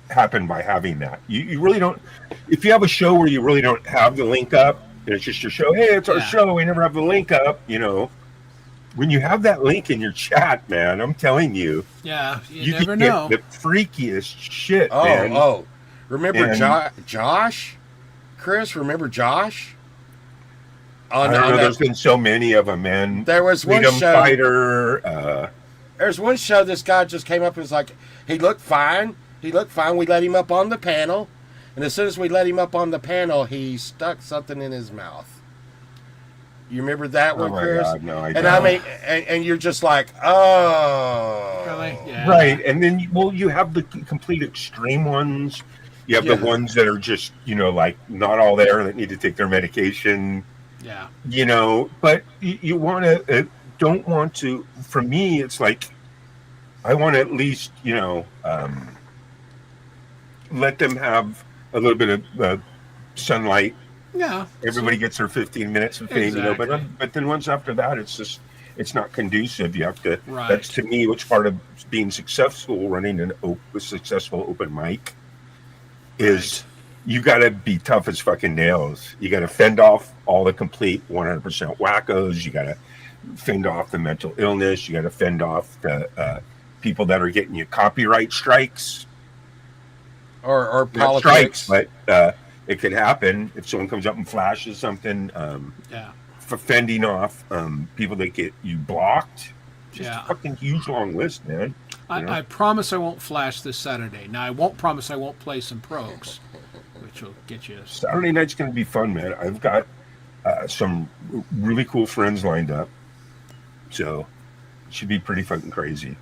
happened by having that. You really don't, if you have a show where you really don't have the link up, and it's just your show, hey, it's our show, we never have the link up, when you have that link in your chat, man, I'm telling you, you never can know. get the freakiest shit, man. Remember Josh? Chris, remember Josh? I don't know, there's been so many of them, man. There was one Freedom show. Fighter. There's one show this guy just came up and was like, he looked fine. We let him up on the panel. And as soon as we let him up on the panel, he stuck something in his mouth. You remember that one, Chris? God, no, I and don't. I mean, and you're just like, oh. Really? Yeah. Right. And then, you have the complete extreme ones. You have the ones that are just, like not all there, that need to take their medication. Yeah. But you want to, don't want to, for me, it's like, I want to at least, let them have a little bit of sunlight. Yeah. Everybody gets their 15 minutes of fame, Exactly. but then once after that, it's not conducive. You have to, Right. That's to me, which part of being successful, running a successful open mic is you got to be tough as fucking nails. You got to fend off all the complete 100% wackos. You got to fend off the mental illness. You got to fend off the people that are getting you copyright strikes. Or Not politics. strikes, but it could happen if someone comes up and flashes something. For fending off people that get you blocked. Just a fucking huge long list, man. I promise I won't flash this Saturday. Now, I won't promise I won't play some progs, which will get you. Saturday night's going to be fun, man. I've got some really cool friends lined up. So it should be pretty fucking crazy.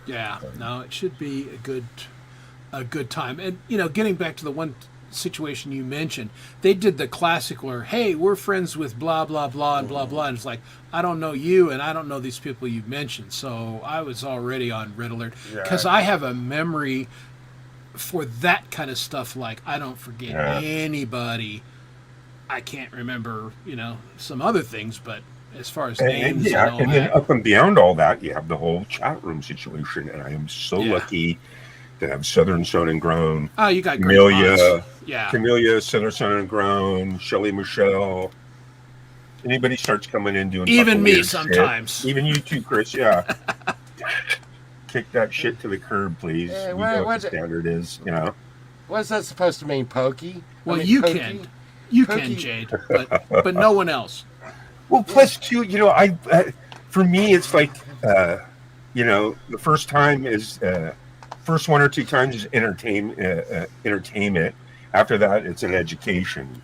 Yeah, no, it should be a good time. And, getting back to the one situation you mentioned, they did the classic where, hey, we're friends with blah, blah, blah, and blah, blah. And it's like, I don't know you, and I don't know these people you've mentioned. So I was already on red alert. Because I have a memory for that kind of stuff. Like, I don't forget anybody. I can't remember, some other things, but as far as names and all and that. then up and beyond all that, you have the whole chat room situation. And I am so lucky to have Southern Sun and Grown. Oh, you got great Camellia, mods. Yeah. Camellia, Southern Sun and Grown, Shelly Michelle. Anybody starts coming in doing Even fucking me weird sometimes. shit. Even you too, Chris. Yeah. Kick that shit to the curb, please. Yeah, You know what the standard is, What's that supposed to mean, pokey? Well, Pokey? you Pokey? can, Jade, but no one else. Well, plus too, for me, it's like, the first time is, first one or two times is entertainment. After that, it's an education.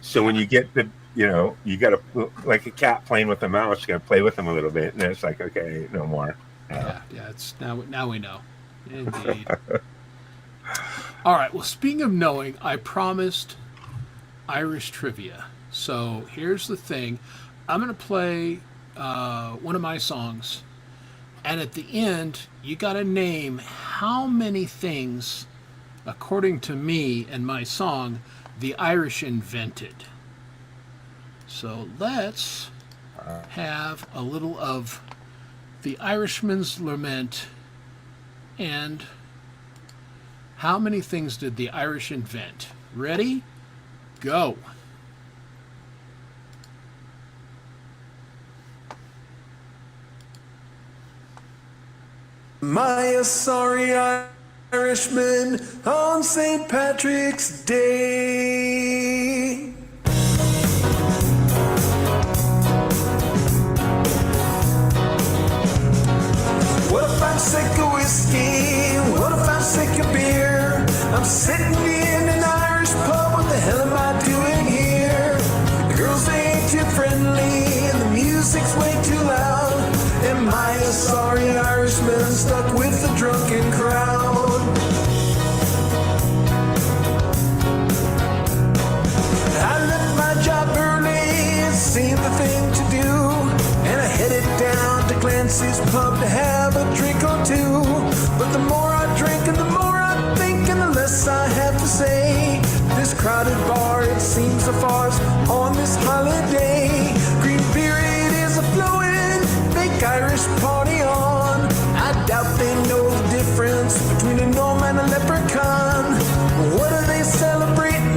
So when you get you got to, like a cat playing with a mouse, you got to play with them a little bit, and then it's like, okay, no more. Yeah, it's now we know. Indeed. All right. Well, speaking of knowing, I promised Irish trivia. So here's the thing: I'm going to play one of my songs, and at the end, you got to name how many things, according to me and my song, the Irish invented. So let's have a little of the Irishman's Lament and how many things did the Irish invent? Ready? Go. My sorry Irishman on St. Patrick's Day. What if I'm sick of whiskey? What if I'm sick of beer? I'm sitting in an Irish pub. What the hell am I doing here? The girls ain't too friendly and the music's way too loud. Am I a sorry Irishman stuck with the drunken crowd? I left my job early, it seemed the thing to do, and I headed down to Clancy's pub to have a drink or two. But the more I drink and the more I think and the less I have to say. This crowded bar, it seems so far on this holiday. Green beer, it is a flowing, fake Irish party on. I doubt they know the difference between a gnome and a leprechaun. What are they celebrating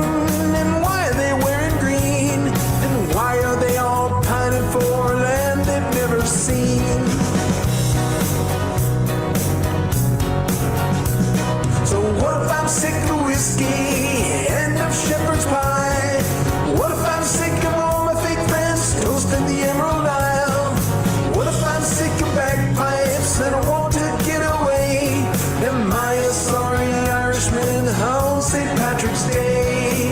and why are they wearing green? And why are they all pining for land they've never seen? So what if I'm sick of whiskey and of shepherd's pie? What if I'm sick of all my fake friends toasting the Emerald Isle? What if I'm sick of bagpipes and I want to get away? Am I a sorry Irishman on St. Patrick's Day?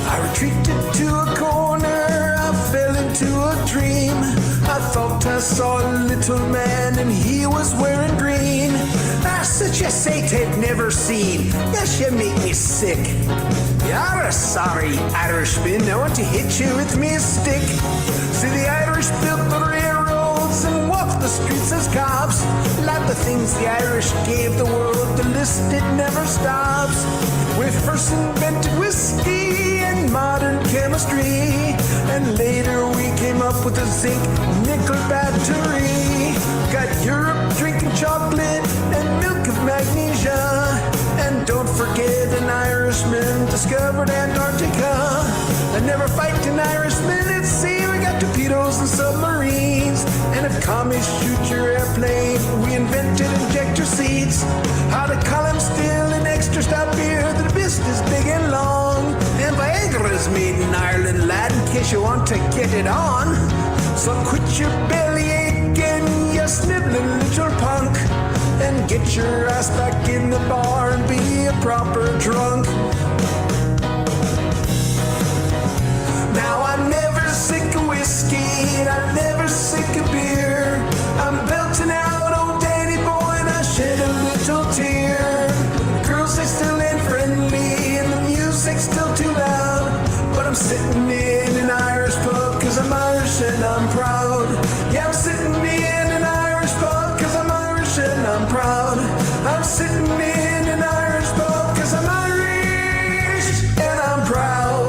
I retreated to a corner, I fell into a dream. I thought I saw a little man and he was wearing green. Ah, such a sight I've never seen. Yes, you make me sick. You're a sorry Irishman, I want to hit you with me stick. See, the Irish built the railroad the streets as cops. Like the things the Irish gave the world, the list it never stops. We first invented whiskey and modern chemistry, and later we came up with the zinc nickel battery. Got Europe drinking chocolate and milk of magnesia, and don't forget an Irishman discovered Antarctica. And never fight an Irishman at sea. We got torpedoes and submarines, and if commies shoot your airplane, we invented injector seats. How to column still and extra stout beer. The list is big and long, and Begorrah is made in Ireland, lad, in case you want to get it on. So quit your bellyache and your sniveling little punk, and get your ass back in the bar and be a proper drunk. Now I'm never sick of whiskey, and I'm never sick of beer. I'm belting out old Danny boy, and I shed a little tear. Girls, they still ain't friendly, and the music's still too loud. But I'm sitting in an Irish pub, 'cause I'm Irish and I'm proud. Yeah, I'm sitting in an Irish pub, 'cause I'm Irish and I'm proud. I'm sitting in an Irish pub, 'cause I'm Irish and I'm proud.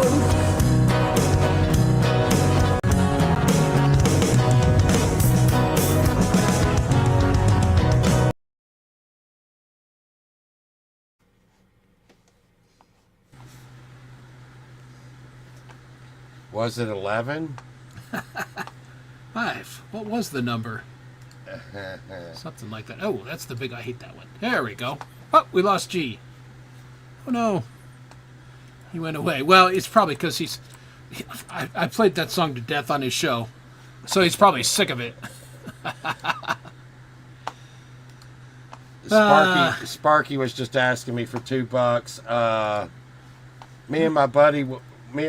Was it 11? 5. What was the number? Something like that. Oh, that's the big, I hate that one. There we go. Oh, we lost G. Oh, no. He went away. Well, it's probably because I played that song to death on his show, so he's probably sick of it. Sparky was just asking me for $2. Me and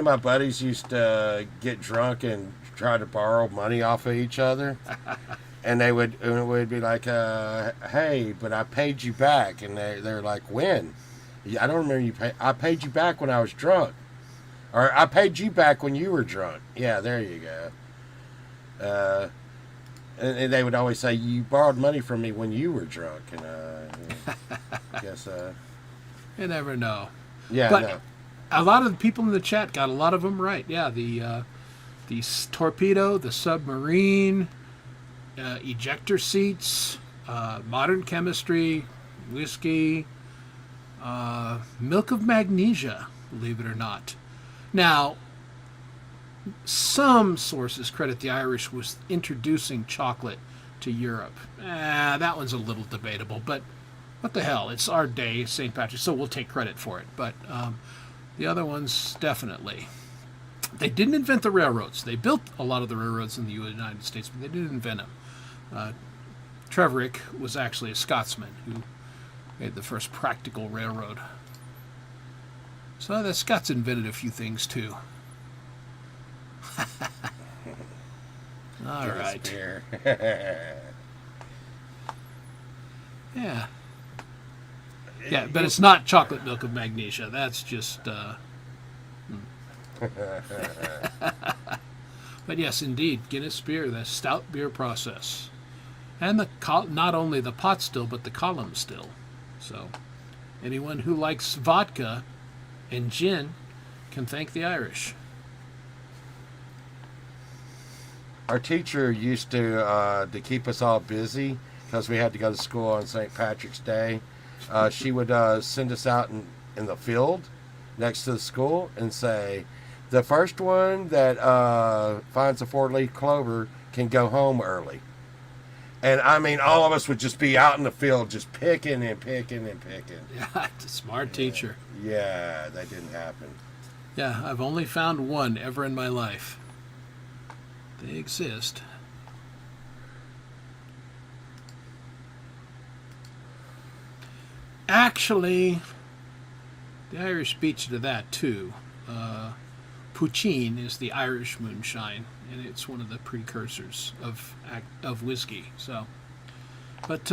my buddies used to get drunk and try to borrow money off of each other, and it would be like, "Hey, but I paid you back," and they're like, "When?" I don't remember you pay. I paid you back when I was drunk, or I paid you back when you were drunk. Yeah, there you go. And they would always say, "You borrowed money from me when you were drunk," and I guess You never know. yeah, But no. a lot of the people in the chat got a lot of them right. Yeah, the torpedo, the submarine, ejector seats, modern chemistry, whiskey, milk of magnesia, believe it or not. Now, some sources credit the Irish with introducing chocolate to Europe. That one's a little debatable, but what the hell? It's our day, St. Patrick's, so we'll take credit for it. But the other ones, definitely. They didn't invent the railroads. They built a lot of the railroads in the United States, but they didn't invent them. Treverick was actually a Scotsman who made the first practical railroad. So the Scots invented a few things too. All right. Yeah. Yeah, but it's not chocolate milk of magnesia. That's just... But yes, indeed, Guinness beer, the stout beer process. And not only the pot still, but the column still. So anyone who likes vodka and gin can thank the Irish. Our teacher used to keep us all busy because we had to go to school on St. Patrick's Day. She would send us out in the field next to the school and say, the first one that finds a 4-leaf clover can go home early. And I mean, all of us would just be out in the field just picking and picking and picking. Yeah, it's a smart teacher. Yeah, that didn't happen. Yeah, I've only found one ever in my life. They exist. Actually, the Irish beat you to that too. Poutine is the Irish moonshine, and it's one of the precursors of whiskey. So, but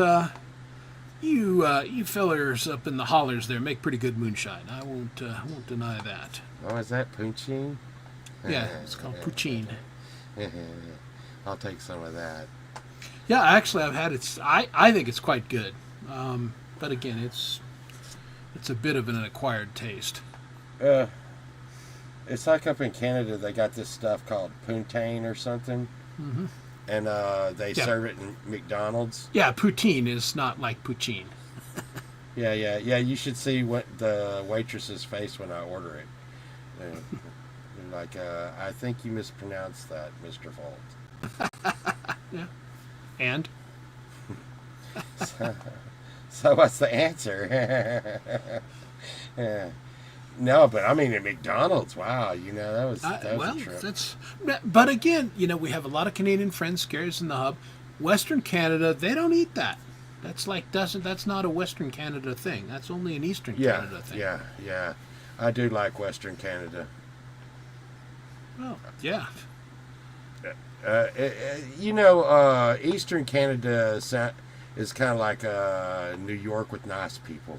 you fellers up in the hollers there make pretty good moonshine. I won't deny that. Oh, is that poutine? Yeah, it's called poutine. I'll take some of that. Yeah, actually, I've had it. I think it's quite good. But again, it's a bit of an acquired taste. It's like up in Canada, they got this stuff called poutine or something. Mm-hmm. And they serve it in McDonald's. Yeah, poutine is not like poutine. Yeah. You should see what the waitress's face when I order it. They're like, I think you mispronounced that, Mr. Volt. Yeah. And? So what's the answer? Yeah. No, but I mean at McDonald's. Wow, that was a trip. But again, we have a lot of Canadian friends, Scares in the Hub. Western Canada, they don't eat that. That's not a Western Canada thing. That's only an Eastern Canada thing. Yeah. I do like Western Canada. Oh, yeah. Eastern Canada is kind of like New York with nice people.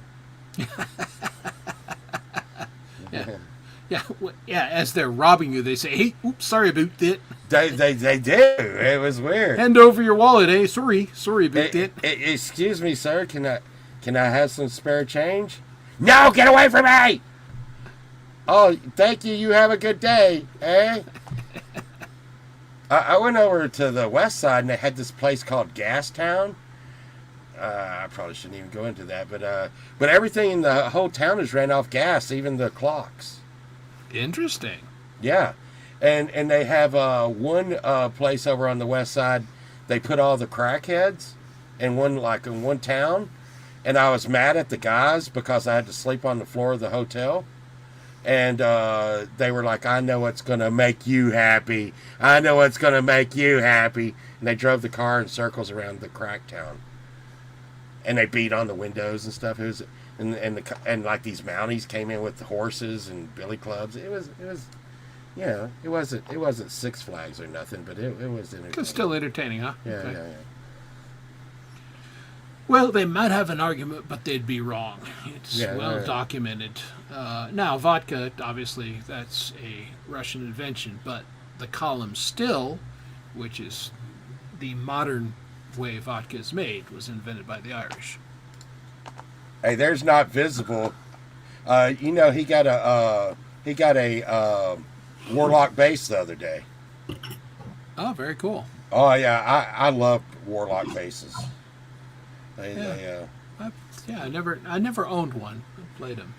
Yeah. As they're robbing you, they say, "Hey, oops, sorry about that." They do. It was weird. Hand over your wallet, eh? Sorry about that. Excuse me, sir. Can I have some spare change? No, get away from me! Oh, thank you. You have a good day, eh? I went over to the west side and they had this place called Gastown. I probably shouldn't even go into that, but everything in the whole town is ran off gas, even the clocks. Interesting. Yeah, and they have one place over on the west side. They put all the crackheads in one town, and I was mad at the guys because I had to sleep on the floor of the hotel. And they were like, I know what's going to make you happy. I know what's going to make you happy. And they drove the car in circles around the crack town. And they beat on the windows and stuff. It was, and like these Mounties came in with the horses and billy clubs. It was, it wasn't Six Flags or nothing, but it was entertaining. It's still entertaining, huh? Yeah, Okay. yeah. Well, they might have an argument, but they'd be wrong. It's documented. Now, vodka, obviously, that's a Russian invention, but the column still, which is the modern way vodka is made, was invented by the Irish. Hey, there's not visible. He got a Warlock bass the other day. Oh, very cool. Oh yeah, I love Warlock basses. I never owned one. I played them.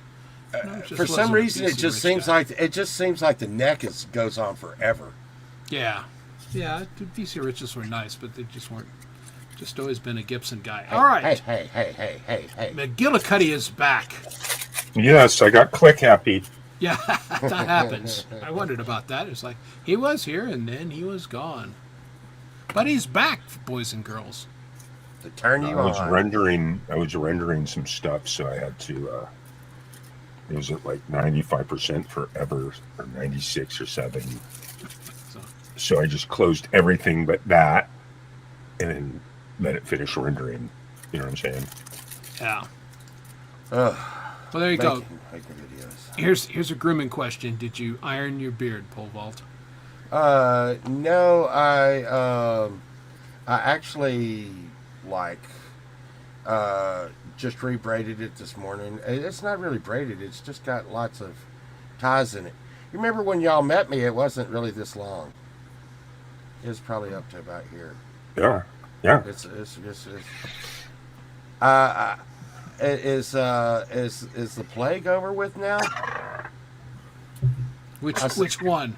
For some reason, it just seems like the neck goes on forever. Yeah. DC Riches were nice, but they just weren't. Just always been a Gibson guy. All right. Hey. McGillicuddy is back. Yes, I got click happy. Yeah, that happens. I wondered about that. It's like he was here and then he was gone, but he's back, boys and girls. To turn you I was rendering some stuff, so I had to. It was at like 95% forever, or 96 or 7. So I just closed everything but that, and then let it finish rendering. You know what I'm saying? Yeah. Well, there you go. Making videos. Here's a grooming question. Did you iron your beard, Pole Vault? No, I actually just rebraided it this morning. It's not really braided. It's just got lots of ties in it. You remember when y'all met me? It wasn't really this long. It was probably up to about here. Yeah. Is the plague over with now? Which one?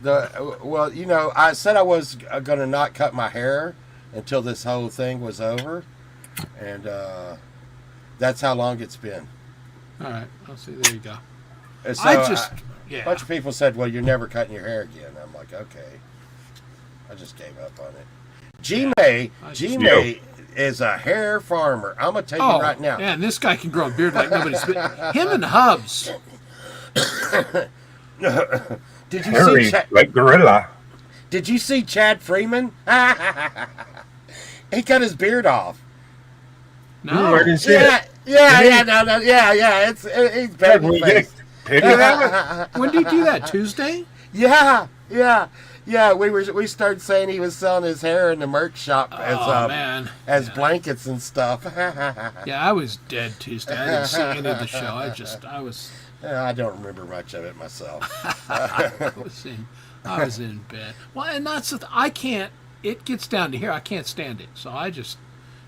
I said I was going to not cut my hair until this whole thing was over, and that's how long it's been. All right, I'll see. There you go. And so a bunch of people said, "Well, you're never cutting your hair again." I'm like, okay. I just gave up on it. G-May is a hair farmer. I'm gonna tell you right now. Yeah, and this guy can grow a beard like nobody's been. Him and Hubs. Did you Harry, see like gorilla? Did you see Chad Freeman? He cut his beard off. No. I didn't see it. Yeah. He's baby face. Pity that? When did you do that? Tuesday? Yeah. Yeah, we started saying he was selling his hair in the merch shop Man. as blankets and stuff. Yeah, I was dead Tuesday. I didn't see any of the show. I don't remember much of it myself. I was in bed. Well, and that's the I can't. It gets down to here. I can't stand it. So I just,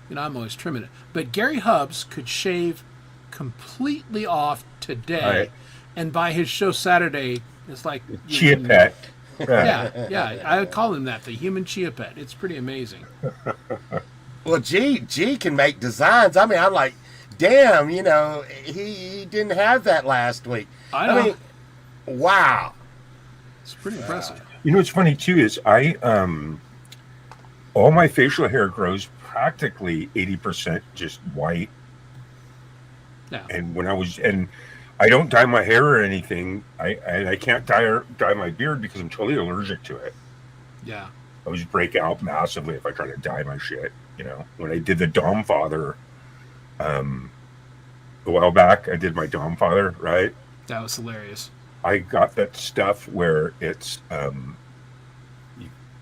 I'm always trimming it. But Gary Hubbs could shave completely off today, Right. and by his show Saturday, it's like Chia pet. Yeah. I would call him that, the human chia pet. It's pretty amazing. Well, G can make designs. I mean, I'm like, damn, he didn't have that last week. I know. mean, wow. It's pretty impressive. What's funny too is all my facial hair grows practically 80% just white. Yeah. And I don't dye my hair or anything. I can't dye my beard because I'm totally allergic to it. Yeah. I always break out massively if I try to dye my shit. When I did the Dom Father, a while back, I did my Dom Father, right? That was hilarious. I got that stuff where it's,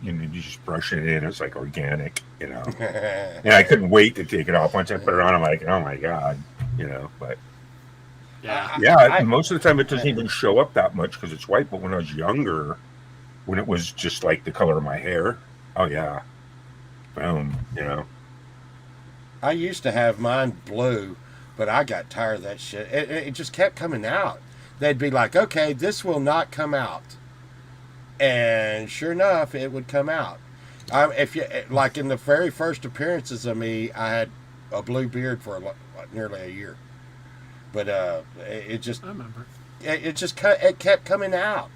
you just brush it in. It's like organic, And I couldn't wait to take it off. Once I put it on, I'm like, oh my God, but. Yeah. Most of the time it doesn't even show up that much because it's white. But when I was younger, when it was just like the color of my hair, oh yeah, boom, I used to have mine blue, but I got tired of that shit. It just kept coming out. They'd be like, okay, this will not come out. And sure enough, it would come out. If you like in the very first appearances of me, I had a blue beard for nearly a year. But it just, I remember. It kept coming out.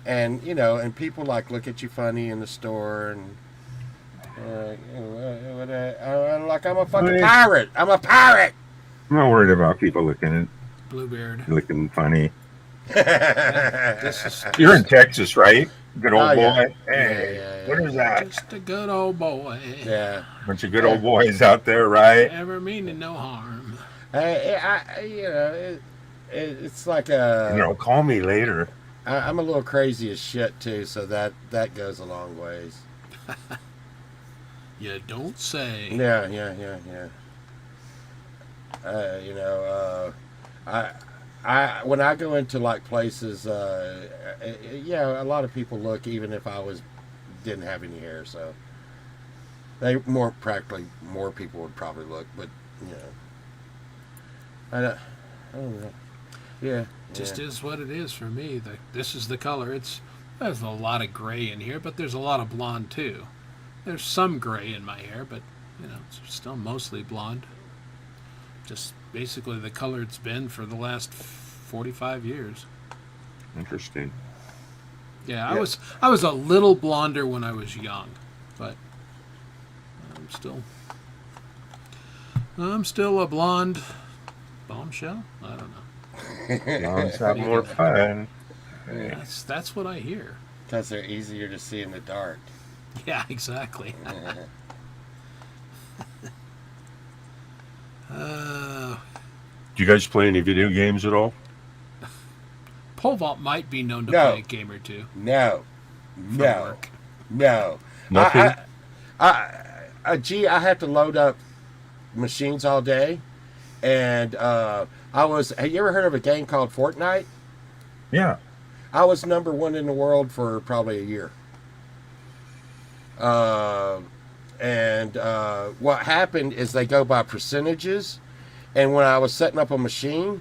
And, and people look at you funny in the store and, like I'm a fucking pirate. I'm a pirate. I'm not worried about people looking funny. You're in Texas, right? Good old boy. Hey, what is that? Just a good old boy. Yeah. Bunch of good old boys out there, right? Never meaning no harm. It's like a. Call me later. I'm a little crazy as shit too, so that goes a long ways. You don't say. Yeah. I when I go into places, a lot of people look even if I didn't have any hair, so more people would probably look, but I don't know. Yeah. Just is what it is for me. This is the color. There's a lot of gray in here, but there's a lot of blonde too. There's some gray in my hair, but it's still mostly blonde. Just basically the color it's been for the last 45 years. Interesting. Yeah, I was a little blonder when I was young, but I'm still a blonde bombshell. I don't know. Blondes have more fun. That's what I hear. Because they're easier to see in the dark. Yeah, exactly. Do you guys play any video games at all? Pole vault might be known to play a game or two. No. Work. No. Nothing? I have to load up machines all day. And have you ever heard of a game called Fortnite? Yeah. I was #1 in the world for probably a year. What happened is they go by percentages. And when I was setting up a machine,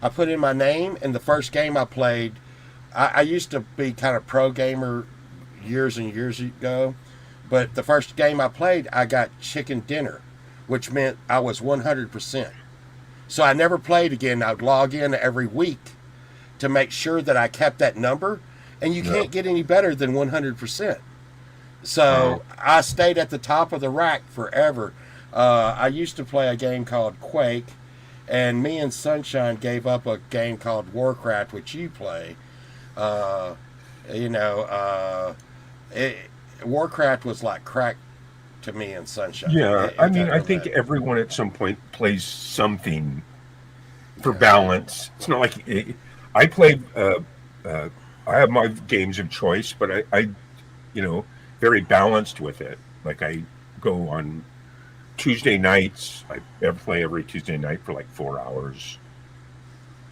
I put in my name. And the first game I played, I used to be kind of pro gamer years and years ago. But the first game I played, I got chicken dinner, which meant I was 100%. So I never played again. I'd log in every week to make sure that I kept that number. And you can't get any better than 100%. So I stayed at the top of the rack forever. I used to play a game called Quake, and me and Sunshine gave up a game called Warcraft, which you play. Warcraft was like crack to me and Sunshine. Yeah, I think everyone at some point plays something for balance. It's not like I play. I have my games of choice, but I very balanced with it. Like I go on Tuesday nights. I play every Tuesday night for like 4 hours.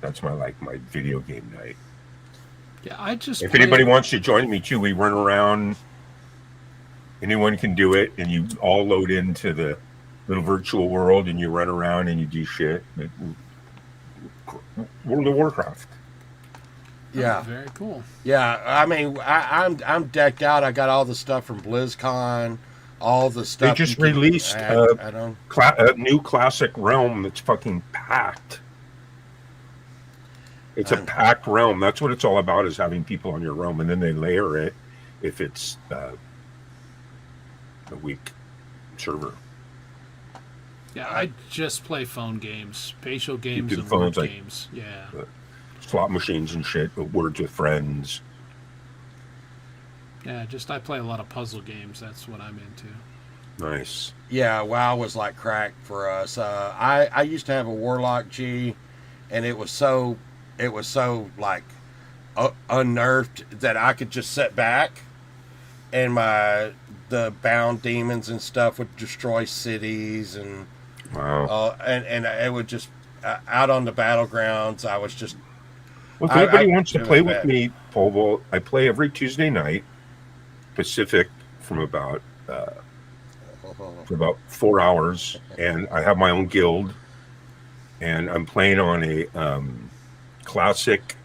That's my video game night. Yeah, I just. If anybody wants to join me too, we run around. Anyone can do it, and you all load into the little virtual world, and you run around and you do shit. World of Warcraft. Yeah, very cool. Yeah, I mean, I'm decked out. I got all the stuff from BlizzCon, all the stuff. They just released a new classic realm that's fucking packed. It's a packed realm. That's what it's all about, is having people on your realm, and then they layer it if it's a weak server. Yeah, I just play phone games, spatial games, and phones, word games. Yeah. Slot machines and shit, Words with Friends. Yeah, I play a lot of puzzle games. That's what I'm into. Nice. Yeah, WoW was like crack for us. I used to have a Warlock G, and it was so like unnerved that I could just sit back, and the bound demons and stuff would destroy cities, and wow. And it would just out on the battlegrounds. I was just. Well, if anybody wants to play with me, Polvo, I play every Tuesday night, Pacific, from about for about 4 hours, and I have my own guild, and I'm playing on a classic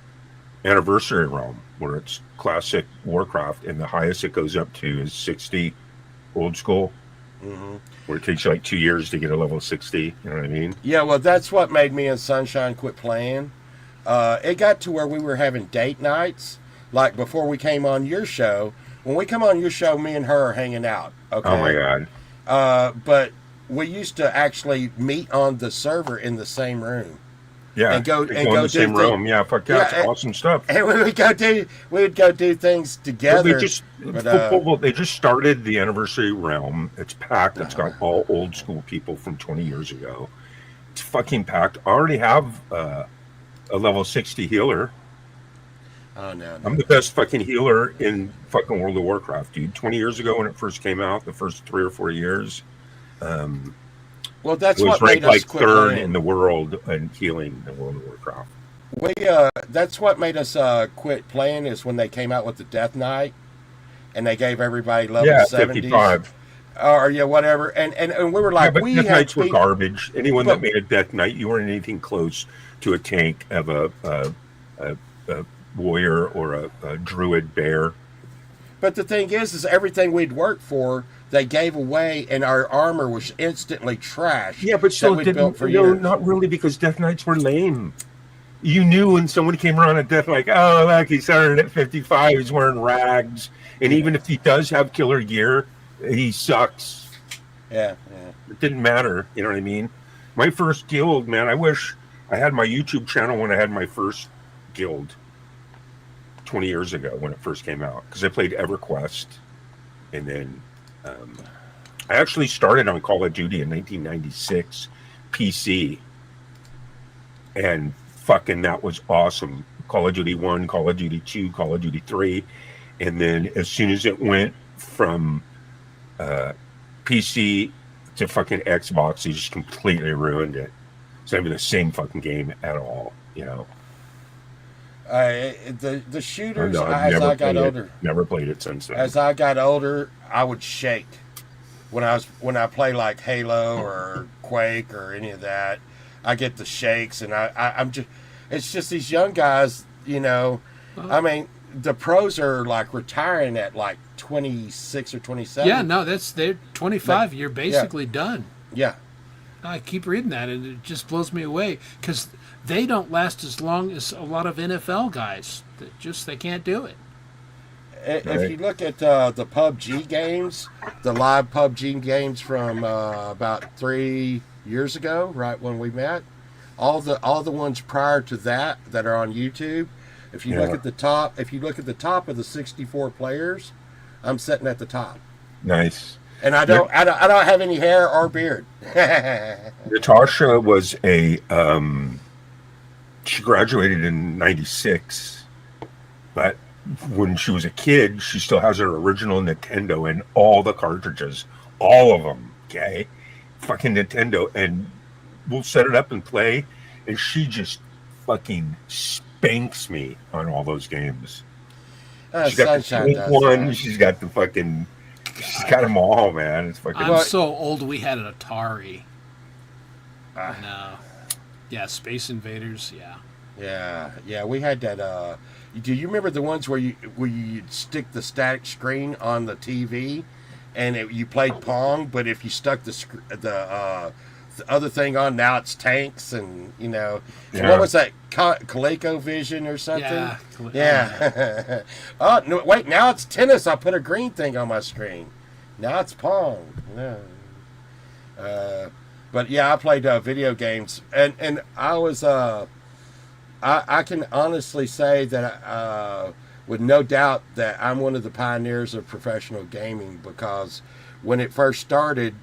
anniversary realm where it's classic Warcraft, and the highest it goes up to is 60 old school, where it takes you like 2 years to get a level 60. You know what I mean? Yeah, well, that's what made me and Sunshine quit playing. It got to where we were having date nights, like before we came on your show. When we come on your show, me and her are hanging out. Okay. Oh my god. But we used to actually meet on the server in the same room. Yeah, and go in the same room. Yeah, fuck yeah, it's awesome stuff. And we would go do things together. They just started the anniversary realm. It's packed. It's got all old school people from 20 years ago. It's fucking packed. I already have a level 60 healer. Oh no! I'm the best fucking healer in fucking World of Warcraft, dude. 20 years ago when it first came out, the first 3 or 4 years. Well, that's what ranked made us like quit third playing. in the world in healing in World of Warcraft. That's what made us quit playing, is when they came out with the Death Knight, and they gave everybody level 70s. 55. Or whatever, and we were like, but we Death had Knights were garbage. Anyone that made a Death Knight, you weren't anything close to a tank of a warrior or a druid bear. But the thing is everything we'd worked for, they gave away, and our armor was instantly trash. Yeah, but still, not really, because Death Knights were lame. You knew when someone came around at Death, like, oh, look, he started at 55, he's wearing rags, and even if he does have killer gear, he sucks. Yeah. It didn't matter, you know what I mean? My first guild, man, I wish I had my YouTube channel when I had my first guild 20 years ago when it first came out, because I played EverQuest, and then I actually started on Call of Duty in 1996 PC, and fucking that was awesome. Call of Duty 1, Call of Duty 2, Call of Duty 3, and then as soon as it went from PC to fucking Xbox, they just completely ruined it. It's not even the same fucking game at all, you know. The shooters, as I got older, never played it since then. As I got older, I would shake when I play like Halo or Quake or any of that. I get the shakes, and I'm just, it's just these young guys, you know. I mean, the pros are like retiring at like 26 or 27. Yeah, no, they're 25. You're basically done. Yeah. I keep reading that, and it just blows me away, because they don't last as long as a lot of NFL guys. They can't do it. If you look at the PUBG games, the live PUBG games from about 3 years ago, right when we met, all the ones prior to that are on YouTube. If you look at the top, of the 64 players, I'm sitting at the top. Nice. And I don't have any hair or beard. Natasha was she graduated in 96, but when she was a kid, she still has her original Nintendo and all the cartridges, all of them. Okay, fucking Nintendo, and we'll set it up and play, and she just fucking spanks me on all those games. She's got the Sunshine Snake does one. that. She's got the fucking. She's got them all, man. It's fucking. I'm so old. We had an Atari. No. Yeah, Space Invaders. Yeah. Yeah. We had that. Do you remember the ones where you'd stick the static screen on the TV, and you played Pong, but if you stuck the other thing on, now it's tanks, and Yeah. what was that? ColecoVision or something? Yeah. Oh no! Wait, now it's tennis. I put a green thing on my screen. Now it's Pong. No. But yeah, I played video games, and I was I can honestly say that with no doubt that I'm one of the pioneers of professional gaming, because when it first started,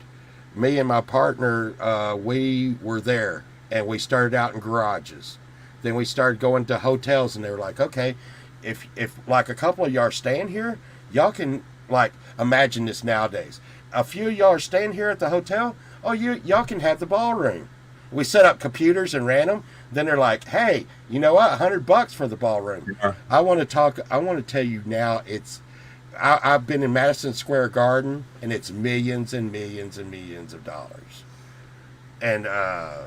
me and my partner, we were there, and we started out in garages. Then we started going to hotels, and they were like, okay, if like a couple of y'all are staying here, y'all can, like, imagine this nowadays. A few of y'all are staying here at the hotel, oh, y'all can have the ballroom. We set up computers and ran them. Then they're like, hey, you know what, $100 for the ballroom. Yeah. I want to tell you now, I've been in Madison Square Garden, and it's millions and millions and millions of dollars. And I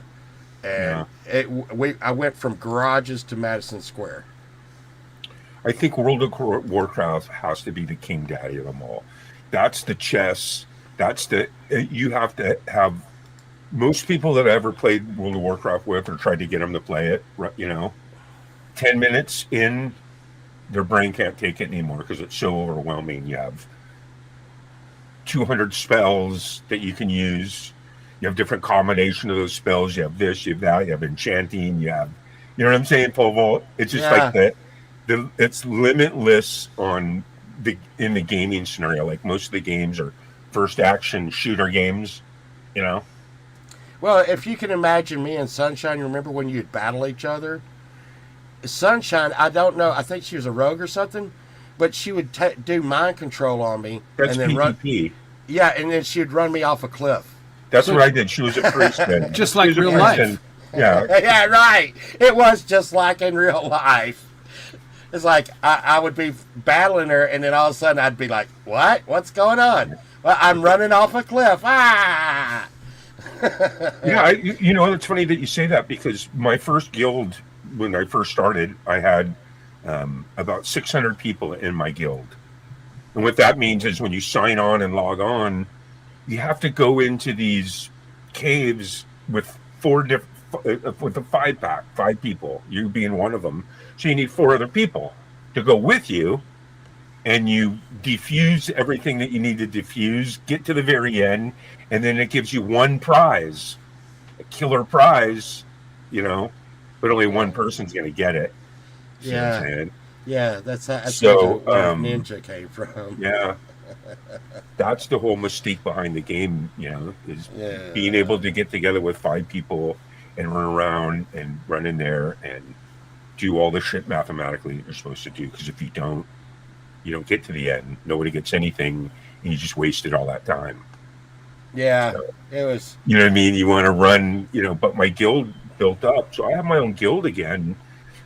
went from garages to Madison Square. I think World of Warcraft has to be the king daddy of them all. That's the chess. You have to have, most people that I ever played World of Warcraft with or tried to get them to play it, 10 minutes in, their brain can't take it anymore because it's so overwhelming. You have 200 spells that you can use. You have different combination of those spells. You have this, you have that, you have enchanting, you know what I'm saying, Povo? It's just like that. It's limitless in the gaming scenario. Like most of the games are first action shooter games, Well, if you can imagine me and Sunshine, you remember when you'd battle each other? Sunshine, I don't know, I think she was a rogue or something, but she would do mind control on me. That's and then PvP. Yeah, and then she'd run me off a cliff. That's what I did. She was a priest then. Just like real life. Yeah. Yeah, right. It was just like in real life. It's like I would be battling her, and then all of a sudden I'd be like, what? What's going on? Well, I'm running off a cliff. Ah! Yeah, it's funny that you say that, because my first guild, when I first started, I had about 600 people in my guild. And what that means is when you sign on and log on, you have to go into these caves with with a 5-pack, 5 people, you being one of them. So you need 4 other people to go with you, and you defuse everything that you need to defuse, get to the very end, and then it gives you one prize, a killer prize, but only one person's going to get it. Yeah. Yeah, that's where Ninja came from. Yeah. That's the whole mystique behind the game, is being able to get together with 5 people and run around and run in there and do all the shit mathematically that you're supposed to do. Because if you don't get to the end. Nobody gets anything, and you just wasted all that time. Yeah, so, it was. You know what I mean? You want to run, but my guild built up, so I have my own guild again.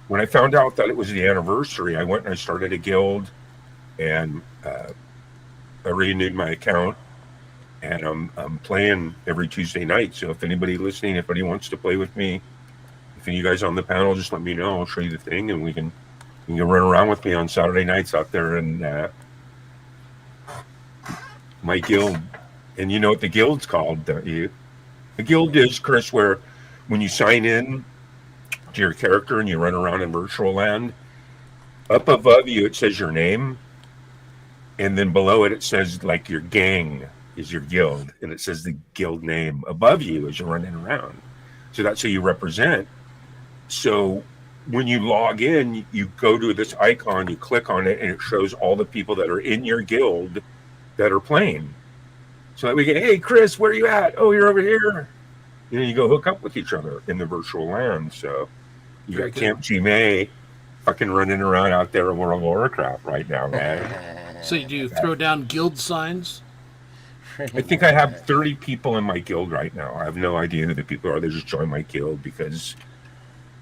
When I found out that it was the anniversary, I went and I started a guild, and I renewed my account, and I'm playing every Tuesday night. So if anybody listening, if anybody wants to play with me, if any of you guys on the panel, just let me know. I'll show you the thing, and you can run around with me on Saturday nights out there in my guild. And you know what the guild's called, don't you? The guild is, Chris, where when you sign in to your character and you run around in virtual land, up above you it says your name, and then below it says like your gang is your guild, and it says the guild name above you as you're running around. So that's who you represent. So when you log in, you go to this icon, you click on it, and it shows all the people that are in your guild that are playing. So that we get, hey, Chris, where are you at? Oh, you're over here. And then you go hook up with each other in the virtual land. So you got Camp G May fucking running around out there in World of Warcraft right now, man. So do you throw down guild signs? I think I have 30 people in my guild right now. I have no idea who the people are. They just joined my guild because,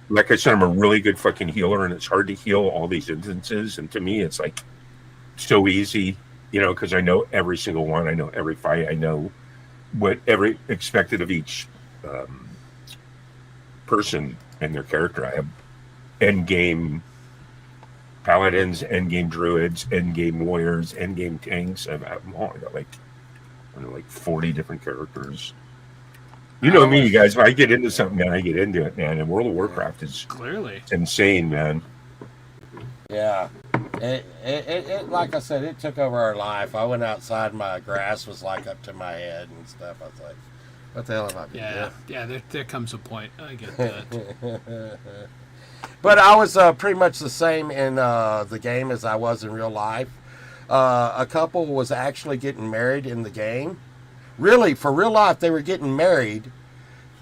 like I said, I'm a really good fucking healer, and it's hard to heal all these instances. And to me, it's like so easy, you know, because I know every single one. I know every fight. I know what every expected of each person and their character. I have end game paladins, end game druids, end game warriors, end game tanks. I have them all. I got like 40 different characters. You know me, you guys. If I get into something, man, I get into it, man. And World of Warcraft is clearly insane, man. Yeah. It like I said, it took over our life. I went outside, my grass was like up to my head and stuff. I was like, what the hell have I been doing? Yeah, there comes a point. I get that. But I was pretty much the same in the game as I was in real life. A couple was actually getting married in the game. Really, for real life, they were getting married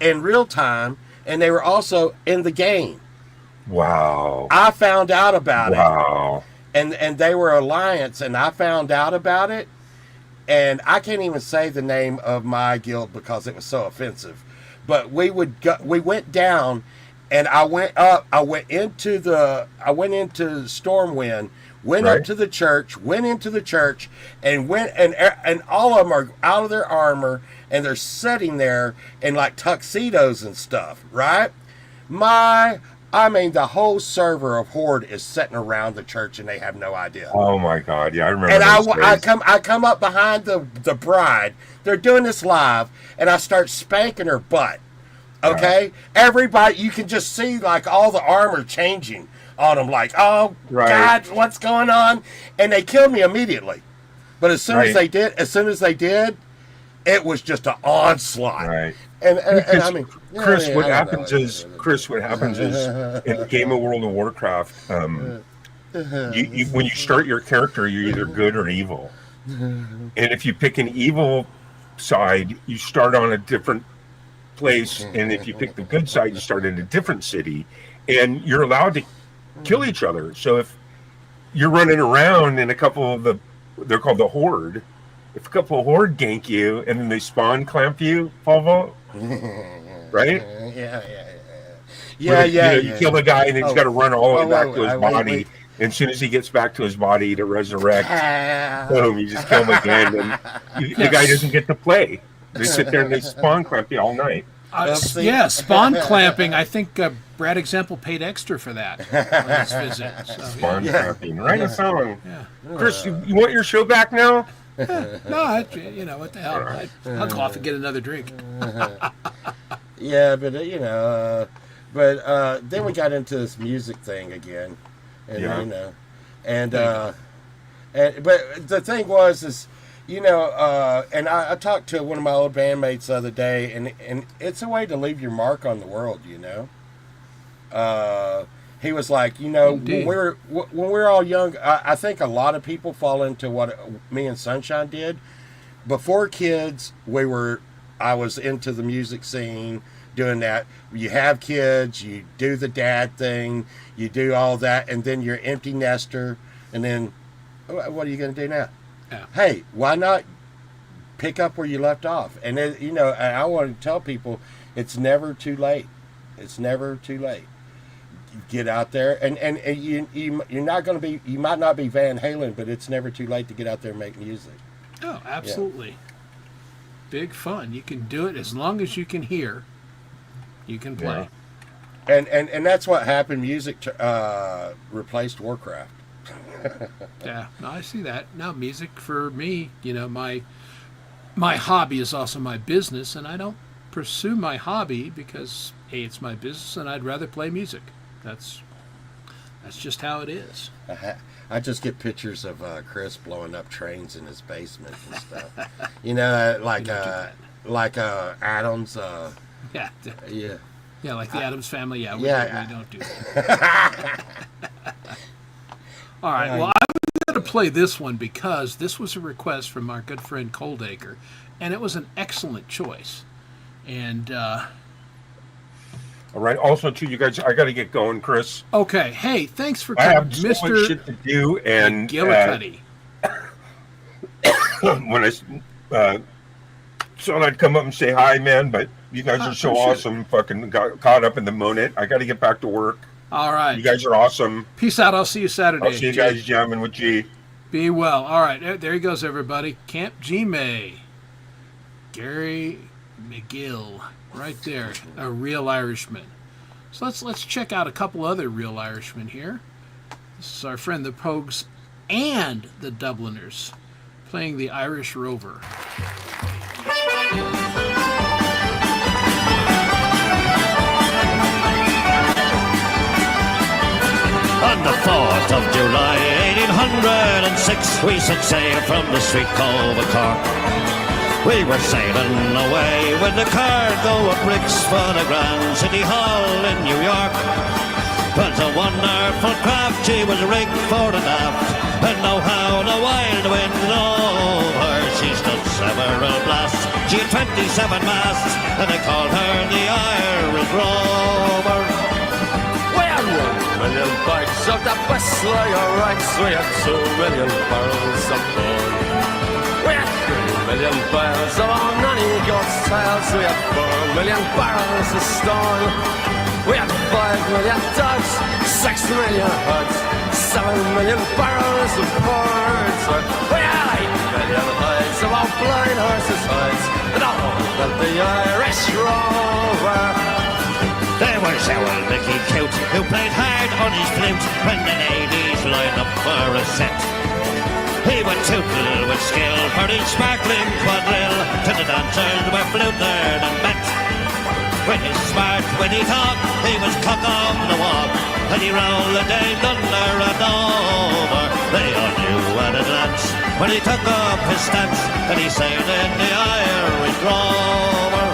in real time, and they were also in the game. Wow. I found out about it. Wow. And they were alliance, and I found out about it, and I can't even say the name of my guild because it was so offensive. But we went down, and I went up. I went into Stormwind. Went right. up to the church, went into the church, and went and all of them are out of their armor, and they're sitting there in like tuxedos and stuff, right? The whole server of Horde is sitting around the church, and they have no idea. Oh my God, yeah, I remember. And I come up behind the bride. They're doing this live, and I start spanking her butt. Okay, right. Everybody, you can just see like all the armor changing on them, like, oh right. God, what's going on? And they killed me immediately. But as soon as they did, it was just an onslaught. Right. And I mean, Chris, what happens is in game of World of Warcraft, when you start your character, you're either good or evil. And if you pick an evil side, you start on a different place, and if you pick the good side, you start in a different city, and you're allowed to kill each other. So if you're running around and they're called the Horde, if a couple of Horde gank you and then they spawn clamp you, Volvo, right? You kill the guy and then he's got to run all the way back to his body. And as soon as he gets back to his body to resurrect, boom, you just kill him again, and the guy doesn't get to play. They sit there and they spawn clamp you all night. Spawn clamping. I think Brad Example paid extra for that on his visit. So, spawn clamping. Write a song. Yeah. Chris, you want your show back now? No, what the hell? Right. I'll go off and get another drink. Yeah, but then we got into this music thing again, and but the thing was and I talked to one of my old bandmates the other day, and it's a way to leave your mark on the world, He was like, when we're all young, I think a lot of people fall into what me and Sunshine did. Before kids, I was into the music scene, doing that. You have kids, you do the dad thing, you do all that, and then you're empty nester, and then what are you going to do now? Yeah. Hey, why not pick up where you left off? And I want to tell people, it's never too late. It's never too late. Get out there, and you're not going to be. You might not be Van Halen, but it's never too late to get out there and make music. Oh, absolutely. Yeah. Big fun. You can do it as long as you can hear. You can play. Yeah. And that's what happened. Music replaced Warcraft. Yeah, no, I see that. Now, music for me, my hobby is also my business, and I don't pursue my hobby because it's my business, and I'd rather play music. That's just how it is. I just get pictures of Chris blowing up trains in his basement and stuff. like Adams. Yeah, like the Addams Family. Yeah, we don't do that. All right. Well, I'm going to play this one because this was a request from our good friend Coldacre, and it was an excellent choice. And All right. Also, too, you guys, I got to get going, Chris. Okay. Hey, thanks for I coming, have so much Mr. shit to do, and Gillicuddy. when I thought I'd come up and say hi, man, but you guys are so sure. awesome. Fucking got caught up in the moment. I got to get back to work. All right. You guys are awesome. Peace out. I'll see you Saturday. I'll see you guys jamming with G. Be well. All right. There he goes, everybody. Camp G-May. Gary McGill. Right there. A real Irishman. So let's check out a couple other real Irishmen here. This is our friend the Pogues and the Dubliners playing the Irish Rover. On the 4th of July, 1806, we set sail from the sweet cove of Cork. We were sailing away with the cargo of bricks for the Grand City Hall in New York. 'Twas a wonderful craft, she was rigged fore and aft, and know how the wild wind over. She stood several blasts, she had 27 masts, and they called her the Irish Rover. We had 1,000,000 bags of the best lager rights, we had 2,000,000 barrels of gold. We had 3,000,000 barrels of our nanny goat's tails, we had 4,000,000 barrels of stone. We had 5,000,000 dogs, 6,000,000 hoods, 7,000,000 barrels of ports. We had 8,000,000 hides of our blind horses' hides, and all of the Irish Rover. There was old Mickey Cute, who played hard on his flute when the ladies lined up for a set. He would tootle with skill for each sparkling quadrille, till the dancers were fluted and bet. When he's smart, when he talked, he was cock on the walk, and he rolled the Dame under and over. They all knew at a glance when he took up his stance, and he sailed in the Irish Rover.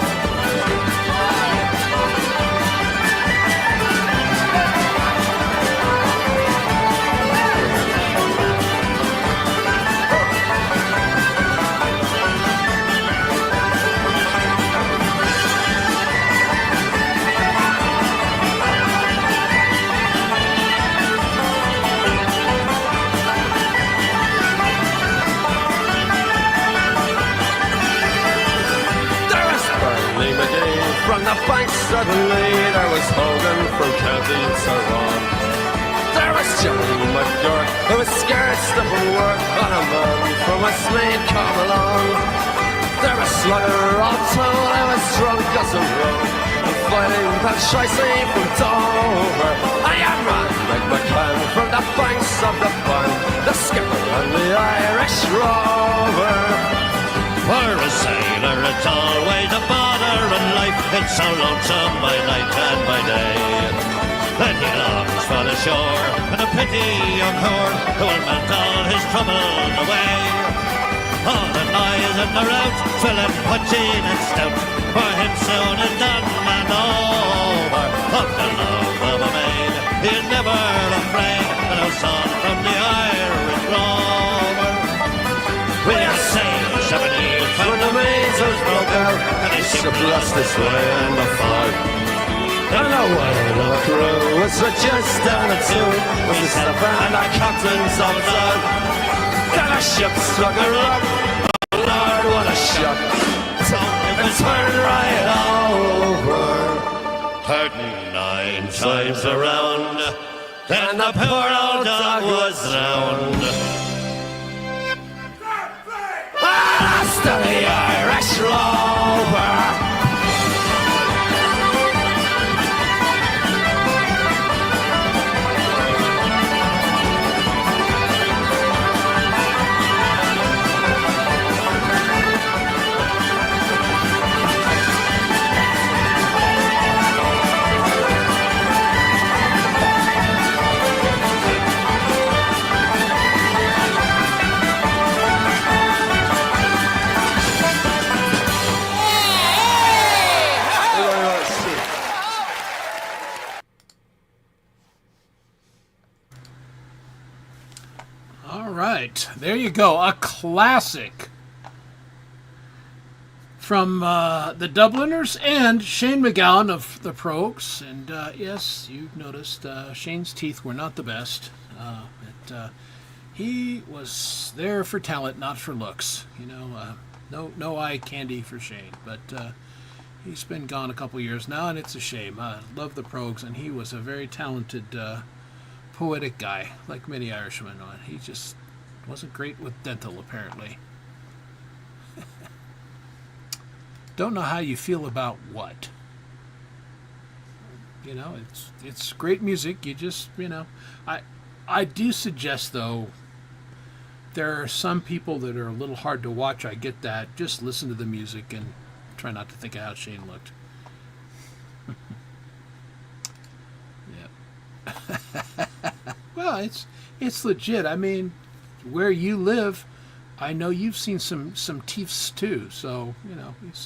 From the banks suddenly there was Hogan from County Tyrone. There was Johnny McGurk, who was scared stuff of work, and a man from Westmead come along. There was Slugger O'Toole, who was drunk as a rogue, and fighting that shicey from Dover. I am man McMahon from the banks of the Bann, the skipper and the Irish Rover. For a sailor it's always a bother in life, it's so lonesome by night and by day. Then he longs for the shore and a pretty young whore who will melt all his troubles away. All the noise and the rout, filling punching and stout, for him soon is done and over. Of the love of a maid, he is never afraid, and a song from the Irish Rover. We are sailed 7 years when the measles broke out, and his ship lost its way in the fog. And the whale of a crew was reduced down to two, with the skipper and the captain's on dog. Then a ship struck a rock, oh Lord, what a shock! So it turned right over, turning 9 times around. Then the poor old dog was drowned. Lost to the Irish Rover. All right, there you go. A classic from the Dubliners and Shane McGowan of the Progs. And yes, you've noticed Shane's teeth were not the best. But he was there for talent, not for looks. No eye candy for Shane. But he's been gone a couple years now, and it's a shame. I love the Progs, and he was a very talented, poetic guy, like many Irishmen. He just wasn't great with dental, apparently. Don't know how you feel about what. It's great music. You just, I do suggest, though, there are some people that are a little hard to watch. I get that. Just listen to the music and try not to think of how Shane looked. Yeah. Well, it's legit. I mean, where you live, I know you've seen some teeths too. So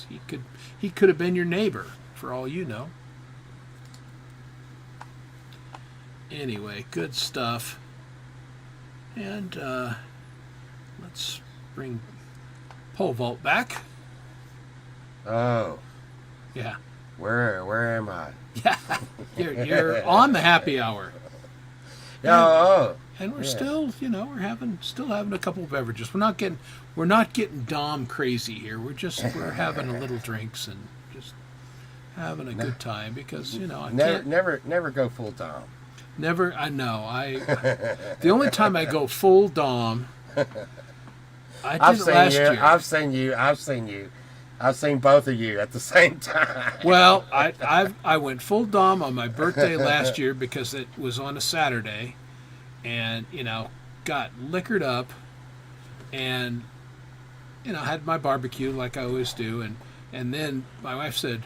he could have been your neighbor for all you know. Anyway, good stuff. And let's bring pole vault back. Oh. Yeah. Where am I? Yeah. You're on the happy hour. Oh. And we're still, we're still having a couple of beverages. We're not getting Dom crazy here. We're having a little drinks and just having a good time because, never go full Dom. Never. I know. The only time I go full Dom, I did it last year. I've seen you. I've seen both of you at the same time. Well, I went full Dom on my birthday last year because it was on a Saturday, and got liquored up, and had my barbecue like I always do, and then my wife said,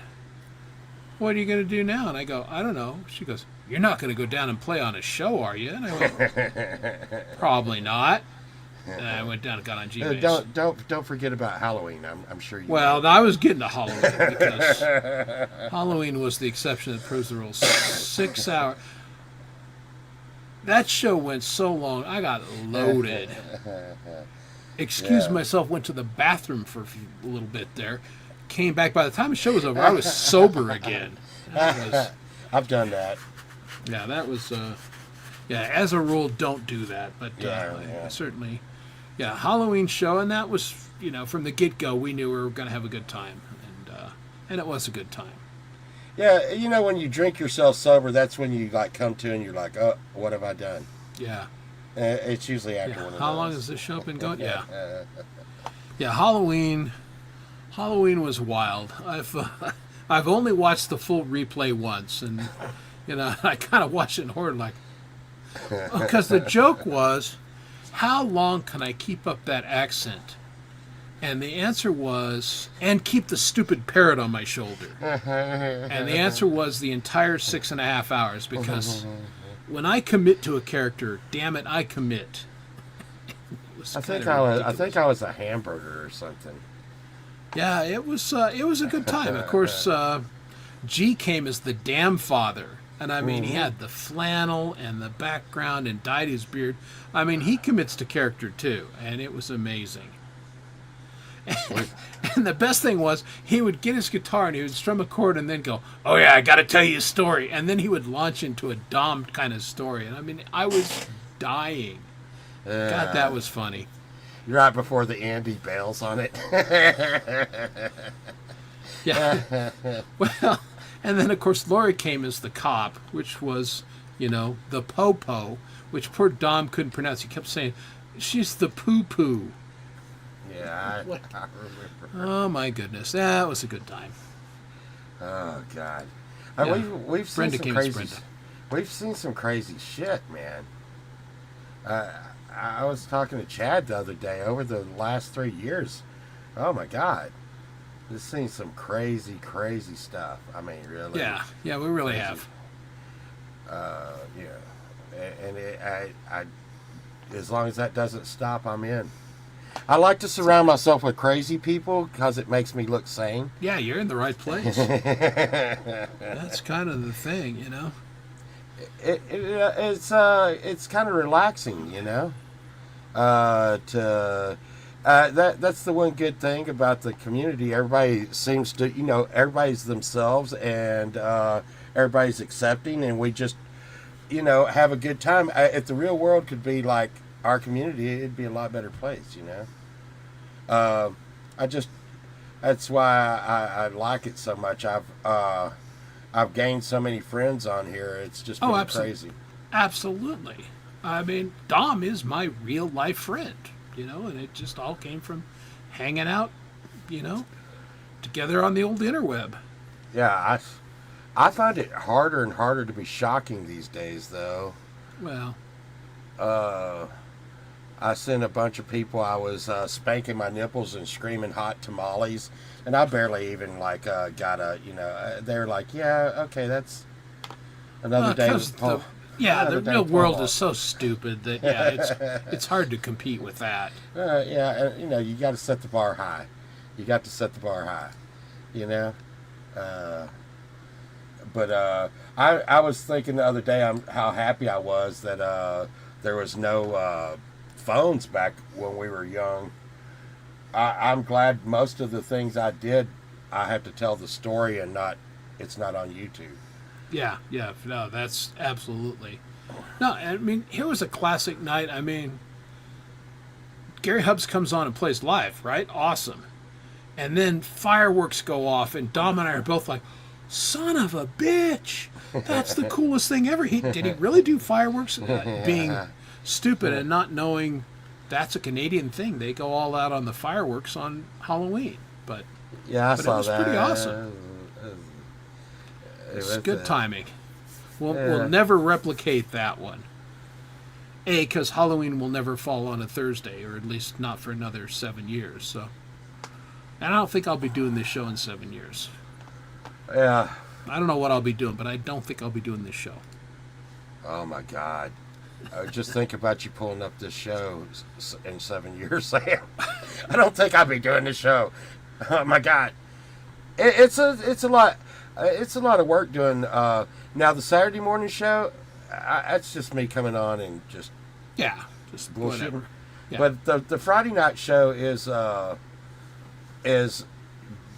"What are you going to do now?" And I go, "I don't know." She goes, "You're not going to go down and play on a show, are you?" And I went, "Probably not." And I went down and got on G-Base. Don't forget about Halloween. I'm sure you. Well, I was getting to Halloween because Halloween was the exception that proves the rule. 6 hours. That show went so long, I got loaded. Excused myself, went to the bathroom for a little bit there. Came back. By the time the show was over, I was sober again. I've done that. Yeah, that was. As a rule, don't do that. But certainly, Halloween show, and that was, from the get-go, we knew we were going to have a good time, and it was a good time. Yeah, when you drink yourself sober, that's when you come to and you're like, oh, what have I done? Yeah. It's usually after one of How those. long has this show been going? Yeah. Halloween was wild. I've only watched the full replay once, and I kind of watched it in horror, like, because the joke was, how long can I keep up that accent? And the answer was, and keep the stupid parrot on my shoulder. And the answer was the entire 6.5 hours, because when I commit to a character, damn it, I commit. I think I was a hamburger or something. Yeah, it was a good time. Of course, G came as the damn father. And I mean, he had the flannel and the background and dyed his beard. I mean, he commits to character too, and it was amazing. And the best thing was, he would get his guitar and he would strum a chord and then go, "Oh yeah, I got to tell you a story." And then he would launch into a Dom kind of story. And I mean, I was dying. God, that was funny. Right before the Andy bails on it. Yeah. Well, and then of course Lori came as the cop, which was, the po-po, which poor Dom couldn't pronounce. He kept saying, "She's the poo-poo." Yeah, I remember. Oh my goodness, that was a good time. Oh God, Yeah. we've seen Brenda some came as crazy. Brenda. We've seen some crazy shit, man. I was talking to Chad the other day over the last 3 years. Oh my God, we've seen some crazy stuff. I mean, really. Yeah, we really crazy. have. And I, as long as that doesn't stop, I'm in. I like to surround myself with crazy people because it makes me look sane. Yeah, you're in the right place. That's kind of the thing, It's kind of relaxing, to That's the one good thing about the community. Everybody seems to, everybody's themselves, and everybody's accepting, and we just, have a good time. If the real world could be like our community, it'd be a lot better place. That's why I like it so much. I've gained so many friends on here. It's just been crazy. Absolutely. I mean, Dom is my real life friend, and it just all came from hanging out, together on the old interweb. Yeah, I find it harder and harder to be shocking these days, though. Well, I sent a bunch of people. I was spanking my nipples and screaming hot tamales, and I barely even got a. They're like, yeah, okay, that's another day. The real world is so stupid that it's hard to compete with that. And, you got to set the bar high. But I was thinking the other day how happy I was that there was no phones back when we were young. I'm glad most of the things I did, I had to tell the story and it's not on YouTube. Yeah, no, that's absolutely. No, I mean, here was a classic night. I mean, Gary Hubbs comes on and plays live, right? Awesome. And then fireworks go off, and Dom and I are both like, son of a bitch, that's the coolest thing ever. Did he really do fireworks? Being stupid and not knowing that's a Canadian thing. They go all out on the fireworks on Halloween. But I saw that. It was pretty awesome. It's good timing. We'll never replicate that one. Because Halloween will never fall on a Thursday, or at least not for another 7 years. So, and I don't think I'll be doing this show in 7 years. Yeah. I don't know what I'll be doing, but I don't think I'll be doing this show. Oh my God. Just think about you pulling up this show in 7 years, Sam. I don't think I'll be doing this show. Oh my God. It's a lot. It's a lot of work doing. Now the Saturday morning show, that's just me coming on and just bullshit. Yeah. But the Friday night show is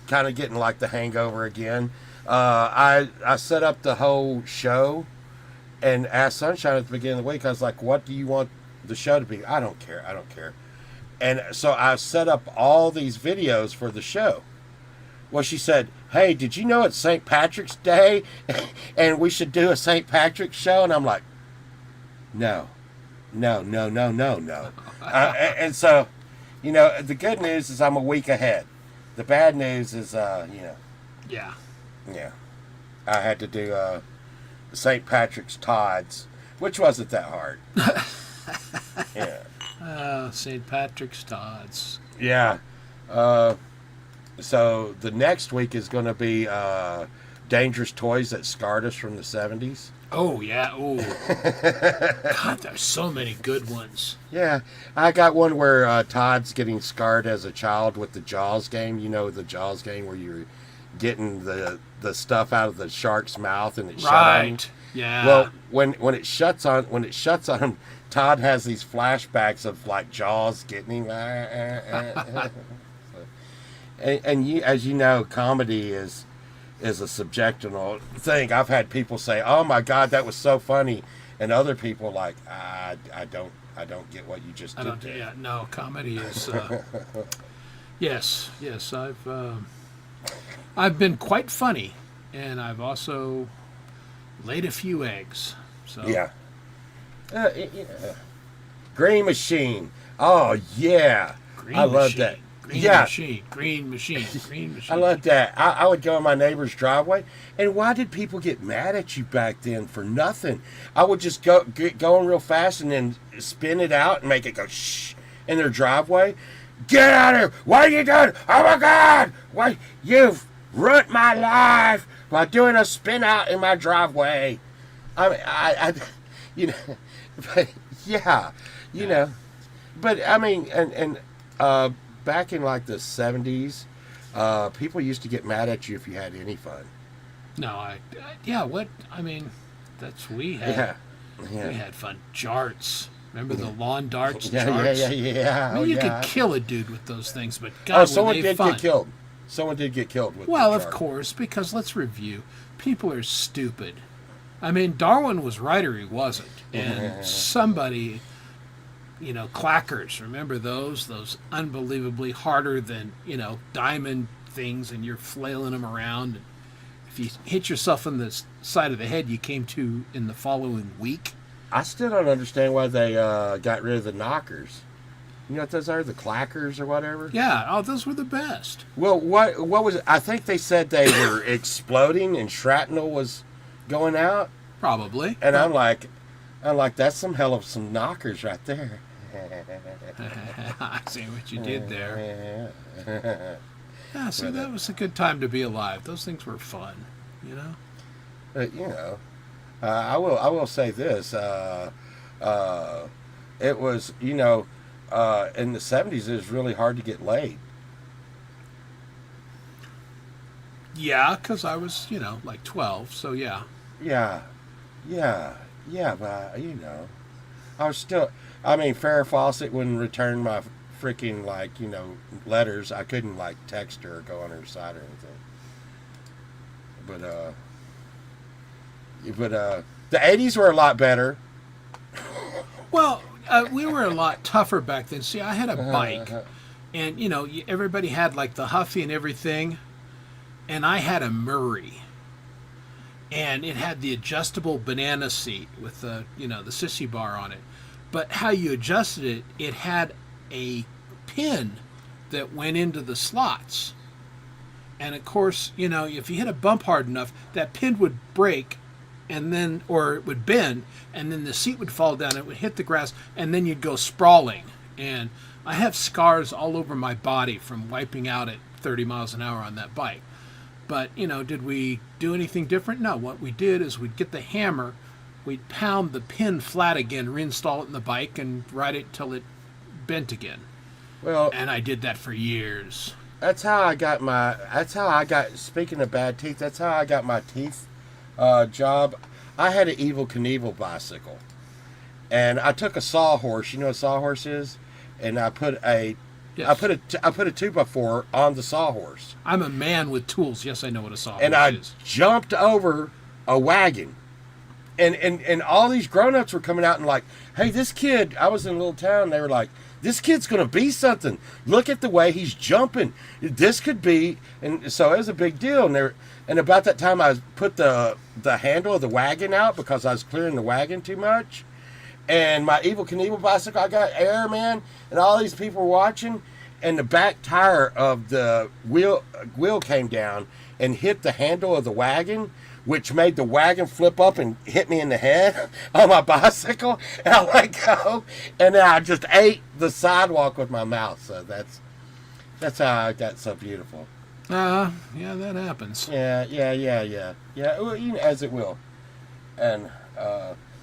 kind of getting like the hangover again. I set up the whole show and asked Sunshine at the beginning of the week. I was like, "What do you want the show to be?" I don't care. And so I set up all these videos for the show. Well, she said, "Hey, did you know it's St. Patrick's Day and we should do a St. Patrick's show?" And I'm like, no. And so, the good news is I'm a week ahead. The bad news is, Yeah. I had to do St. Patrick's Tots, which wasn't that hard. Yeah. St. Patrick's Tots. Yeah. So the next week is going to be Dangerous Toys that scarred us from the 70s. Oh, yeah. Oh. God, there's so many good ones. Yeah. I got one where Todd's getting scarred as a child with the Jaws game. You know the Jaws game where you're getting the stuff out of the shark's mouth and it shut on him? Yeah. Well, when it shuts on him, Todd has these flashbacks of like Jaws getting him. And you, as you know, comedy is a subjective thing. I've had people say, "Oh my God, that was so funny," and other people like, I don't get what you just did." Yeah, no, comedy is. Yes, I've been quite funny, and I've also laid a few eggs. So yeah. Green Machine. Oh yeah, I love that. Green machine. I love that. I would go in my neighbor's driveway, and why did people get mad at you back then for nothing? I would just go going real fast and then spin it out and make it go shh in their driveway. Get out of here! What are you doing? Oh my God! Why you've ruined my life by doing a spin out in my driveway? But yeah, but I mean, and back in like the 70s, people used to get mad at you if you had any fun. No, we had. Yeah. We had fun. Jarts. Remember the lawn darts? Yeah, charts? yeah. I mean, you yeah. could kill a dude with those things, but God, were someone they did fun. get killed. Someone did get killed with Well, the of shark. course, because let's review. People are stupid. I mean, Darwin was right or he wasn't. And somebody, clackers, remember those? Those unbelievably harder than, diamond things, and you're flailing them around. If you hit yourself in the side of the head, you came to in the following week. I still don't understand why they got rid of the knockers. You know what those are? The clackers or whatever? Yeah, those were the best. Well, what was it? I think they said they were exploding and shrapnel was going out. Probably. And I'm like, that's some hell of some knockers right there. I see what you did there. Yeah. Yeah, see, that was a good time to be alive. Those things were fun, But I will say this. It was in the 70s. It was really hard to get laid. Yeah, because I was, like 12, so yeah. Yeah, but I was still. I mean, Farrah Fawcett wouldn't return my freaking letters. I couldn't text her or go on her side or anything. But the 80s were a lot better. Well, we were a lot tougher back then. See, I had a bike, and everybody had the Huffy and everything, and I had a Murray, and it had the adjustable banana seat with the the sissy bar on it. But how you adjusted it, it had a pin that went into the slots, and of course, if you hit a bump hard enough, that pin would break. And then, or it would bend, and then the seat would fall down, it would hit the grass, and then you'd go sprawling. And I have scars all over my body from wiping out at 30 miles an hour on that bike. But, did we do anything different? No, what we did is we'd get the hammer, we'd pound the pin flat again, reinstall it in the bike, and ride it till it bent again. Well, and I did that for years. That's how I got speaking of bad teeth, that's how I got my teeth job. I had an Evel Knievel bicycle, and I took a sawhorse. You know what a sawhorse is? And I put a 2x4 on the sawhorse. I'm a man with tools. Yes, I know what a sawhorse and I is. Jumped over a wagon, and all these grown-ups were coming out and hey, this kid. I was in a little town. They were like, this kid's going to be something. Look at the way he's jumping. This could be. And so it was a big deal. And about that time, I put the handle of the wagon out because I was clearing the wagon too much. And my Evel Knievel bicycle, I got air, man. And all these people were watching. And the back tire of the wheel came down and hit the handle of the wagon, which made the wagon flip up and hit me in the head on my bicycle. And I let go. And then I just ate the sidewalk with my mouth. So that's how I got so beautiful. Yeah, that happens. Yeah. Well, as it will. And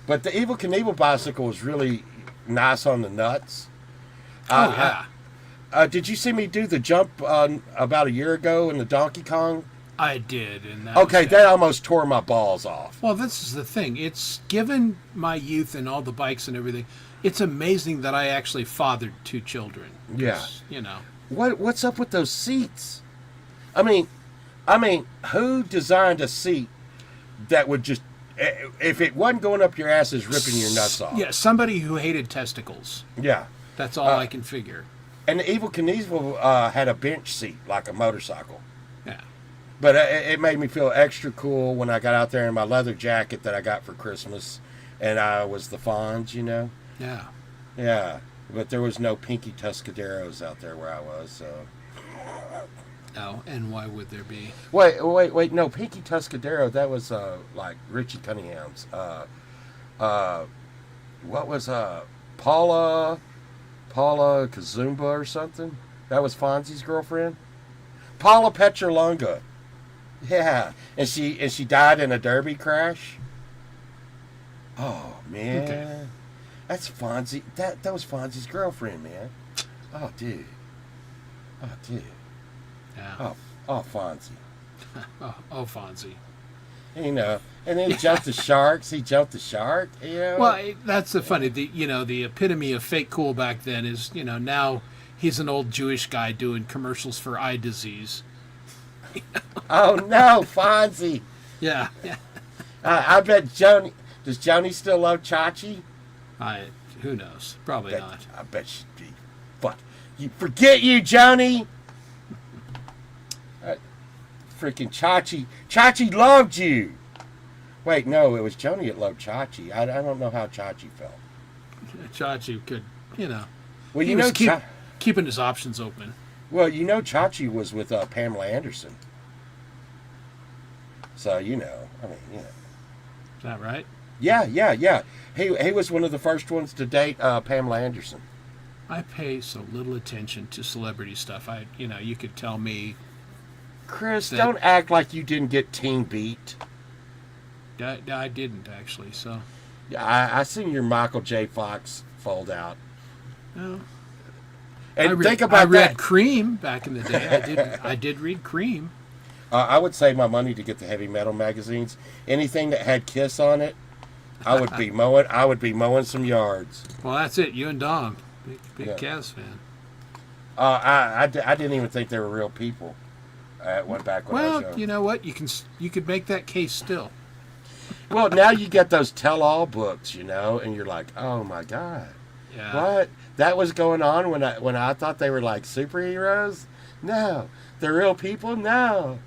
but the Evel Knievel bicycle was really nice on the nuts. Yeah. Did you see me do the jump about a year ago in the Donkey Kong? I did. And that almost tore my balls off. Well, this is the thing. It's given my youth and all the bikes and everything. It's amazing that I actually fathered 2 children. Yeah. What's up with those seats? I mean, who designed a seat that would just, if it wasn't going up your ass, is ripping your nuts off? Yeah, somebody who hated testicles. Yeah. That's all I can figure. And the Evel Knievel had a bench seat, like a motorcycle. Yeah. But it made me feel extra cool when I got out there in my leather jacket that I got for Christmas, and I was the Fonz, Yeah. Yeah. But there was no Pinky Tuscaderos out there where I was, so... Oh, and why would there be? Wait, no, Pinky Tuscadero, that was, Richie Cunningham's. What was, Paula Kazumba or something? That was Fonzie's girlfriend? Paula Petrolunga. Yeah, and she died in a derby crash. Oh man, okay. That's Fonzie. That was Fonzie's girlfriend, man. Oh dude. Yeah. Oh Fonzie. oh, Fonzie. You know, and then he jumped the sharks. He jumped the shark. You know. Well, that's the funny. The epitome of fake cool back then is now he's an old Jewish guy doing commercials for eye disease. Oh no, Fonzie. Yeah. I bet Joni. Does Joni still love Chachi? Who knows? Probably not. I bet she'd be. Fuck. You forget you, Joni. Freaking Chachi. Chachi loved you. Wait, no, it was Joni that loved Chachi. I don't know how Chachi felt. Chachi could, Well, he was keeping his options open. Well, Chachi was with Pamela Anderson. So, I mean, Is that right? Yeah. He was one of the first ones to date Pamela Anderson. I pay so little attention to celebrity stuff. You could tell me. Chris, don't act like you didn't get Teen Beat. I didn't actually. So. Yeah, I seen your Michael J. Fox fold out. No. And I read Cream back in the day. I did read Cream. I would save my money to get the heavy metal magazines. Anything that had Kiss on it, I would be mowing. I would be mowing some yards. Well, that's it. You and Dom, big Yeah. Cass fan. I didn't even think they were real people. Went back when I was Well, young. you know what? You could make that case still. Well, now you get those tell-all books, and you're like, oh my god, Yeah. what? That was going on when I thought they were like superheroes. No, they're real people. No.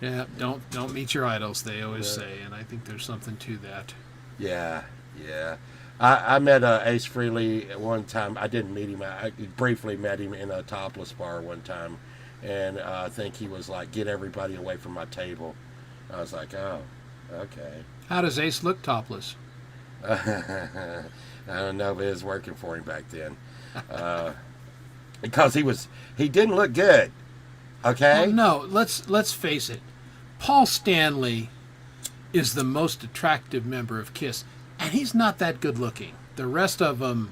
Yeah. Don't meet your idols. They always say, and I think there's something to that. Yeah. I met Ace Frehley one time. I didn't meet him. I briefly met him in a topless bar one time, and I think he was like, "Get everybody away from my table." I was like, "Oh, okay." How does Ace look topless? I don't know if it was working for him back then, because he didn't look good. Okay. Well, no, let's face it. Paul Stanley is the most attractive member of Kiss, and he's not that good looking. The rest of them,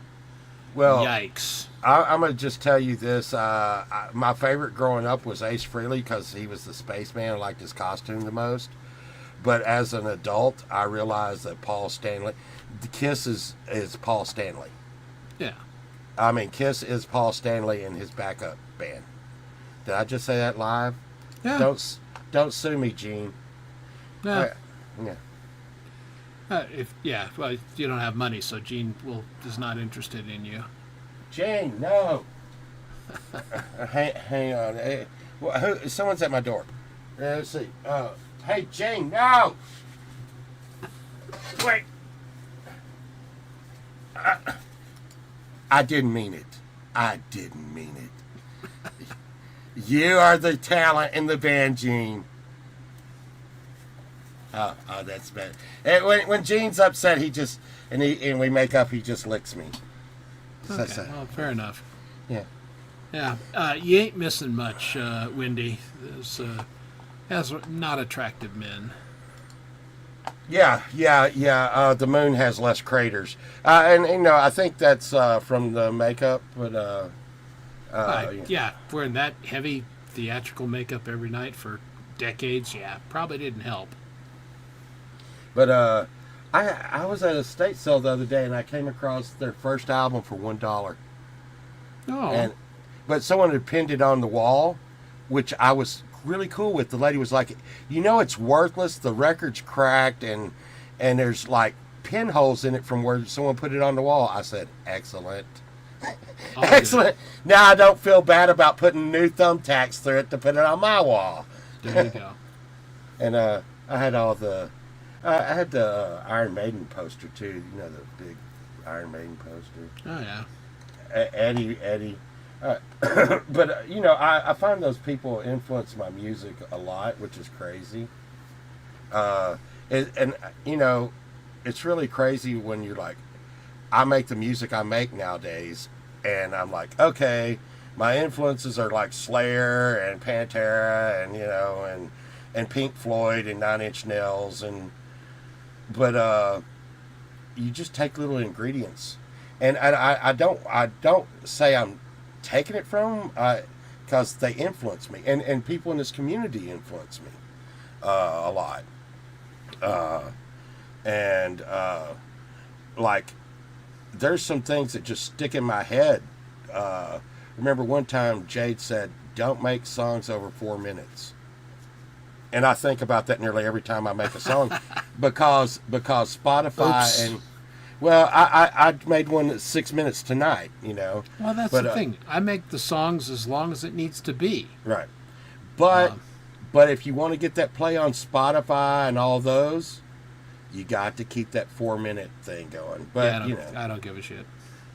Well, yikes. I'm going to just tell you this. My favorite growing up was Ace Frehley because he was the spaceman. I liked his costume the most. But as an adult, I realized that Paul Stanley, the Kiss is Paul Stanley. Yeah. I mean, Kiss is Paul Stanley and his backup band. Did I just say that live? Yeah. Don't sue me, Gene. No. Yeah. Well, you don't have money, so Gene is not interested in you. Gene, no. hang on. Hey, someone's at my door. Let's see. Hey, Gene, no. Wait. I didn't mean it. I didn't mean it. You are the talent in the band, Gene. Oh, that's bad. And when Gene's upset, and we make up, he just licks me. Okay, well, fair enough. Yeah. Yeah, you ain't missing much, Wendy. Has not attractive men. Yeah. The moon has less craters, and I think that's from the makeup. But wearing that heavy theatrical makeup every night for decades, probably didn't help. But I was at a estate sale the other day, and I came across their first album for $1. Oh. But someone had pinned it on the wall, which I was really cool with. The lady was like, it's worthless. The record's cracked, and there's like pinholes in it from where someone put it on the wall. I said, excellent. Oh, Excellent. Good. Now I don't feel bad about putting new thumbtacks through it to put it on my wall. There you go. And I had the Iron Maiden poster too. The big Iron Maiden poster. Oh yeah. Eddie. But I find those people influence my music a lot, which is crazy. It's really crazy when you're like, I make the music I make nowadays, and I'm like, okay, my influences are like Slayer and Pantera and Pink Floyd and Nine Inch Nails but you just take little ingredients, and I don't say I'm taking it from them, because they influence me, and people in this community influence me. a lot. And like, there's some things that just stick in my head. Remember one time Jade said, "Don't make songs over 4 minutes." And I think about that nearly every time I make a song, because Spotify Oops. and well, I made one that's 6 minutes tonight. Well, that's But, the thing. I make the songs as long as it needs to be. right. But if you want to get that play on Spotify and all those, you got to keep that 4 minute thing going. But Yeah, I don't give a shit.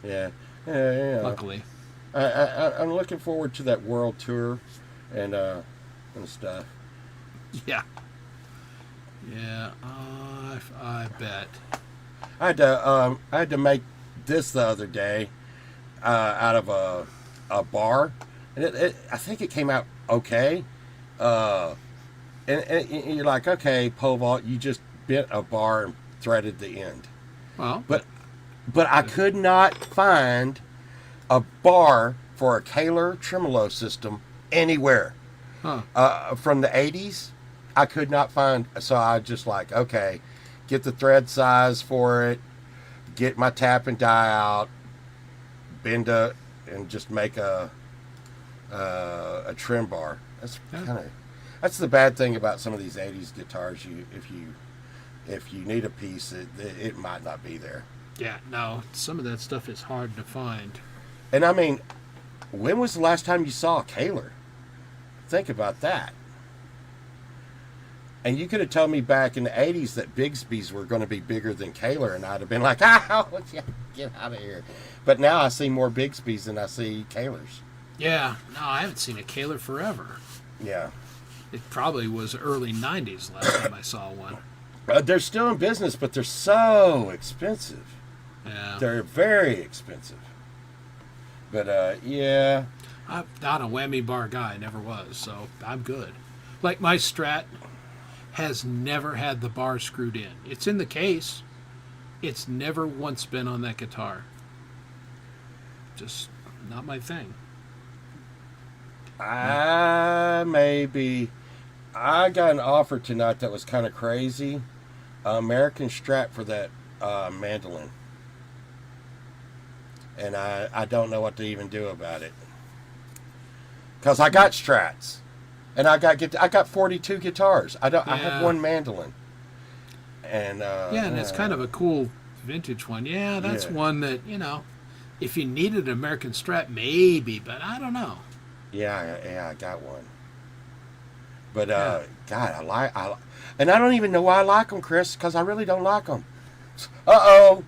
yeah, yeah. Luckily. I'm looking forward to that world tour and stuff. Yeah. Yeah, I bet. I had to make this the other day out of a bar, and I think it came out okay. And you're like, okay, pole vault, you just bent a bar and threaded the end. Well, But I could not find a bar for a Kaler tremolo system anywhere. From the 80s, I could not find, so I just like, okay, get the thread size for it, get my tap and die out, bend it, and just make a trim bar. That's that's the bad thing about some of these 80s guitars. If you need a piece, it might not be there. yeah, no, some of that stuff is hard to find. And I mean, when was the last time you saw a Kaler? Think about that. And you could have told me back in the 80s that Bigsby's were going to be bigger than Kaler, and I'd have been like, get out of here. But now I see more Bigsby's than I see Kalers. Yeah, no, I haven't seen a Kaler forever. Yeah. It probably was early 90s last time I saw one. They're still in business, but they're so expensive. Yeah. They're very expensive. But, yeah. I'm not a whammy bar guy, never was, so I'm good. Like my Strat has never had the bar screwed in. It's in the case. It's never once been on that guitar. Just not my thing. I got an offer tonight that was kind of crazy. American Strat for that mandolin. And I don't know what to even do about it. Because I got Strats. And I got 42 guitars. I have one mandolin. And yeah, and it's kind of a cool vintage one. Yeah, that's one that, if you needed an American Strat, maybe, but I don't know. Yeah, I got one. But God, and I don't even know why I like them, Chris, because I really don't like them. I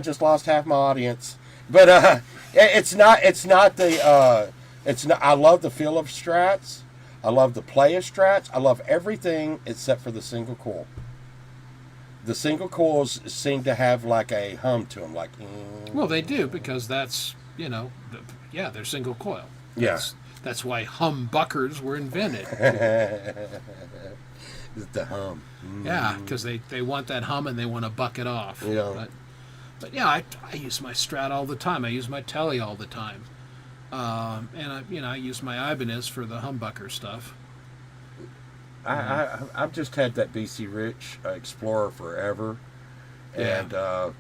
just lost half my audience. But it's not the I love the feel of Strats. I love the play of Strats. I love everything except for the single coil. The single coils seem to have like a hum to them, like. Well, they do, because that's they're single coil. That's why humbuckers were invented. The hum. Yeah, because they want that hum and they want to buck it off. Yeah. But yeah, I use my Strat all the time. I use my Tele all the time. And I use my Ibanez for the humbucker stuff. I've just had that BC Rich Explorer forever. Yeah.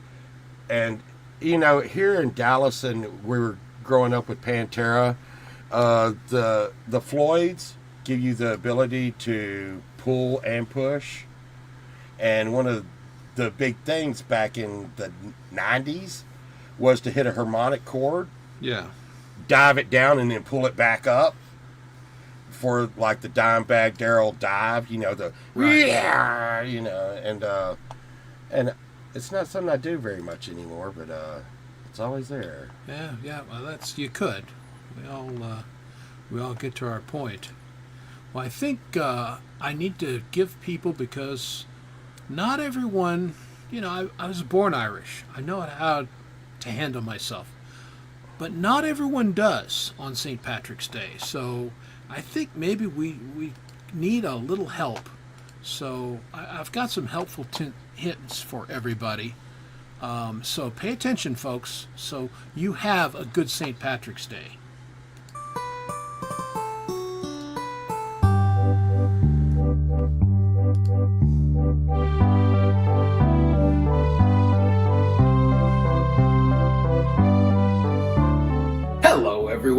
And here in Dallas, and we were growing up with Pantera, the Floyds give you the ability to pull and push. And one of the big things back in the 90s was to hit a harmonic chord, Yeah. dive it down, and then pull it back up for like the Dimebag Darrell dive, and it's not something I do very much anymore, but it's always there. Yeah. Well, you could. We all get to our point. Well, I think I need to give people, because not everyone, I was born Irish. I know how to handle myself. But not everyone does on St. Patrick's Day. So I think maybe we need a little help. So I've got some helpful hints for everybody. So pay attention, folks, so you have a good St. Patrick's Day.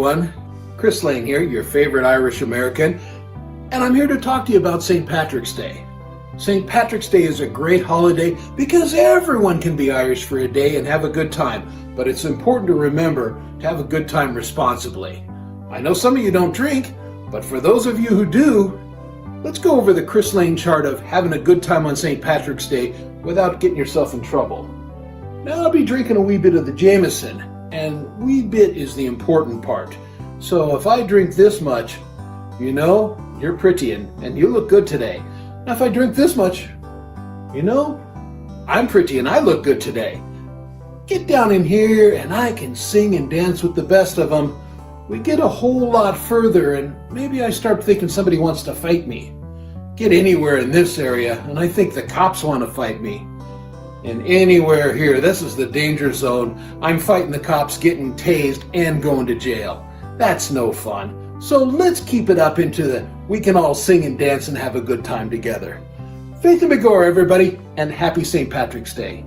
everyone. Chris Lane here, your favorite Irish American, and I'm here to talk to you about St. Patrick's Day. St. Patrick's Day is a great holiday because everyone can be Irish for a day and have a good time, but it's important to remember to have a good time responsibly. I know some of you don't drink, but for those of you who do, let's go over the Chris Lane chart of having a good time on St. Patrick's Day without getting yourself in trouble. Now I'll be drinking a wee bit of the Jameson, and wee bit is the important part. So if I drink this much, you know, you're pretty and you look good today. Now if I drink this much, you know, I'm pretty and I look good today. Get down in here and I can sing and dance with the best of them. We get a whole lot further and maybe I start thinking somebody wants to fight me. Get anywhere in this area and I think the cops want to fight me. And anywhere here, this is the danger zone. I'm fighting the cops, getting tased, and going to jail. That's no fun. So let's keep it up into the we can all sing and dance and have a good time together. Faith and Begorrah, everybody, and happy St. Patrick's Day.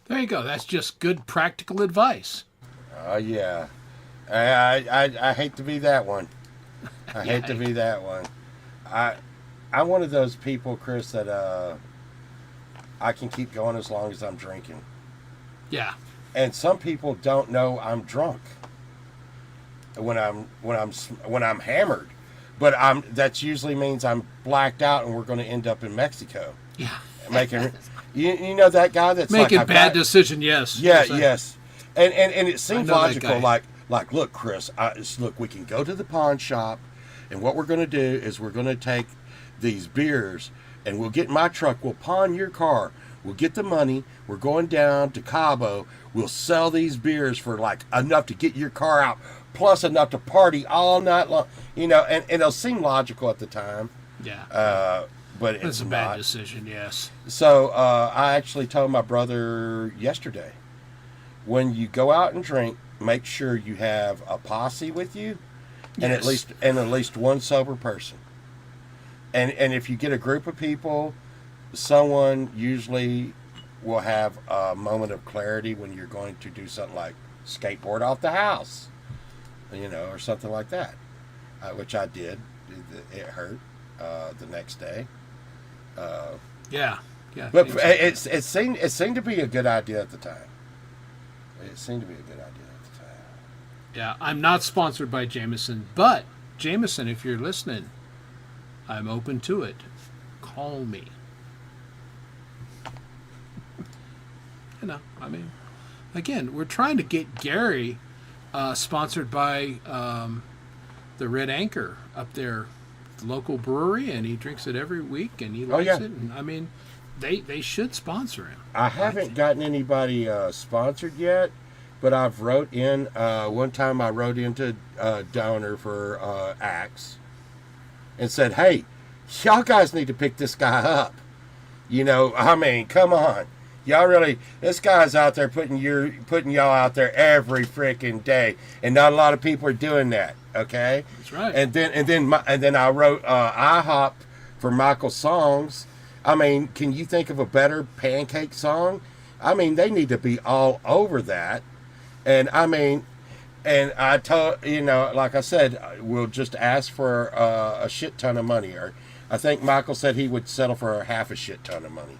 There you go. That's just good practical advice. Oh, yeah. I hate to be that one. I hate to be that one. I'm one of those people, Chris, that I can keep going as long as I'm drinking. Yeah. And some people don't know I'm drunk when I'm hammered, but that usually means I'm blacked out and we're going to end up in Mexico. Yeah. Making you know that guy that's making like, bad decision. Yes. Yeah. Yes. And it seems logical. Like, look, Chris, look, we can go to the pawn shop, and what we're going to do is we're going to take these beers, and we'll get in my truck, we'll pawn your car, we'll get the money, we're going down to Cabo, we'll sell these beers for like enough to get your car out, plus enough to party all night long, you know, and it'll seem logical at the time. Yeah. But it's a not. bad decision, yes. So I actually told my brother yesterday, when you go out and drink, make sure you have a posse with you, and Yes. at least one sober person. And if you get a group of people, someone usually will have a moment of clarity when you're going to do something like skateboard off the house, you know, or something like that, which I did. It hurt the next day. Yeah. But it seemed to be a good idea at the time. It seemed to be a good idea at the time. Yeah, I'm not sponsored by Jameson, but Jameson, if you're listening, I'm open to it. Call me. You know, I mean, again, we're trying to get Gary sponsored by the Red Anchor up there, the local brewery, and he drinks it every week, and he likes it. And I mean, they should sponsor him. I haven't gotten anybody sponsored yet, but I've wrote in. One time I wrote into Donor for Axe and said, "Hey, y'all guys need to pick this guy up. You know, I mean, come on, y'all really. This guy's out there putting y'all out there every freaking day, and not a lot of people are doing that. Okay, That's right. And then I wrote IHOP for Michael Songs. I mean, can you think of a better pancake song? I mean, they need to be all over that. And I mean, and I told, you know, like I said, we'll just ask for a shit ton of money. Or I think Michael said he would settle for half a shit ton of money.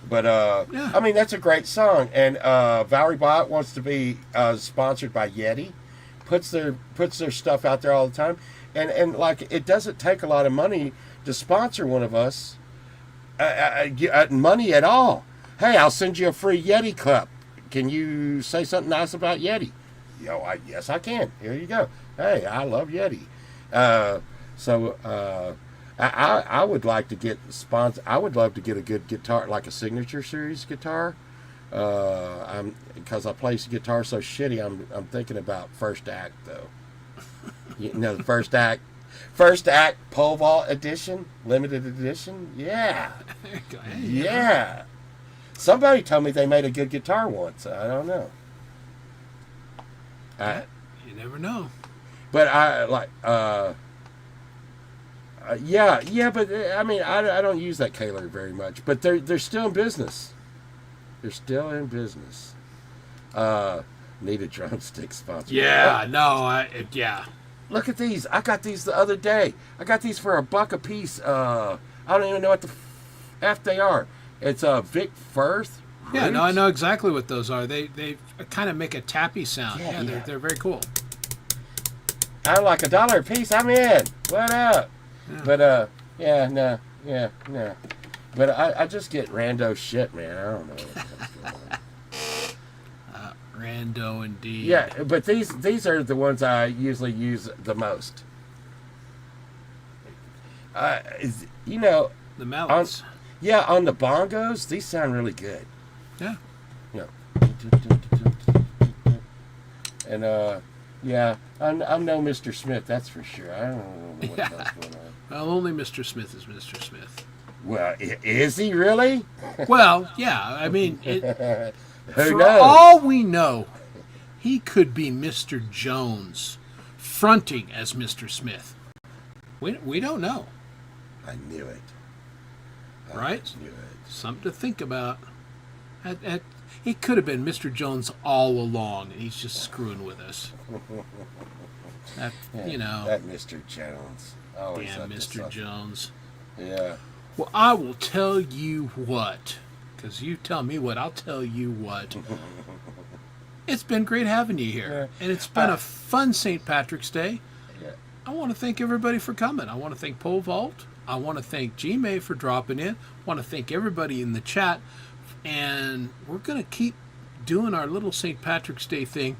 But, Yeah. I mean, that's a great song. And Valerie Bott wants to be sponsored by Yeti. Puts their stuff out there all the time. And like, it doesn't take a lot of money to sponsor one of us. Money at all. Hey, I'll send you a free Yeti cup. Can you say something nice about Yeti? Yes, I can. Here you go. Hey, I love Yeti. I would like to get I would love to get a good guitar, like a signature series guitar. Because I play guitar so shitty. I'm thinking about First Act though. You know, the First Act pole vault edition, limited edition. Yeah. Yeah. Somebody told me they made a good guitar once. I don't know. You never know. But I like, yeah. But I mean, I don't use that Kaler very much. But they're still in business. They're still in business. Need a drumstick sponsor. Yeah, no, yeah. Look at these. I got these the other day. I got these for $1 a piece. I don't even know what the F they are. It's Vic Firth. Yeah, no, I know exactly what those are. They kind of make a tappy sound. Yeah, yeah. They're very cool. I like $1 a piece. I'm in. What up? Yeah. But no. But I just get rando shit, man. I don't know what's going on. Rando indeed. Yeah, but these are the ones I usually use the most. The mallets. On the bongos, these sound really good. Yeah. Yeah. And I'm no Mr. Smith, that's for sure. I don't know what else going on. Well, only Mr. Smith is Mr. Smith. Well, is he really? Well, yeah. I mean, Who for knows? all we know, he could be Mr. Jones, fronting as Mr. Smith. We don't know, I knew it. right? I knew it. Something to think about. He could have been Mr. Jones all along, and he's just screwing with us. That Mr. Jones. Always damn up to Mr. something. Jones. Yeah. Well, I will tell you what, because you tell me what, I'll tell you what. It's been great having you here, and it's been a fun St. Patrick's Day. Yeah. I want to thank everybody for coming. I want to thank Pole Vault. I want to thank G-May for dropping in. I want to thank everybody in the chat. And we're going to keep doing our little St. Patrick's Day thing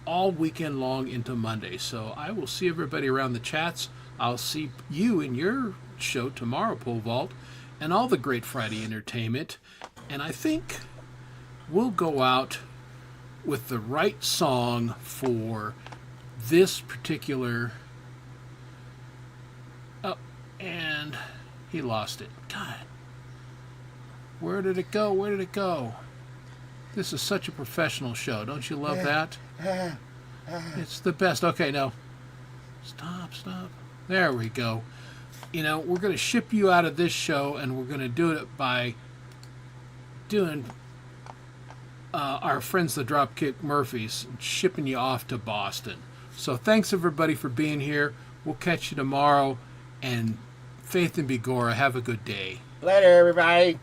all weekend long into Monday. So I will see everybody around the chats. I'll see you in your show tomorrow, Pole Vault, and all the great Friday entertainment. And I think we'll go out with the right song for this particular... Oh, and he lost it. God. Where did it go? Where did it go? This is such a professional show. Don't you love that? It's the best. Okay, no. Stop. There we go. We're going to ship you out of this show, and we're going to do it by doing our friends, the Dropkick Murphys, shipping you off to Boston. So thanks, everybody, for being here. We'll catch you tomorrow. And Faith and Begorrah, have a good day. Later, everybody.